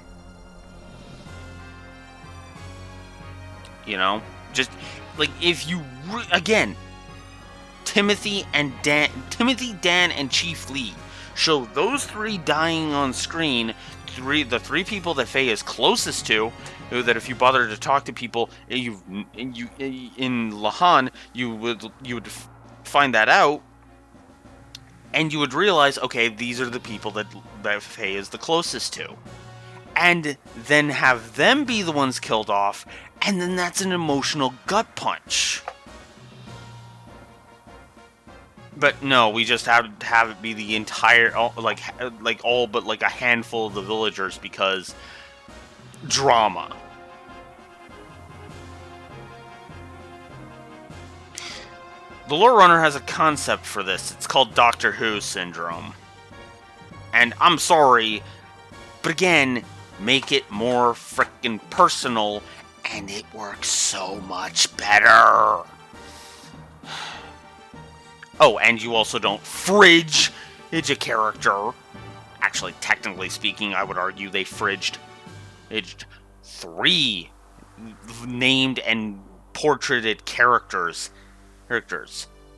You know? Just, like, if you... again, Timothy, Dan, and Chief Lee. show those three dying on screen, the three people that Faye is closest to, that if you bother to talk to people, you in Lahan, you would find that out, and you would realize, okay, these are the people that Faye is the closest to. And then have them be the ones killed off, and then that's an emotional gut punch. But no, we just have to have it be the entire, like all but like a handful of the villagers because drama. The Lore Runner has a concept for this. It's called Doctor Who syndrome. And I'm sorry, but again, make it more frickin' personal, and it works so much better. Oh, and you also don't fridge a character. Actually, technically speaking, I would argue they fridged 3 named and portraited characters,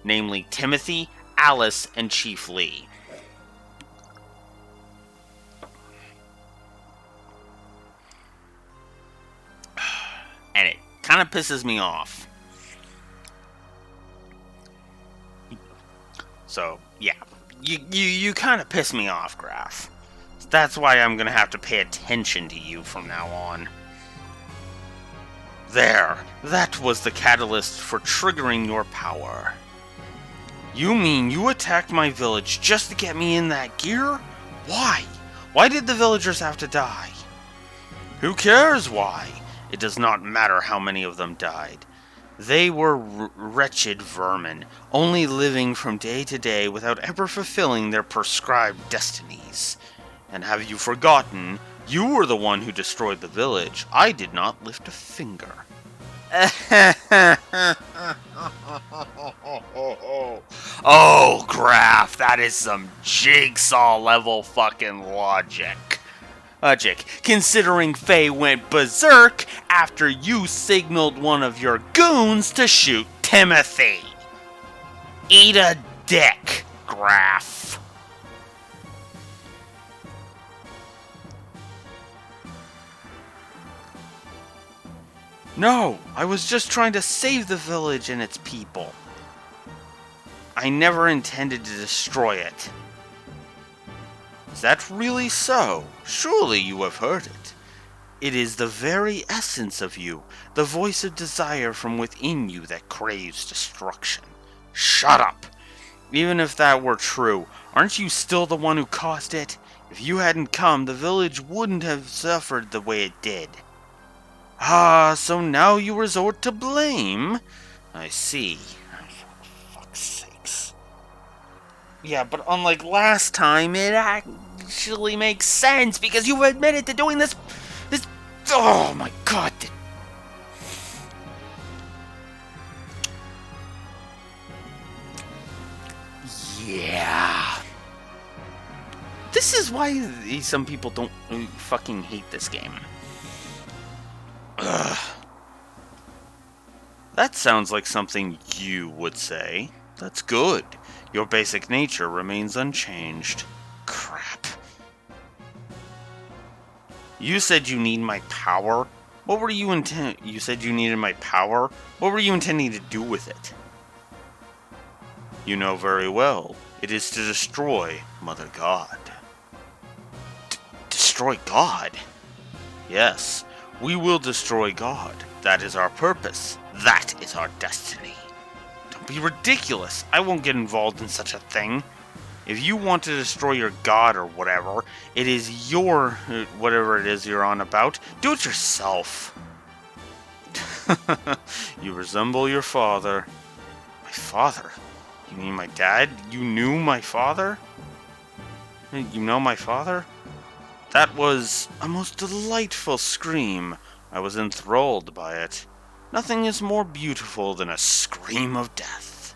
namely Timothy, Alice, and Chief Lee. And it kind of pisses me off. So, yeah. You kind of piss me off, Graf. That's why I'm going to have to pay attention to you from now on. There. That was the catalyst for triggering your power. You mean you attacked my village just to get me in that gear? Why? Why did the villagers have to die? Who cares why? It does not matter how many of them died. They were wretched vermin, only living from day to day without ever fulfilling their prescribed destinies. And have you forgotten? You were the one who destroyed the village. I did not lift a finger. Oh, Graf, that is some jigsaw level fucking logic. Considering Faye went berserk after you signaled one of your goons to shoot Timothy. Eat a dick, Graf. No, I was just trying to save the village and its people. I never intended to destroy it. Is that really so? Surely you have heard it. It is the very essence of you, the voice of desire from within you that craves destruction. Shut up! Even if that were true, aren't you still the one who caused it? If you hadn't come, the village wouldn't have suffered the way it did. Ah, so now you resort to blame? I see. For fuck's sakes. Yeah, but unlike last time, it actually makes sense because you've admitted to doing this. Oh my god. Yeah. This is why some people don't fucking hate this game. Ugh. That sounds like something you would say. That's good. Your basic nature remains unchanged. Crap. You said you need my power? What were you You said you needed my power? What were you intending to do with it? You know very well. It is to destroy Mother God. Destroy God? Yes. We will destroy God. That is our purpose. That is our destiny. Don't be ridiculous. I won't get involved in such a thing. If you want to destroy your god or whatever, it is your... whatever it is you're on about, do it yourself. You resemble your father. My father? You mean my dad? You knew my father? You know my father? That was a most delightful scream. I was enthralled by it. Nothing is more beautiful than a scream of death.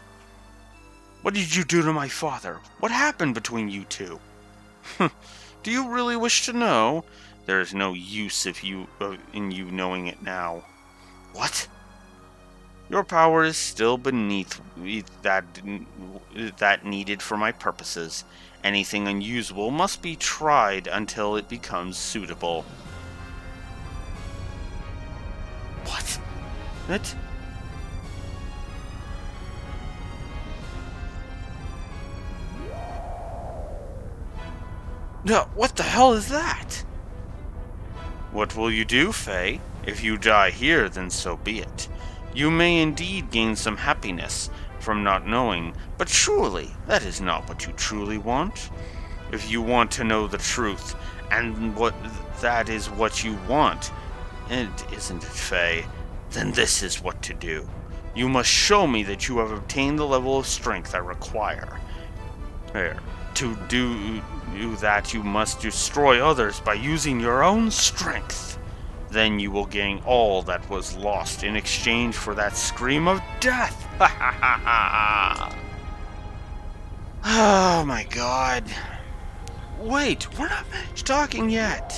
What did you do to my father? What happened between you two? Do you really wish to know? There is no use in you knowing it now. What? Your power is still beneath that needed for my purposes. Anything unusable must be tried until it becomes suitable. What? It? No, what the hell is that? What will you do, Faye? If you die here, then so be it. You may indeed gain some happiness from not knowing, but surely that is not what you truly want. If you want to know the truth, and what that is what you want, and isn't it, Faye? Then this is what to do. You must show me that you have obtained the level of strength I require. There. To do that, you must destroy others by using your own strength. Then you will gain all that was lost in exchange for that scream of death. Ha ha ha ha! Oh my god. Wait, we're not finished talking yet.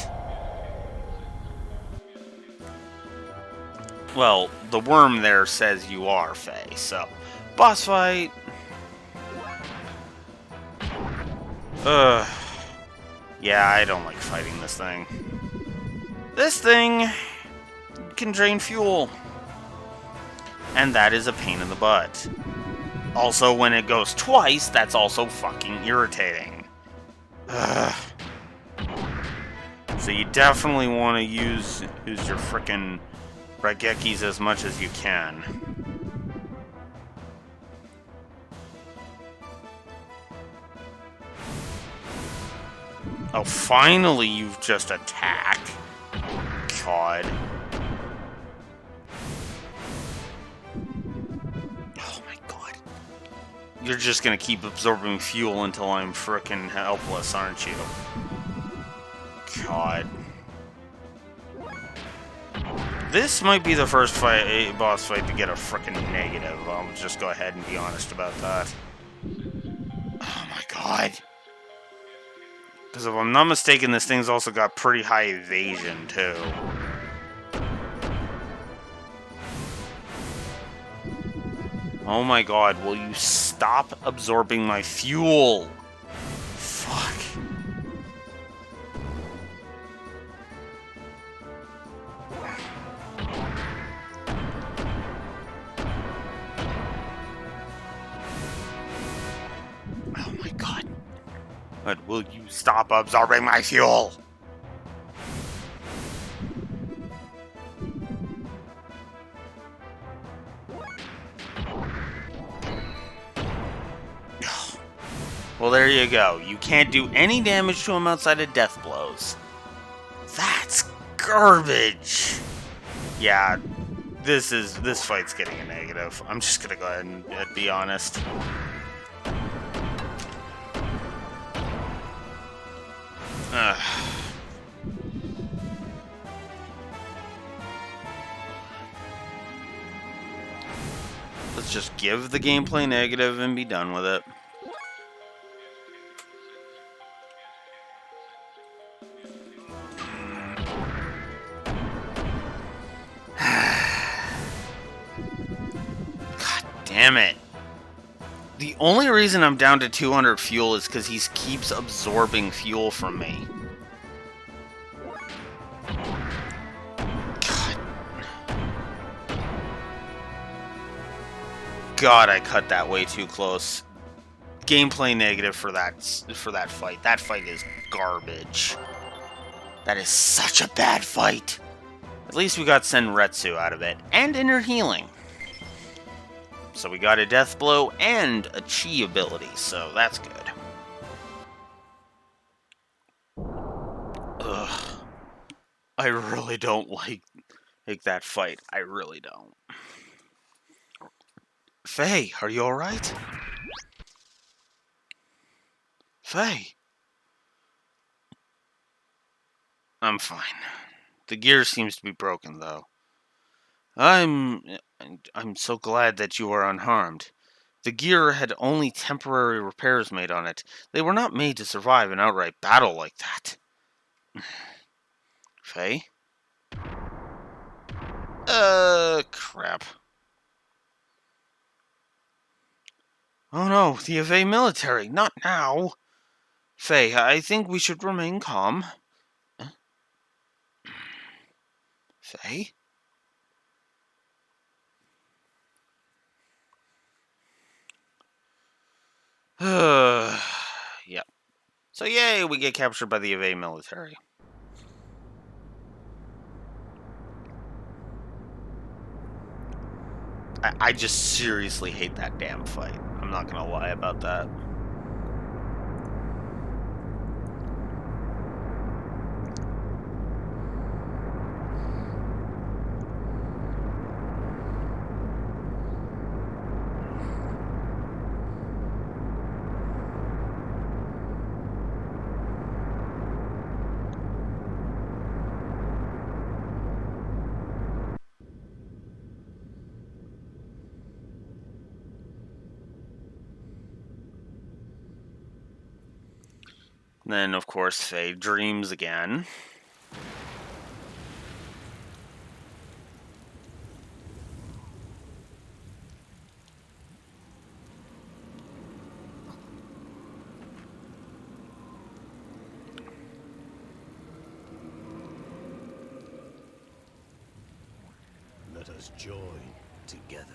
Well, the worm there says you are, Faye, so... Boss fight... Yeah, I don't like fighting this thing. This thing can drain fuel. And that is a pain in the butt. Also, when it goes twice, that's also fucking irritating. Ugh. So you definitely want to use your frickin' Raigekis as much as you can. Oh, finally you've just attacked. God. Oh my god. You're just gonna keep absorbing fuel until I'm frickin' helpless, aren't you? God. This might be the first boss fight to get a frickin' negative. I'll just go ahead and be honest about that. Oh my god. Because if I'm not mistaken, this thing's also got pretty high evasion, too. Oh my god, will you stop absorbing my fuel? Fuck. Oh my god. But will you stop absorbing my fuel? Well, there you go. You can't do any damage to him outside of death blows. That's garbage. Yeah, this fight's getting a negative. I'm just gonna go ahead and be honest. Let's just give the gameplay negative and be done with it. God damn it. The only reason I'm down to 200 fuel is because he keeps absorbing fuel from me. God, I cut that way too close. Gameplay negative for that fight. That fight is garbage. That is such a bad fight. At least we got Senretsu out of it, and inner healing. So we got a death blow and a chi ability, so that's good. Ugh. I really don't like that fight. I really don't. Faye, are you alright? Faye? I'm fine. The gear seems to be broken, though. I'm so glad that you are unharmed. The gear had only temporary repairs made on it. They were not made to survive an outright battle like that. Faye? Crap. Oh no, the Ave military, not now. Faye, I think we should remain calm. Faye? Yep. So yay, we get captured by the Ave military. I just seriously hate that damn fight. I'm not gonna lie about that. Then, of course, Faye dreams again. Let us join together.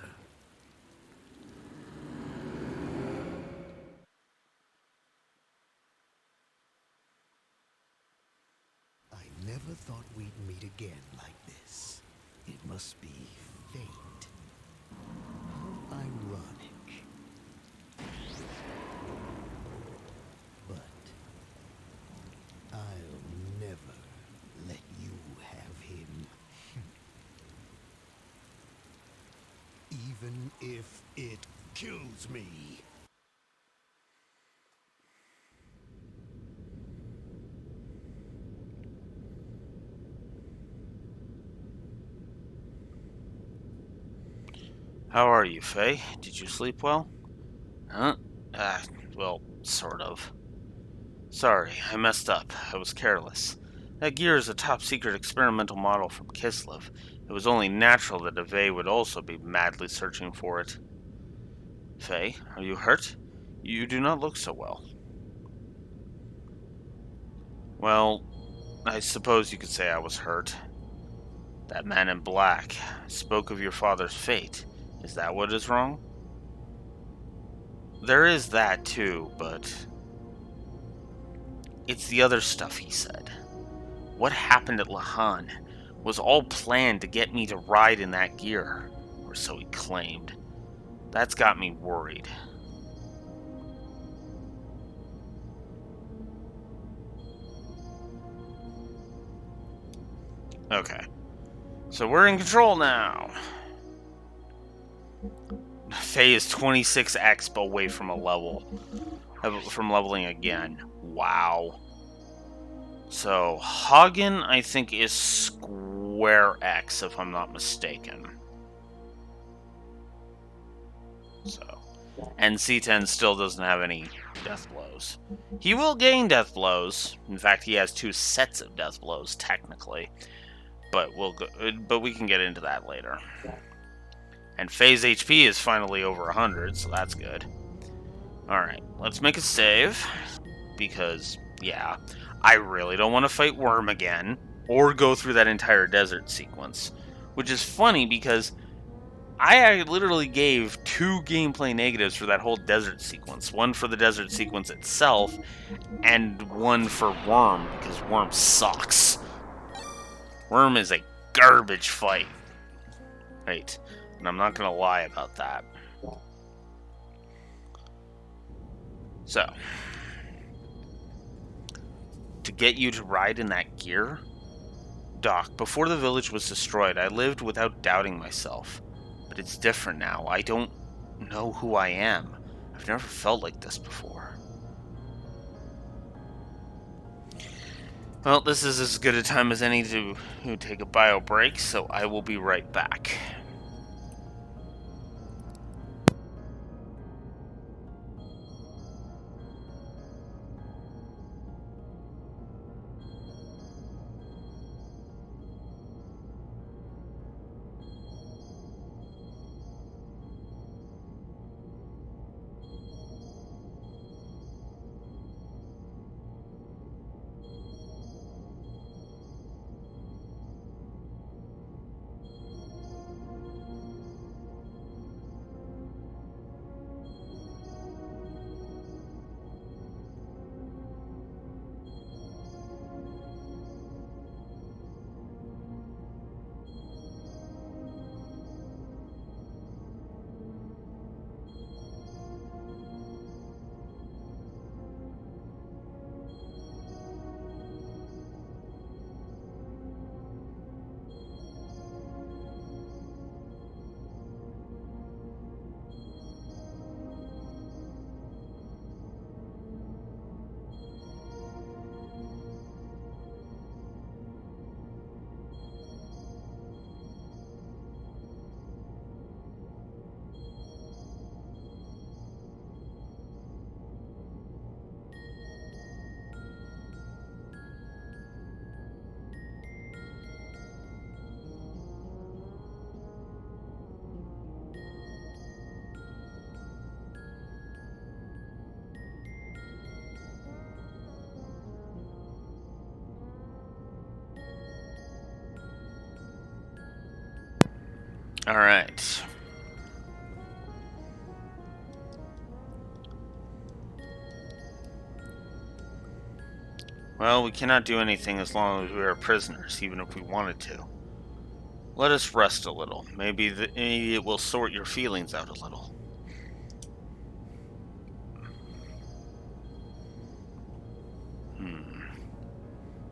I never thought we'd meet again like this. It must be fate. How ironic. But I'll never let you have him. Even if it kills me. How are you, Faye? Did you sleep well? Huh? Well, sort of. Sorry, I messed up. I was careless. That gear is a top-secret experimental model from Kislev. It was only natural that Ave would also be madly searching for it. Faye, are you hurt? You do not look so well. Well, I suppose you could say I was hurt. That man in black spoke of your father's fate. Is that what is wrong? There is that too, but it's the other stuff he said. What happened at Lahan was all planned to get me to ride in that gear, or so he claimed. That's got me worried. Okay, so we're in control now. Faye is 26x away from from leveling again. Wow. So Hagen, I think, is square X, if I'm not mistaken. So, and C10 still doesn't have any death blows. He will gain death blows. In fact, he has 2 sets of death blows technically, but but we can get into that later. And Faye's HP is finally over 100, so that's good. All right, let's make a save because yeah, I really don't want to fight Worm again or go through that entire desert sequence, which is funny because I literally gave 2 gameplay negatives for that whole desert sequence. One for the desert sequence itself, and one for Worm, because Worm sucks. Worm is a garbage fight. Right, and I'm not going to lie about that. So, to get you to ride in that gear? Doc, before the village was destroyed, I lived without doubting myself. But it's different now. I don't know who I am. I've never felt like this before. Well, this is as good a time as any to take a bio break, so I will be right back. Alright. Well, we cannot do anything as long as we are prisoners, even if we wanted to. Let us rest a little. Maybe it will sort your feelings out a little.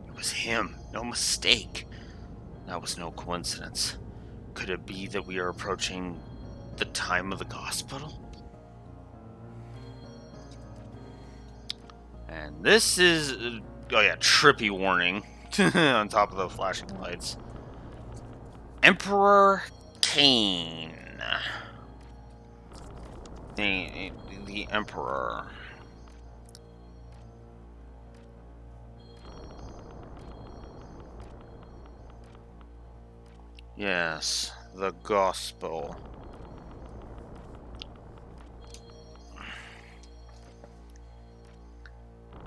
It was him. No mistake. That was no coincidence. Could it be that we are approaching the time of the gospel? And this is... oh yeah, trippy warning on top of the flashing lights. Emperor Cain. The Emperor. Yes, the gospel.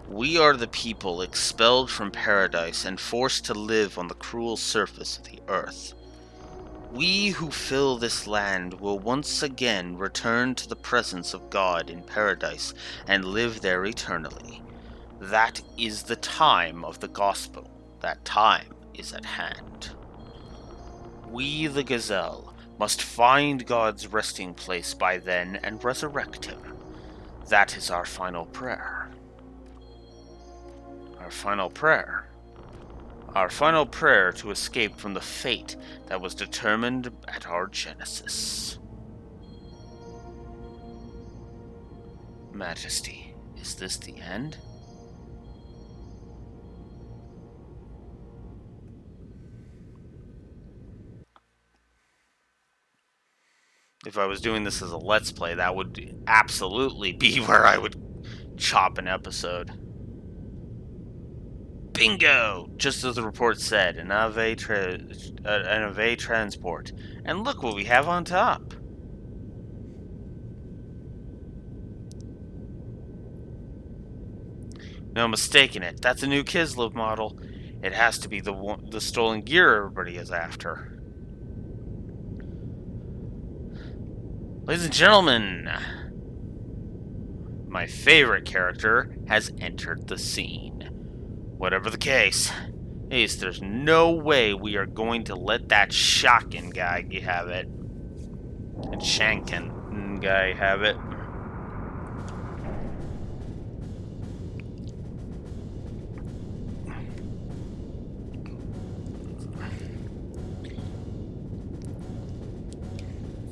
We are the people expelled from paradise and forced to live on the cruel surface of the earth. We who fill this land will once again return to the presence of God in paradise and live there eternally. That is the time of the gospel. That time is at hand. We, the Gazelle, must find God's resting place by then and resurrect him. That is our final prayer. Our final prayer. Our final prayer to escape from the fate that was determined at our genesis. Majesty, is this the end? If I was doing this as a Let's Play, that would absolutely be where I would chop an episode. Bingo! Just as the report said, an Ave transport. And look what we have on top. No mistaking it. That's a new Kislev model. It has to be the stolen gear everybody is after. Ladies and gentlemen, my favorite character has entered the scene. Whatever the case, Ace, there's no way we are going to let that shotgun guy have it. And Shankin guy have it.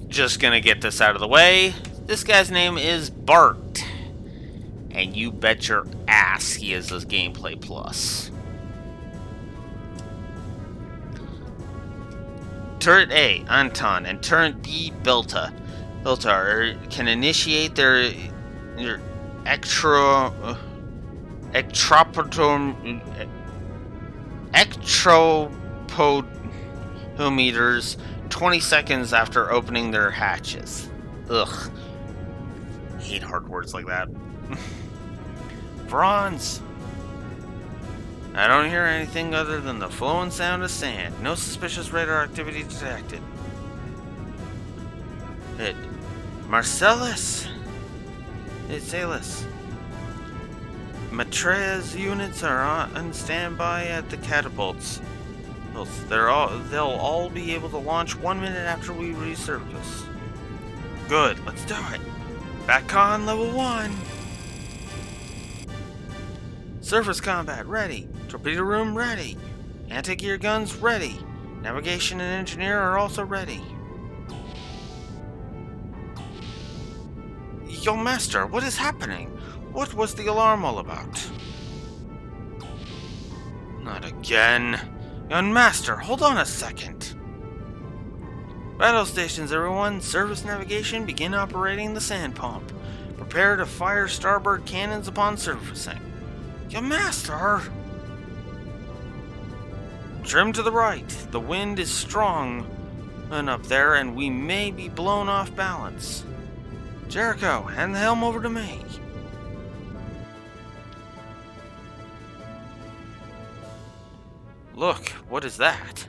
Just gonna get this out of the way. This guy's name is Bart. And you bet your ass he is this gameplay plus. Turret A, Anton, and Turret B, Belta. Can initiate their ectropodometers 20 seconds after opening their hatches. Ugh. I hate hard words like that. Bronze. I don't hear anything other than the flowing sound of sand. No suspicious radar activity detected. Marcellus. It's Salus. Matreya's units are on standby at the catapults. They'll all be able to launch 1 minute after we resurface. Good, let's do it. Back on level 1. Surface combat ready. Torpedo room ready. Anti-gear guns ready. Navigation and engineer are also ready. Yo, Master, what is happening? What was the alarm all about? Not again. Young Master, hold on a second. Battle stations, everyone. Surface navigation, begin operating the sand pump. Prepare to fire starboard cannons upon surfacing. Your Master! Trim to the right. The wind is strong up there, and we may be blown off balance. Jericho, hand the helm over to me. Look, what is that?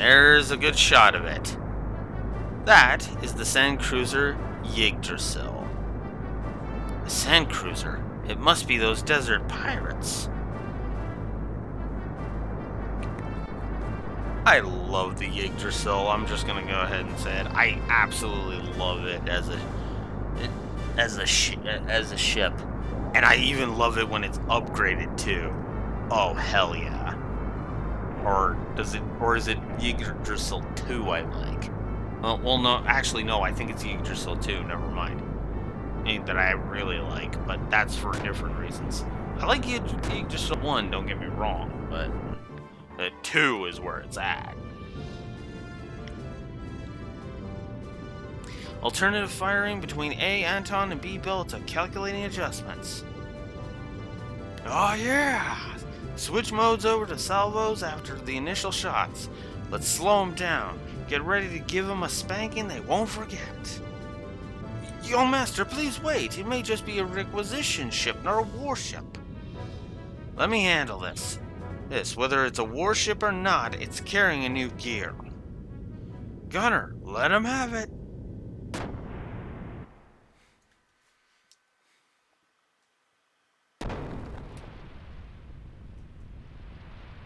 There's a good shot of it. That is the sand cruiser Yggdrasil. A sand cruiser? It must be those desert pirates. I love the Yggdrasil. I'm just gonna go ahead and say it. I absolutely love it as a ship, and I even love it when it's upgraded too. Oh hell yeah! Or is it Yggdrasil 2? I like. Well, no, actually no. I think it's Yggdrasil 2. Never mind. That I really like, but that's for different reasons. I like Yggdrasil 1. Don't get me wrong, but. 2 is where it's at. Alternative firing between A, Anton, and B, Belta. Calculating adjustments. Oh yeah! Switch modes over to salvos after the initial shots. Let's slow them down. Get ready to give them a spanking they won't forget. Yo, Master, please wait. It may just be a requisition ship, not a warship. Let me handle this. Whether it's a warship or not, it's carrying a new gear. Gunner, let him have it.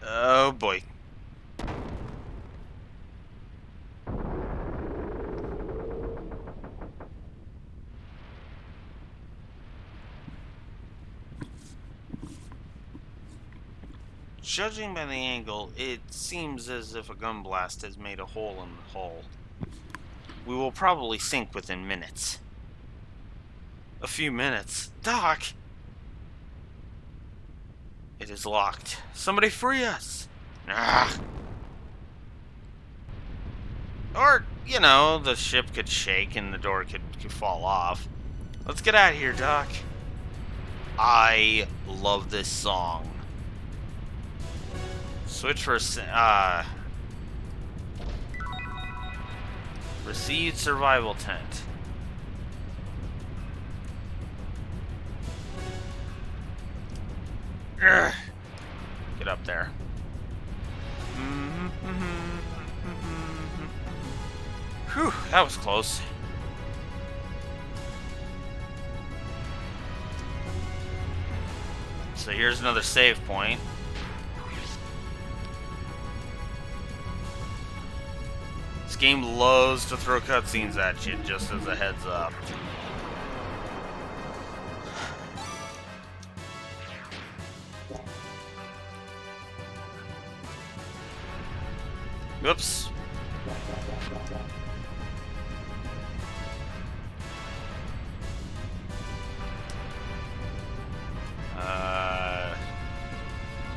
Oh boy. Judging by the angle, it seems as if a gun blast has made a hole in the hull. We will probably sink within minutes. A few minutes? Doc! It is locked. Somebody free us! Ah. Or, you know, the ship could shake and the door could fall off. Let's get out of here, Doc. I love this song. Switch for received survival tent. Urgh. Get up there. Whew, that was close. So here's another save point. This game loves to throw cutscenes at you, just as a heads up. Whoops.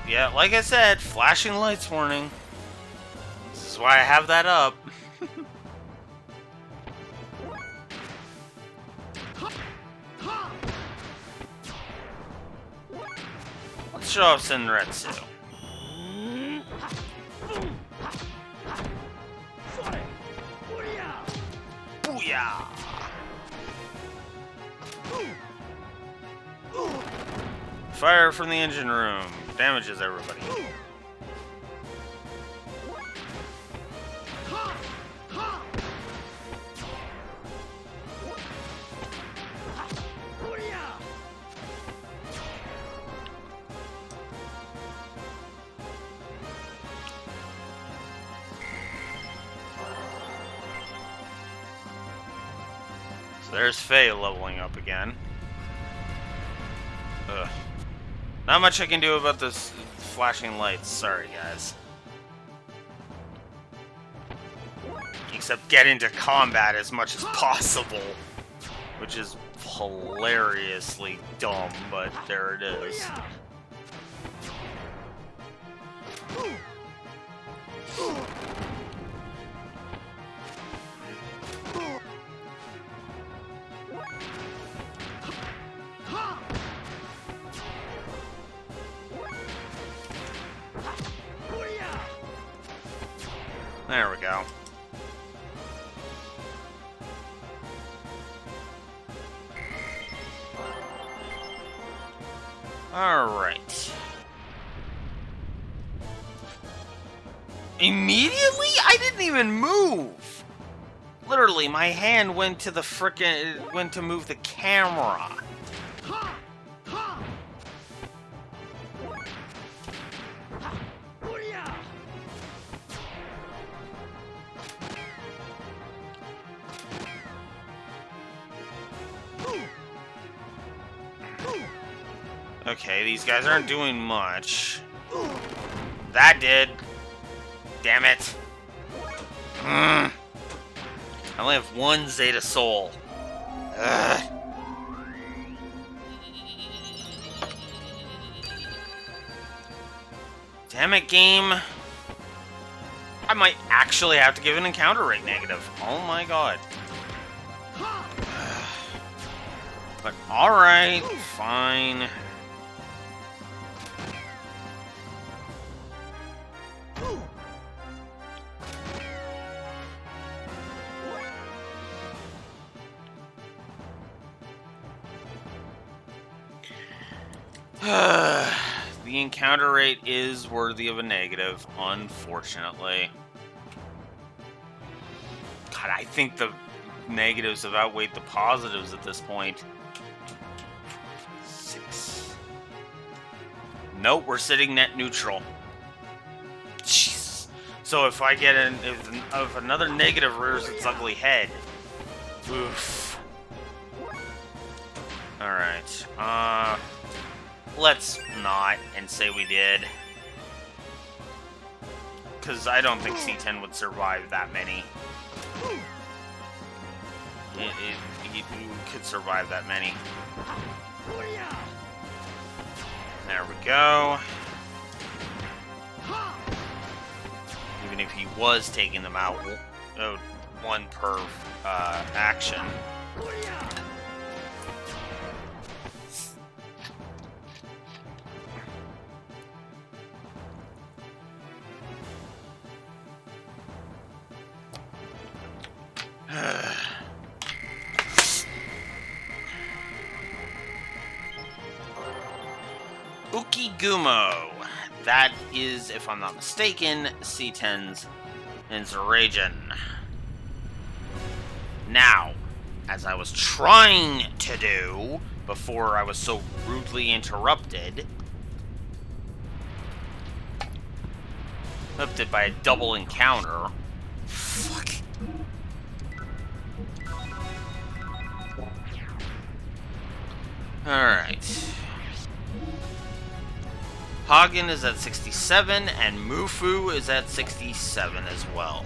Yeah, like I said, flashing lights warning. This is why I have that up. Let's show off Senretsu. Booyah! Fire from the engine room. Damages everybody. So there's Faye leveling up again. Ugh. Not much I can do about this flashing lights. Sorry, guys. Except get into combat as much as possible. Which is hilariously dumb, but there it is. There we go. All right. Immediately? I didn't even move. Literally, my hand went to the went to move the camera. Okay, these guys aren't doing much. That did. Damn it. I only have one Zeta Soul. Ugh. Damn it, game. I might actually have to give an encounter rate negative. Oh my god. But alright, fine. The encounter rate is worthy of a negative, unfortunately. God, I think the negatives have outweighed the positives at this point. 6. Nope, we're sitting net neutral. Jeez. So if I get if another negative rears its ugly head. Oof. Alright. Let's not and say we did. Because I don't think C10 would survive that many. It could survive that many. There we go. Even if he was taking them out, one per action. Ukigumo. That is, if I'm not mistaken, C10's Insurrection. Now, as I was trying to do before I was so rudely interrupted by a double encounter. Fuck. Alright. Hagen is at 67, and Mufu is at 67 as well.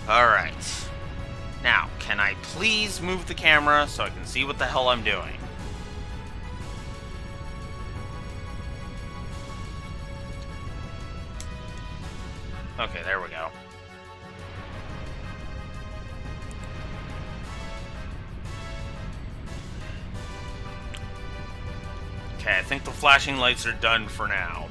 Alright. Now, can I please move the camera so I can see what the hell I'm doing? Okay, there we go. Okay, I think the flashing lights are done for now.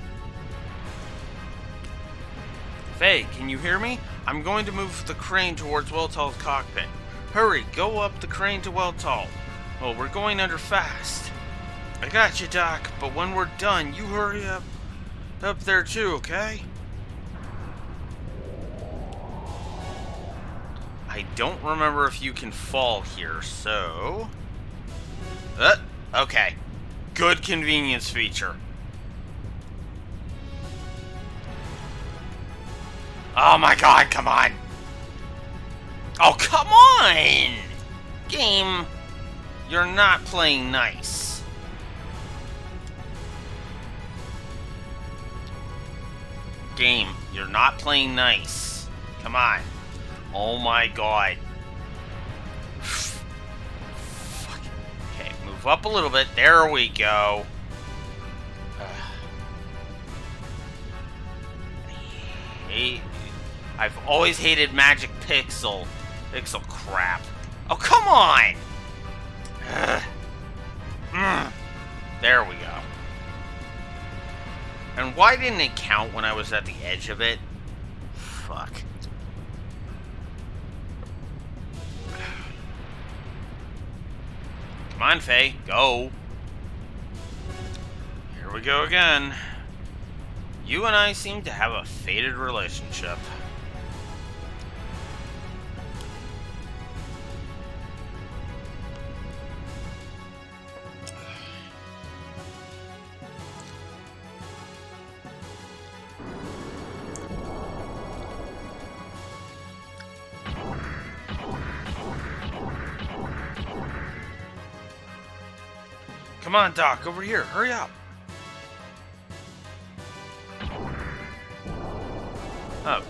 Faye, can you hear me? I'm going to move the crane towards Weltall's cockpit. Hurry, go up the crane to Weltall. Well, we're going under fast. I got you, Doc, but when we're done, you hurry up there too, okay? I don't remember if you can fall here, so... okay. Good convenience feature. Oh my god, come on! Oh, come on! Game, you're not playing nice. Game, you're not playing nice. Come on. Oh my god. Okay, move up a little bit. There we go. I've always hated magic pixel crap. Oh, come on! There we go. And why didn't it count when I was at the edge of it? Fuck. Come on, Faye. Go. Here we go again. You and I seem to have a fated relationship. Come on, Doc, over here. Hurry up. Oh.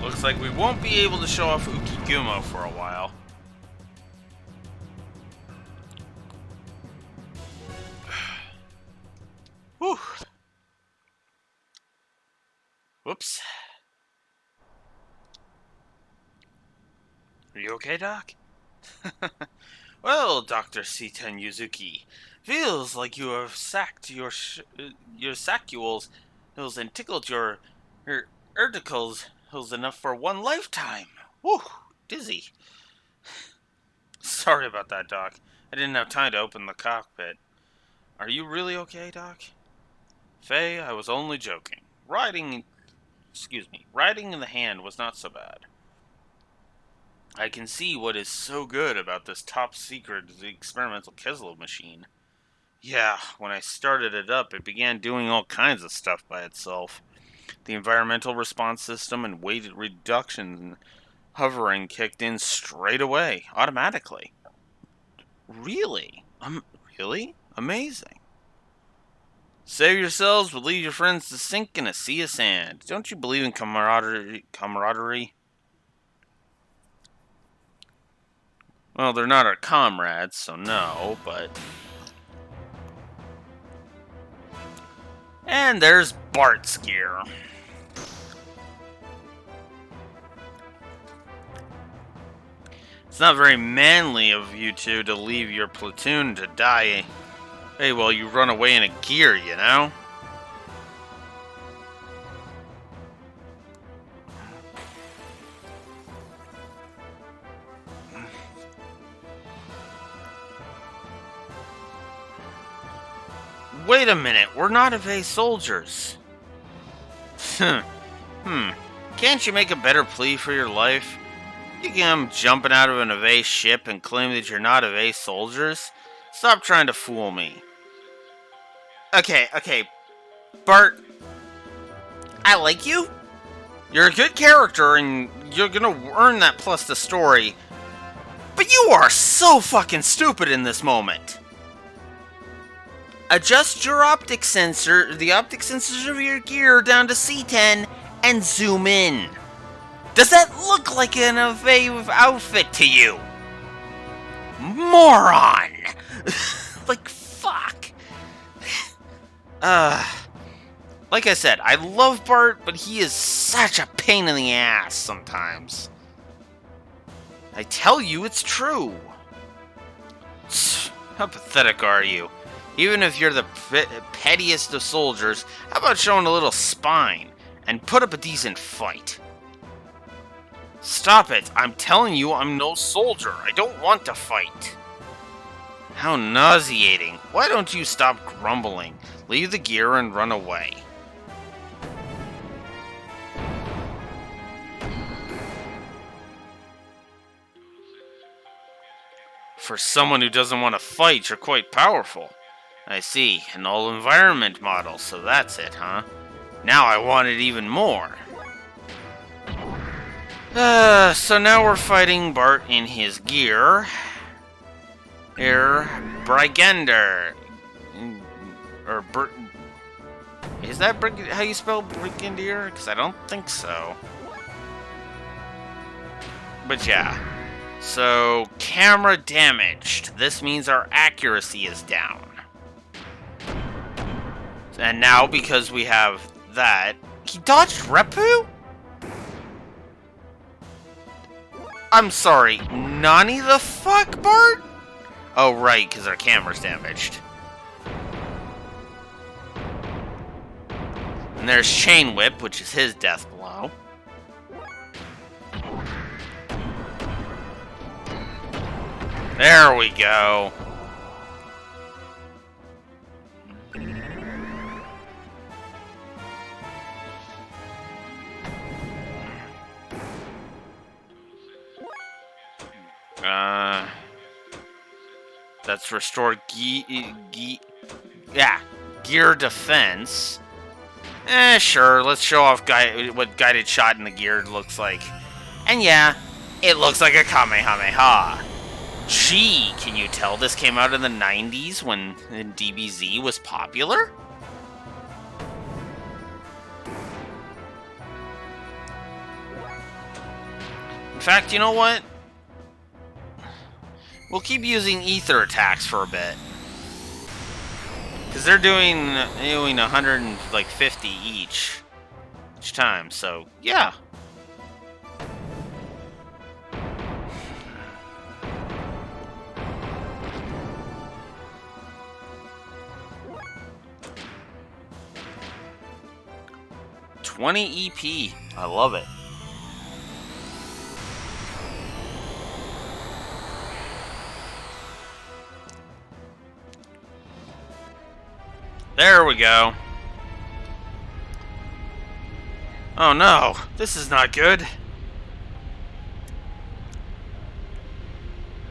Looks like we won't be able to show off Ukigumo for a while. Whew. Whoops. Are you okay, Doc? Well, Dr. C10 Yuzuki, feels like you have sacked your saccules hills and tickled your urticles hills enough for one lifetime. Whew, dizzy. Sorry about that, Doc. I didn't have time to open the cockpit. Are you really okay, Doc? Faye, I was only joking. Riding in the hand was not so bad. I can see what is so good about this top-secret experimental Keslo machine. Yeah, when I started it up, it began doing all kinds of stuff by itself. The environmental response system and weight reduction and hovering kicked in straight away, automatically. Really? Really? Amazing. Save yourselves, but leave your friends to sink in a sea of sand. Don't you believe in camaraderie? Well, they're not our comrades, so no, but... And there's Bart's gear. It's not very manly of you two to leave your platoon to die. Hey, well, you run away in a gear, you know? Wait a minute, we're not Ave soldiers. Can't you make a better plea for your life? You come jumping out of an Ave ship and claim that you're not Ave soldiers? Stop trying to fool me. Okay, Bart, I like you. You're a good character and you're gonna earn that plus the story. But you are so fucking stupid in this moment. Adjust your the optic sensors of your gear down to C10 and zoom in. Does that look like an Ave outfit to you? Moron! Like, fuck. Like I said, I love Bart, but he is such a pain in the ass sometimes. I tell you, it's true. How pathetic are you? Even if you're the pettiest of soldiers, how about showing a little spine and put up a decent fight? Stop it! I'm telling you, I'm no soldier. I don't want to fight. How nauseating. Why don't you stop grumbling? Leave the gear and run away. For someone who doesn't want to fight, you're quite powerful. I see, an all-environment model, so that's it, huh? Now I want it even more. So now we're fighting Bart in his gear. Brigender. Is that how you spell Brigadier? Because I don't think so. But yeah. So, camera damaged. This means our accuracy is down. And now, because we have that... He dodged Repu? I'm sorry, Nani the fuck, Bart? Oh, right, because our camera's damaged. And there's Chain Whip, which is his death blow. There we go. That's restored gear defense. Sure, let's show off what guided shot in the gear looks like. And yeah, it looks like a Kamehameha. Gee, can you tell this came out in the 90s when DBZ was popular? In fact, you know what? We'll keep using ether attacks for a bit. Because they're doing 150 each time, so yeah. $20 EP. I love it. There we go. Oh no, this is not good.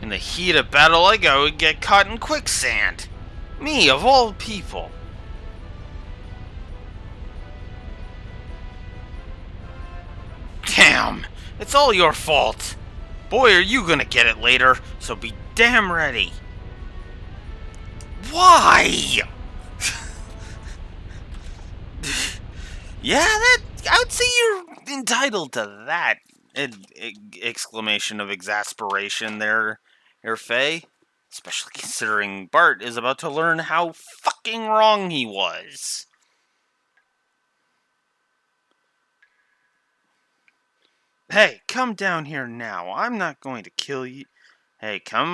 In the heat of battle, I go and get caught in quicksand. Me, of all people. Damn, it's all your fault. Boy, are you gonna get it later, so be damn ready. Why? Yeah, I would say you're entitled to that exclamation of exasperation there, Faye. Especially considering Bart is about to learn how fucking wrong he was. Hey, come down here now. I'm not going to kill you. Hey, come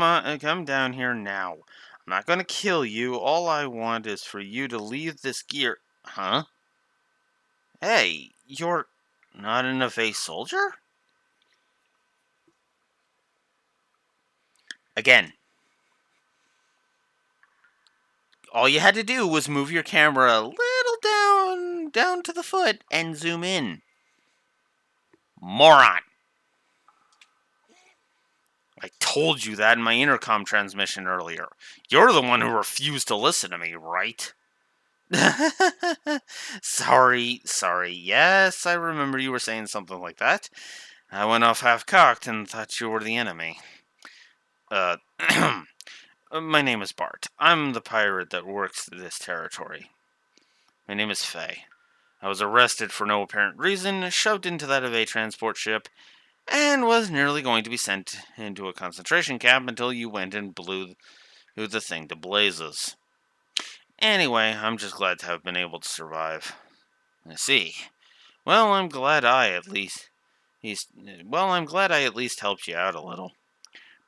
down here now. I'm not going to kill you. All I want is for you to leave this gear. Huh? Hey, you're not an FA soldier? Again, all you had to do was move your camera a little down to the foot and zoom in. Moron. I told you that in my intercom transmission earlier. You're the one who refused to listen to me, right? Sorry. Yes, I remember you were saying something like that. I went off half-cocked and thought you were the enemy. My name is Bart. I'm the pirate that works this territory. My name is Faye. I was arrested for no apparent reason, shoved into that of a transport ship, and was nearly going to be sent into a concentration camp until you went and blew the thing to blazes. Anyway, I'm just glad to have been able to survive. I see. Well, I'm glad I at least helped you out a little.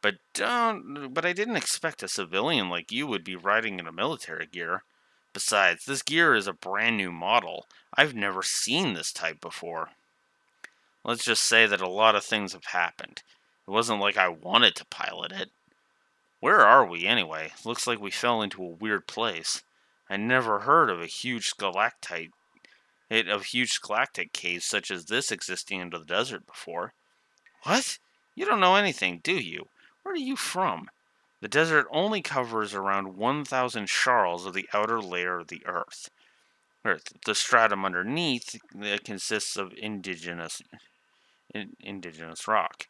But I didn't expect a civilian like you would be riding in a military gear. Besides, this gear is a brand new model. I've never seen this type before. Let's just say that a lot of things have happened. It wasn't like I wanted to pilot it. Where are we anyway? Looks like we fell into a weird place. I never heard of huge galactite caves such as this existing in the desert before. What? You don't know anything, do you? Where are you from? The desert only covers around 1,000 sharls of the outer layer of the Earth. The stratum underneath consists of indigenous rock.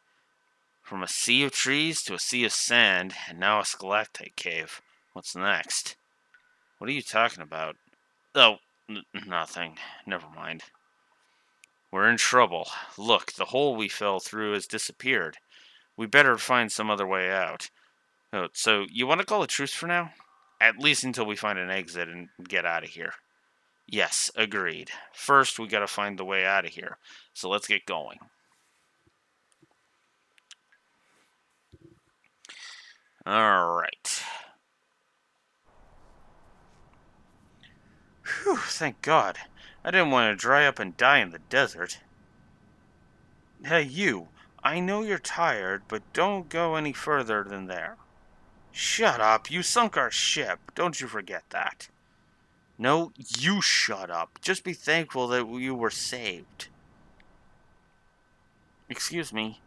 From a sea of trees to a sea of sand, and now a stalactite cave. What's next? What are you talking about? Oh, nothing. Never mind. We're in trouble. Look, the hole we fell through has disappeared. We better find some other way out. Oh, so you want to call a truce for now? At least until we find an exit and get out of here. Yes, agreed. First, we gotta find the way out of here. So let's get going. Alright. Whew, thank God. I didn't want to dry up and die in the desert. Hey, you. I know you're tired, but don't go any further than there. Shut up. You sunk our ship. Don't you forget that. No, you shut up. Just be thankful that you were saved. Excuse me.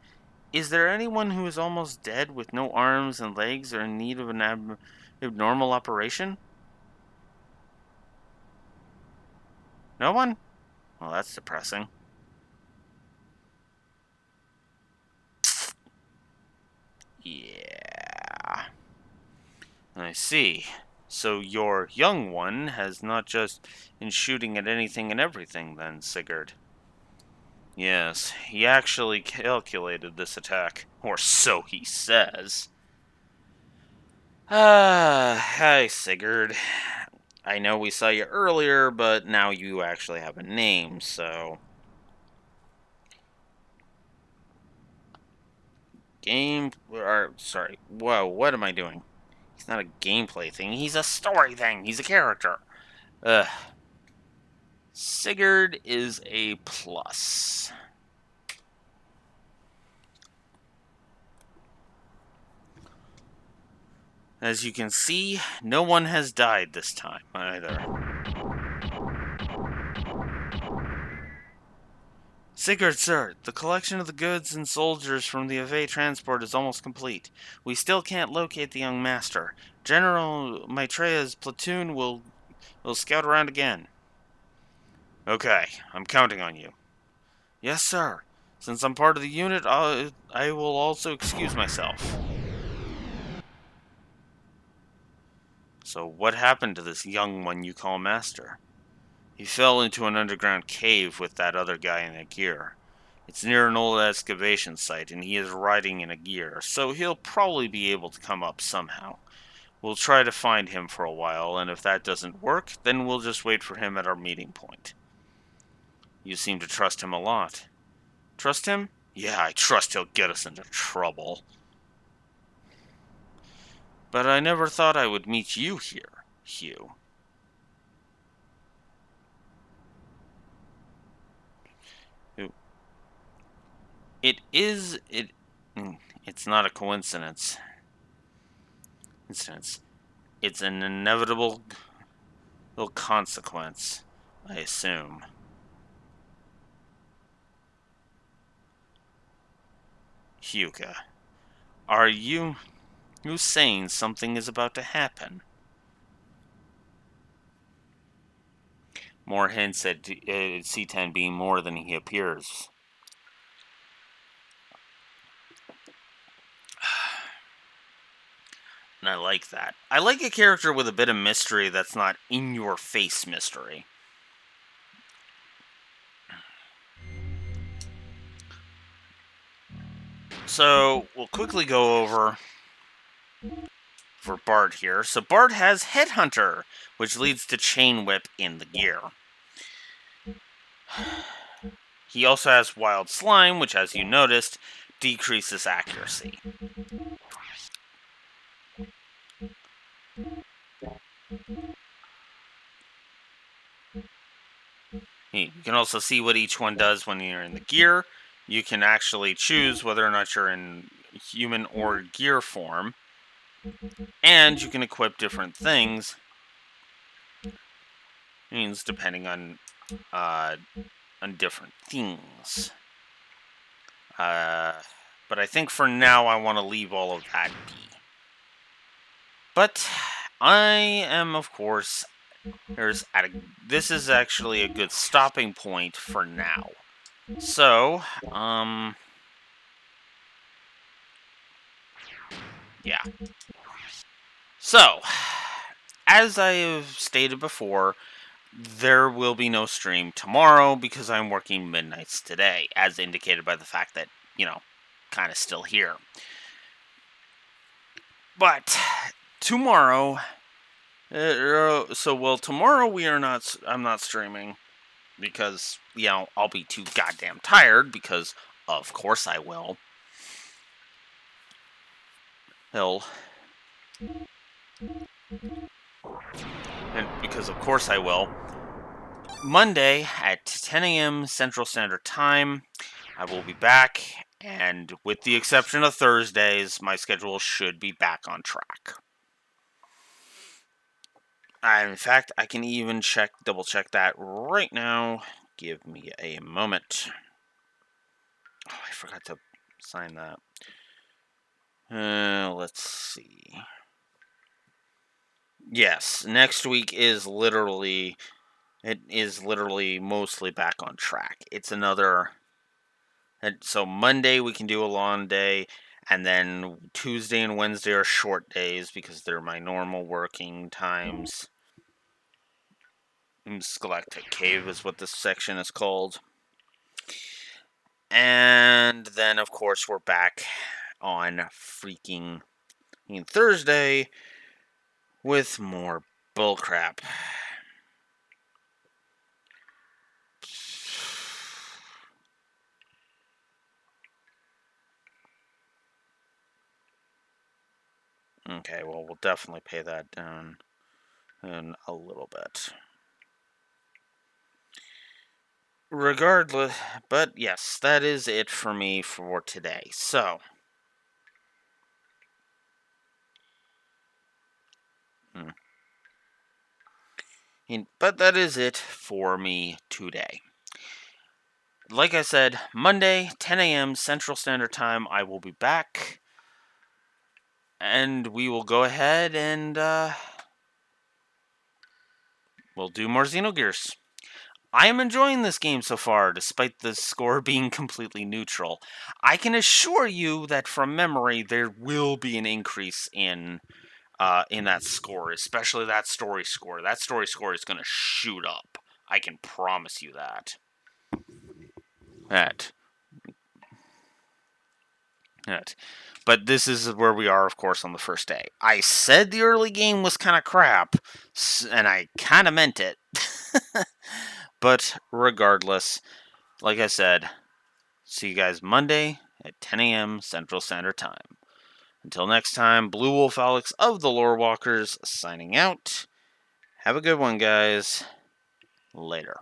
Is there anyone who is almost dead with no arms and legs or in need of an abnormal operation? No one? Well, that's depressing. Yeah. I see. So your young one has not just been shooting at anything and everything then, Sigurd. Yes, he actually calculated this attack. Or so he says. Hi, Sigurd. I know we saw you earlier, but now you actually have a name, so... Sorry. Whoa, what am I doing? He's not a gameplay thing, he's a story thing. He's a character. Ugh. Sigurd is a plus. As you can see, no one has died this time, either. Sigurd, sir, the collection of the goods and soldiers from the Ave transport is almost complete. We still can't locate the young master. General Maitreya's platoon will scout around again. Okay, I'm counting on you. Yes, sir. Since I'm part of the unit, I will also excuse myself. So what happened to this young one you call master? He fell into an underground cave with that other guy in a gear. It's near an old excavation site, and he is riding in a gear, so he'll probably be able to come up somehow. We'll try to find him for a while, and if that doesn't work, then we'll just wait for him at our meeting point. You seem to trust him a lot. Trust him? Yeah, I trust he'll get us into trouble. But I never thought I would meet you here, Hugh. It's not a coincidence. It's an inevitable consequence, I assume. Hyuga, are you saying something is about to happen? More hints at C10 being more than he appears. And I like that. I like a character with a bit of mystery that's not in-your-face mystery. So, we'll quickly go over for Bart here. So Bart has Headhunter, which leads to Chain Whip in the gear. He also has Wild Slime, which, as you noticed, decreases accuracy. You can also see what each one does when you're in the gear. You can actually choose whether or not you're in human or gear form. And you can equip different things. Means depending on different things. But I think for now I want to leave all of that be. But I am, of course, this is actually a good stopping point for now. So, yeah. So, as I have stated before, there will be no stream tomorrow because I'm working midnights today, as indicated by the fact that, kind of still here. But tomorrow, tomorrow I'm not streaming because, I'll be too goddamn tired because, of course I will. And because of course I will. Monday at 10 a.m. Central Standard Time, I will be back And with the exception of Thursdays, my schedule should be back on track. In fact, I can even double check that right now. Give me a moment. Oh, I forgot to sign that. Let's see. Yes, next week is literally mostly back on track. It's another. So Monday we can do a long day, and then Tuesday and Wednesday are short days because they're my normal working times. Galactic Cave is what this section is called. And then, of course, we're back on freaking Thursday with more bullcrap. Okay, well, we'll definitely pay that down in a little bit. Regardless, but yes, that is it for me for today. So, but that is it for me today. Like I said, Monday, 10 a.m. Central Standard Time, I will be back. And we will go ahead and we'll do more Xenogears. I am enjoying this game so far, despite the score being completely neutral. I can assure you that from memory, there will be an increase in that score, especially that story score. That story score is going to shoot up. I can promise you that. That. But this is where we are, of course, on the first day. I said the early game was kind of crap, and I kind of meant it. But regardless, like I said, see you guys Monday at 10 a.m. Central Standard Time. Until next time, Blue Wolf Alex of the Lore Walkers signing out. Have a good one, guys. Later.